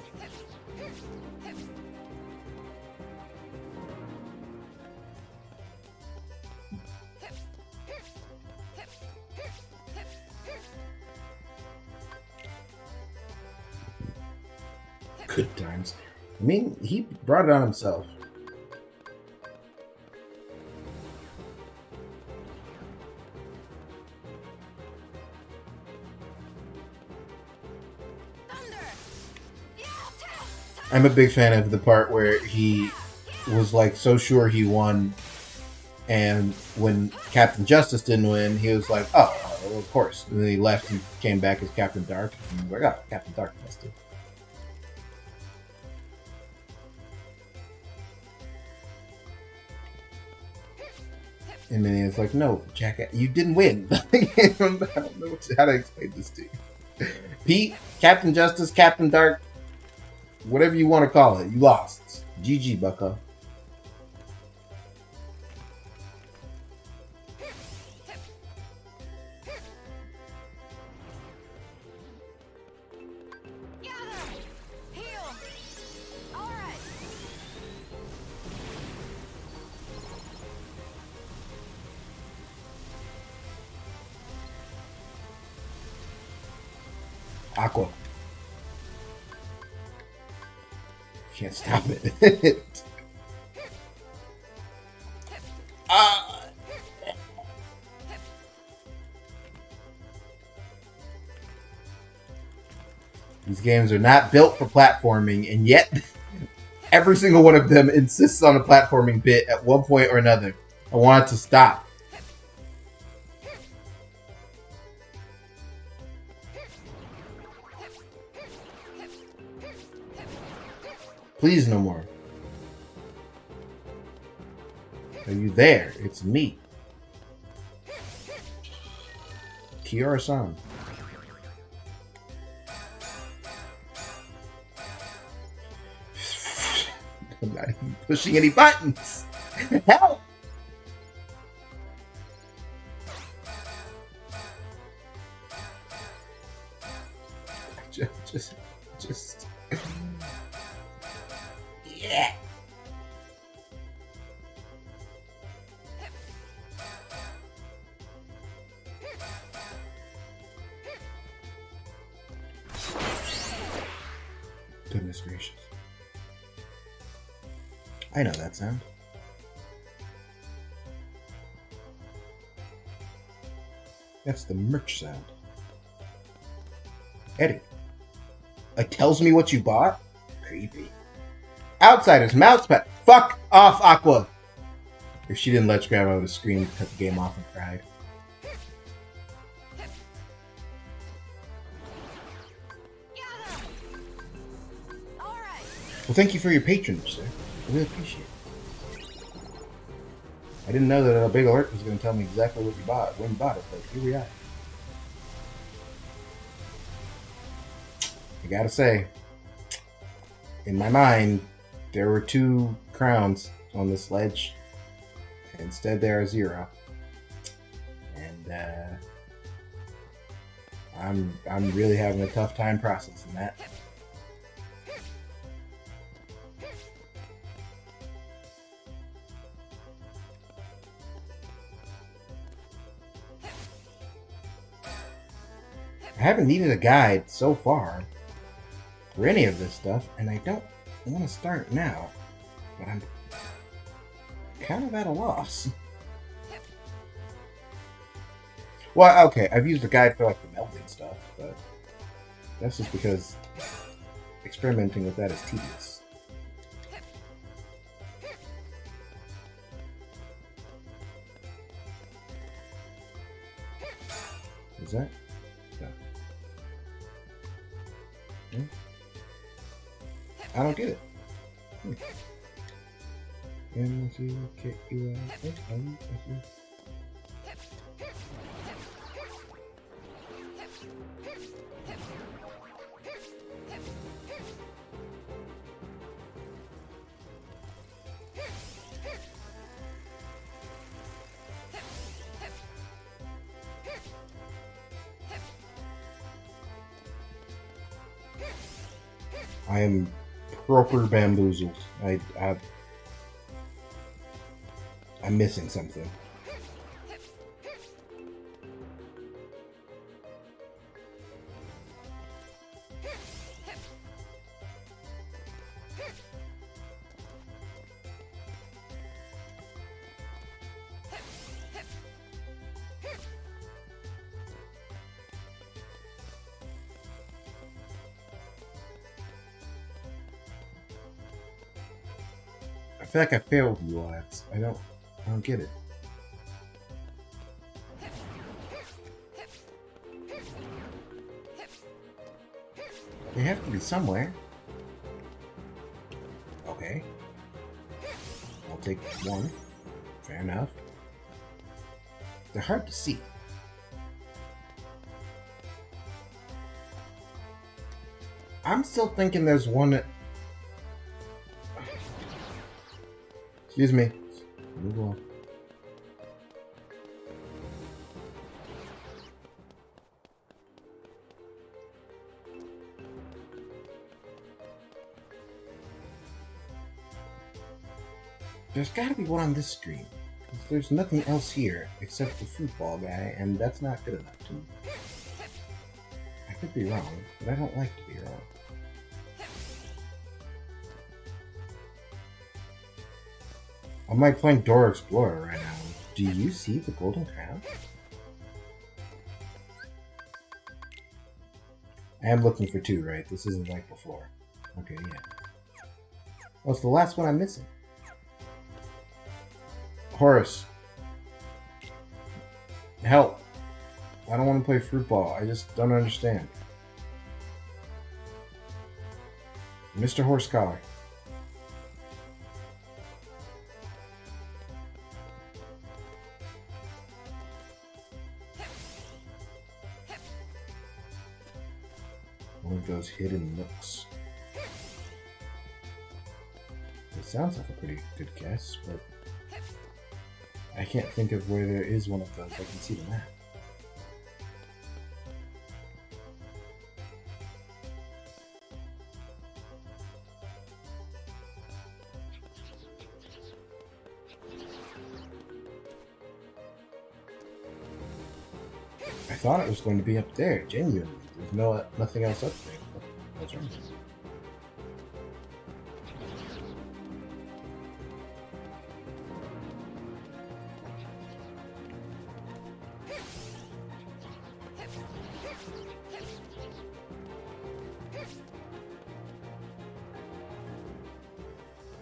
[SPEAKER 1] Good times. I mean, he brought it on himself. I'm a big fan of the part where he was like so sure he won, and when Captain Justice didn't win, he was like, "Oh, well, of course." And then he left and came back as Captain Dark, and he was like, "Oh, Captain Dark must have." And then it's like, "No, Jack, you didn't win." I don't know how to explain this to you. Pete, Captain Justice, Captain Dark, whatever you want to call it, you lost. GG, bucko. Aqua. Can't stop it. These games are not built for platforming, and yet every single one of them insists on a platforming bit at one point or another. I want it to stop. Please, no more. Are you there? It's me. Kiora-san. I'm not even pushing any buttons. Help! Just. Yeah. Goodness gracious. I know that sound. That's the merch sound. Eddie. It tells me what you bought? Creepy. Outsiders, mouse pet. Fuck off, Aqua! If she didn't let you grab, I would have screamed, cut the game off, and cried. Well, thank you for your patronage, sir. I really appreciate it. I didn't know that a big alert was going to tell me exactly what you bought, when you bought it, but here we are. I gotta say, in my mind, there were 2 crowns on this ledge. Instead, there are 0. And I'm really having a tough time processing that. I haven't needed a guide so far for any of this stuff, and I don't want to start now, but I'm kind of at a loss. Well, okay, I've used the guide for like the melding stuff, but that's just because experimenting with that is tedious. Is that? No. Hmm? I don't get it. I am proper bamboozled. I'm missing something. I feel like I failed you, lads. I don't get it. They have to be somewhere. Okay. I'll take 1. Fair enough. They're hard to see. I'm still thinking there's one. Excuse me. Move on. There's gotta be one on this screen. There's nothing else here except the football guy, and that's not good enough to me. I could be wrong, but I don't like to be wrong. I'm like playing Dora Explorer right now. Do you see the golden crown? I am looking for 2, right? This isn't like before. Okay, yeah. Oh, it's the last one I'm missing. Horace. Help. I don't want to play fruit ball. I just don't understand. Mr. Horse Collar. One of those hidden nooks. It sounds like a pretty good guess, but I can't think of where there is one of those. I can see the map. I thought it was going to be up there, genuinely. There's nothing else up there. That's right.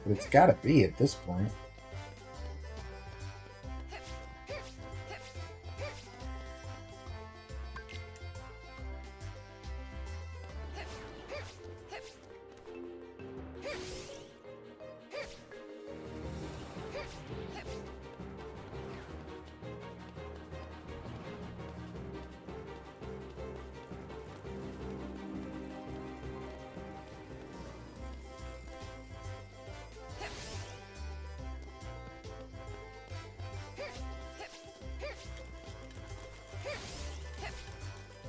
[SPEAKER 1] But it's gotta be at this point.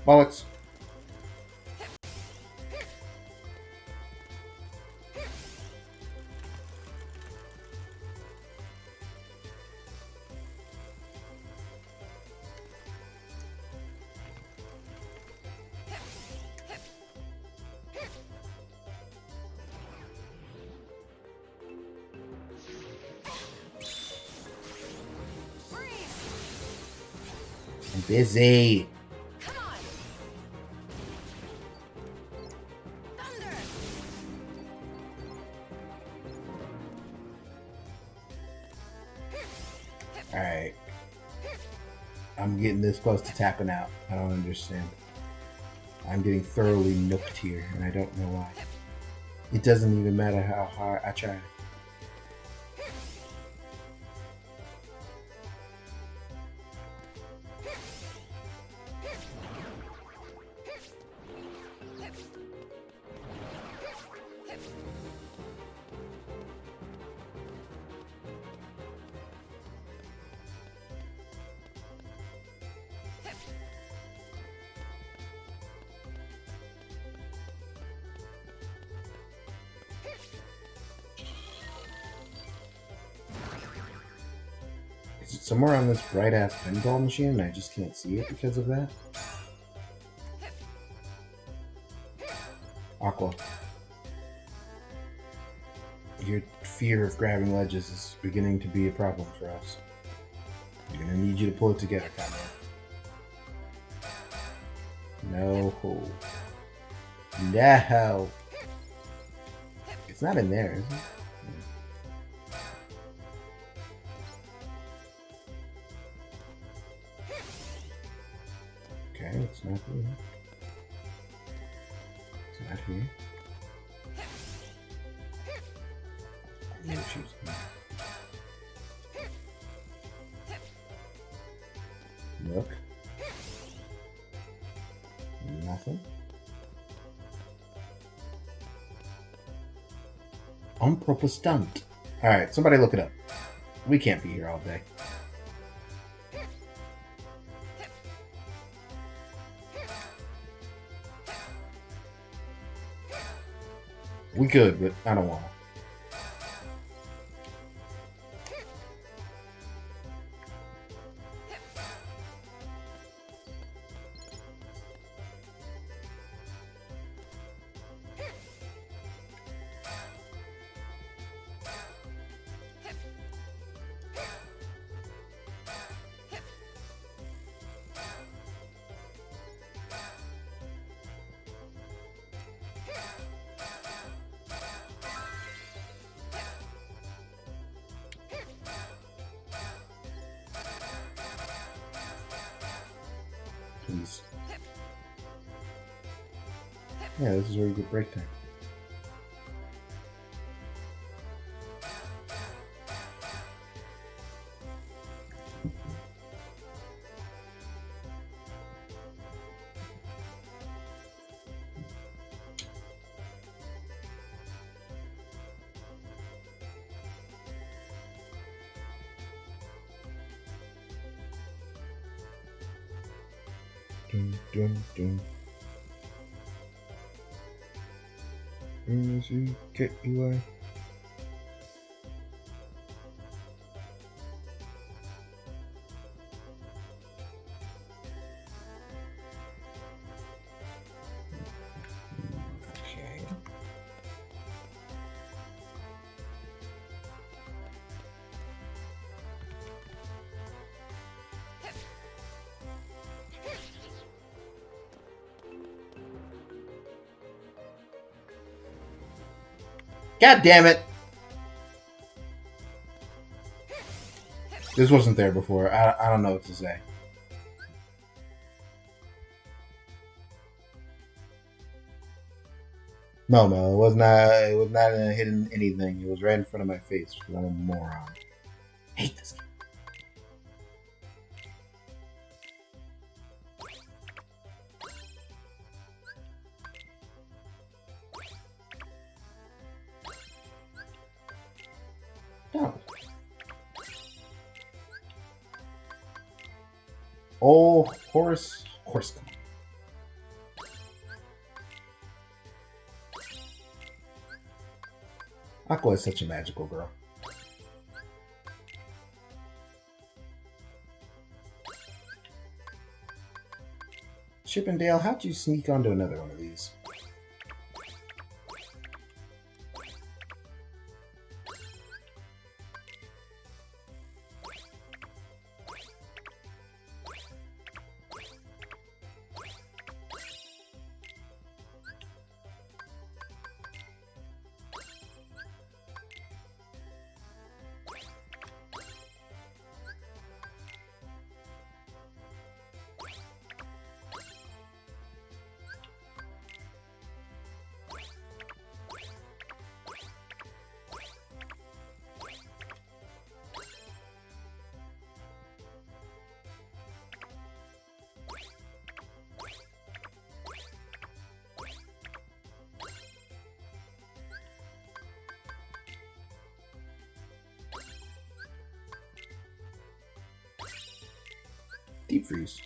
[SPEAKER 1] Bollocks. I'm busy. Alright. I'm getting this close to tapping out. I don't understand. I'm getting thoroughly nooked here, and I don't know why. It doesn't even matter how hard I try. Is it somewhere on this bright-ass pinball machine and I just can't see it because of that? Aqua. Your fear of grabbing ledges is beginning to be a problem for us. I'm gonna need you to pull it together, Conrad. No. No. It's not in there, is it? Okay, it's not here. It's not here. I knew she was here. Look. Nothing. On proper stunt. Alright, somebody look it up. We can't be here all day. We could, but I don't want to. Please. Yeah, this is where we get break time. Dun, dun, dun. M-U-C-K-E-Y. God damn it! This wasn't there before. I don't know what to say. No, it was not. It was not hitting anything. It was right in front of my face because I'm a moron. I hate this game. No. Oh, horse. Aqua is such a magical girl. Chippendale, how'd you sneak onto another one of these? Deep freeze.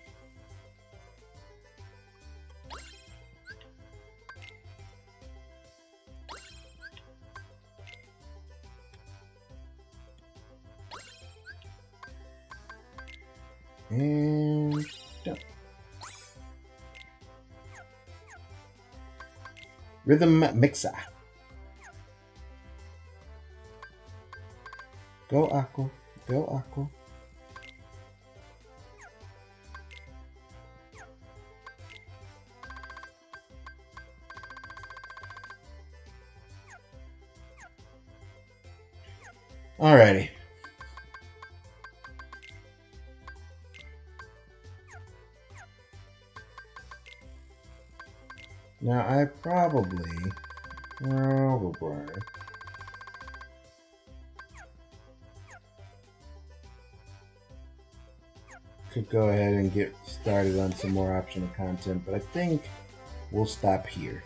[SPEAKER 1] And done. Rhythm mixer. Go Aqua. Go Aqua. Alrighty. Now I probably could go ahead and get started on some more optional content, but I think we'll stop here.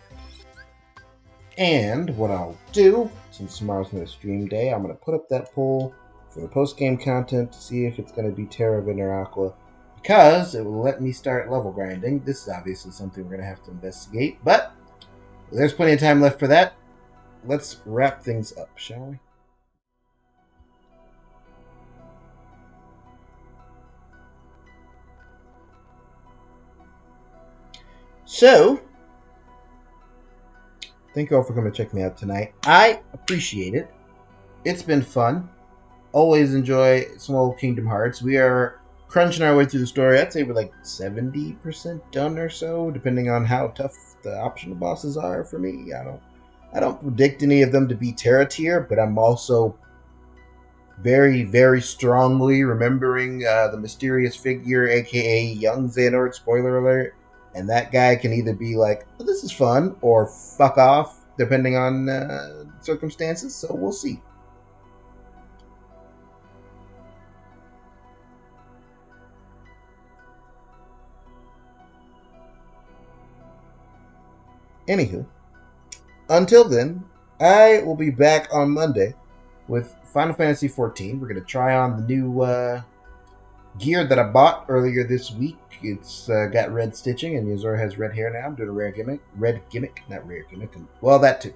[SPEAKER 1] And what I'll do, since tomorrow's my stream day, I'm going to put up that poll for the post-game content to see if it's going to be Terra or Aqua, because it will let me start level grinding. This is obviously something we're going to have to investigate, but there's plenty of time left for that. Let's wrap things up, shall we? So, thank you all for coming to check me out tonight. I appreciate it. It's been fun. Always enjoy Small Kingdom Hearts. We are crunching our way through the story. I'd say we're like 70% done or so, depending on how tough the optional bosses are for me. I don't predict any of them to be Terra tier, but I'm also very, very strongly remembering the mysterious figure, aka Young Xehanort, spoiler alert. And that guy can either be like, oh, this is fun, or fuck off, depending on circumstances, so we'll see. Anywho, until then, I will be back on Monday with Final Fantasy XIV. We're going to try on the gear that I bought earlier this week. It's got red stitching, and Yozora has red hair now. I'm doing a red gimmick, not rare gimmick. Well, that too.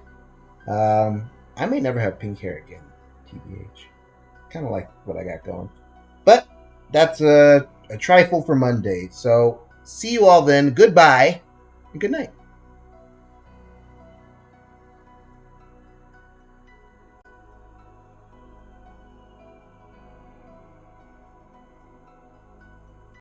[SPEAKER 1] I may never have pink hair again, TBH. Kind of like what I got going. But that's a trifle for Monday. So see you all then. Goodbye and good night.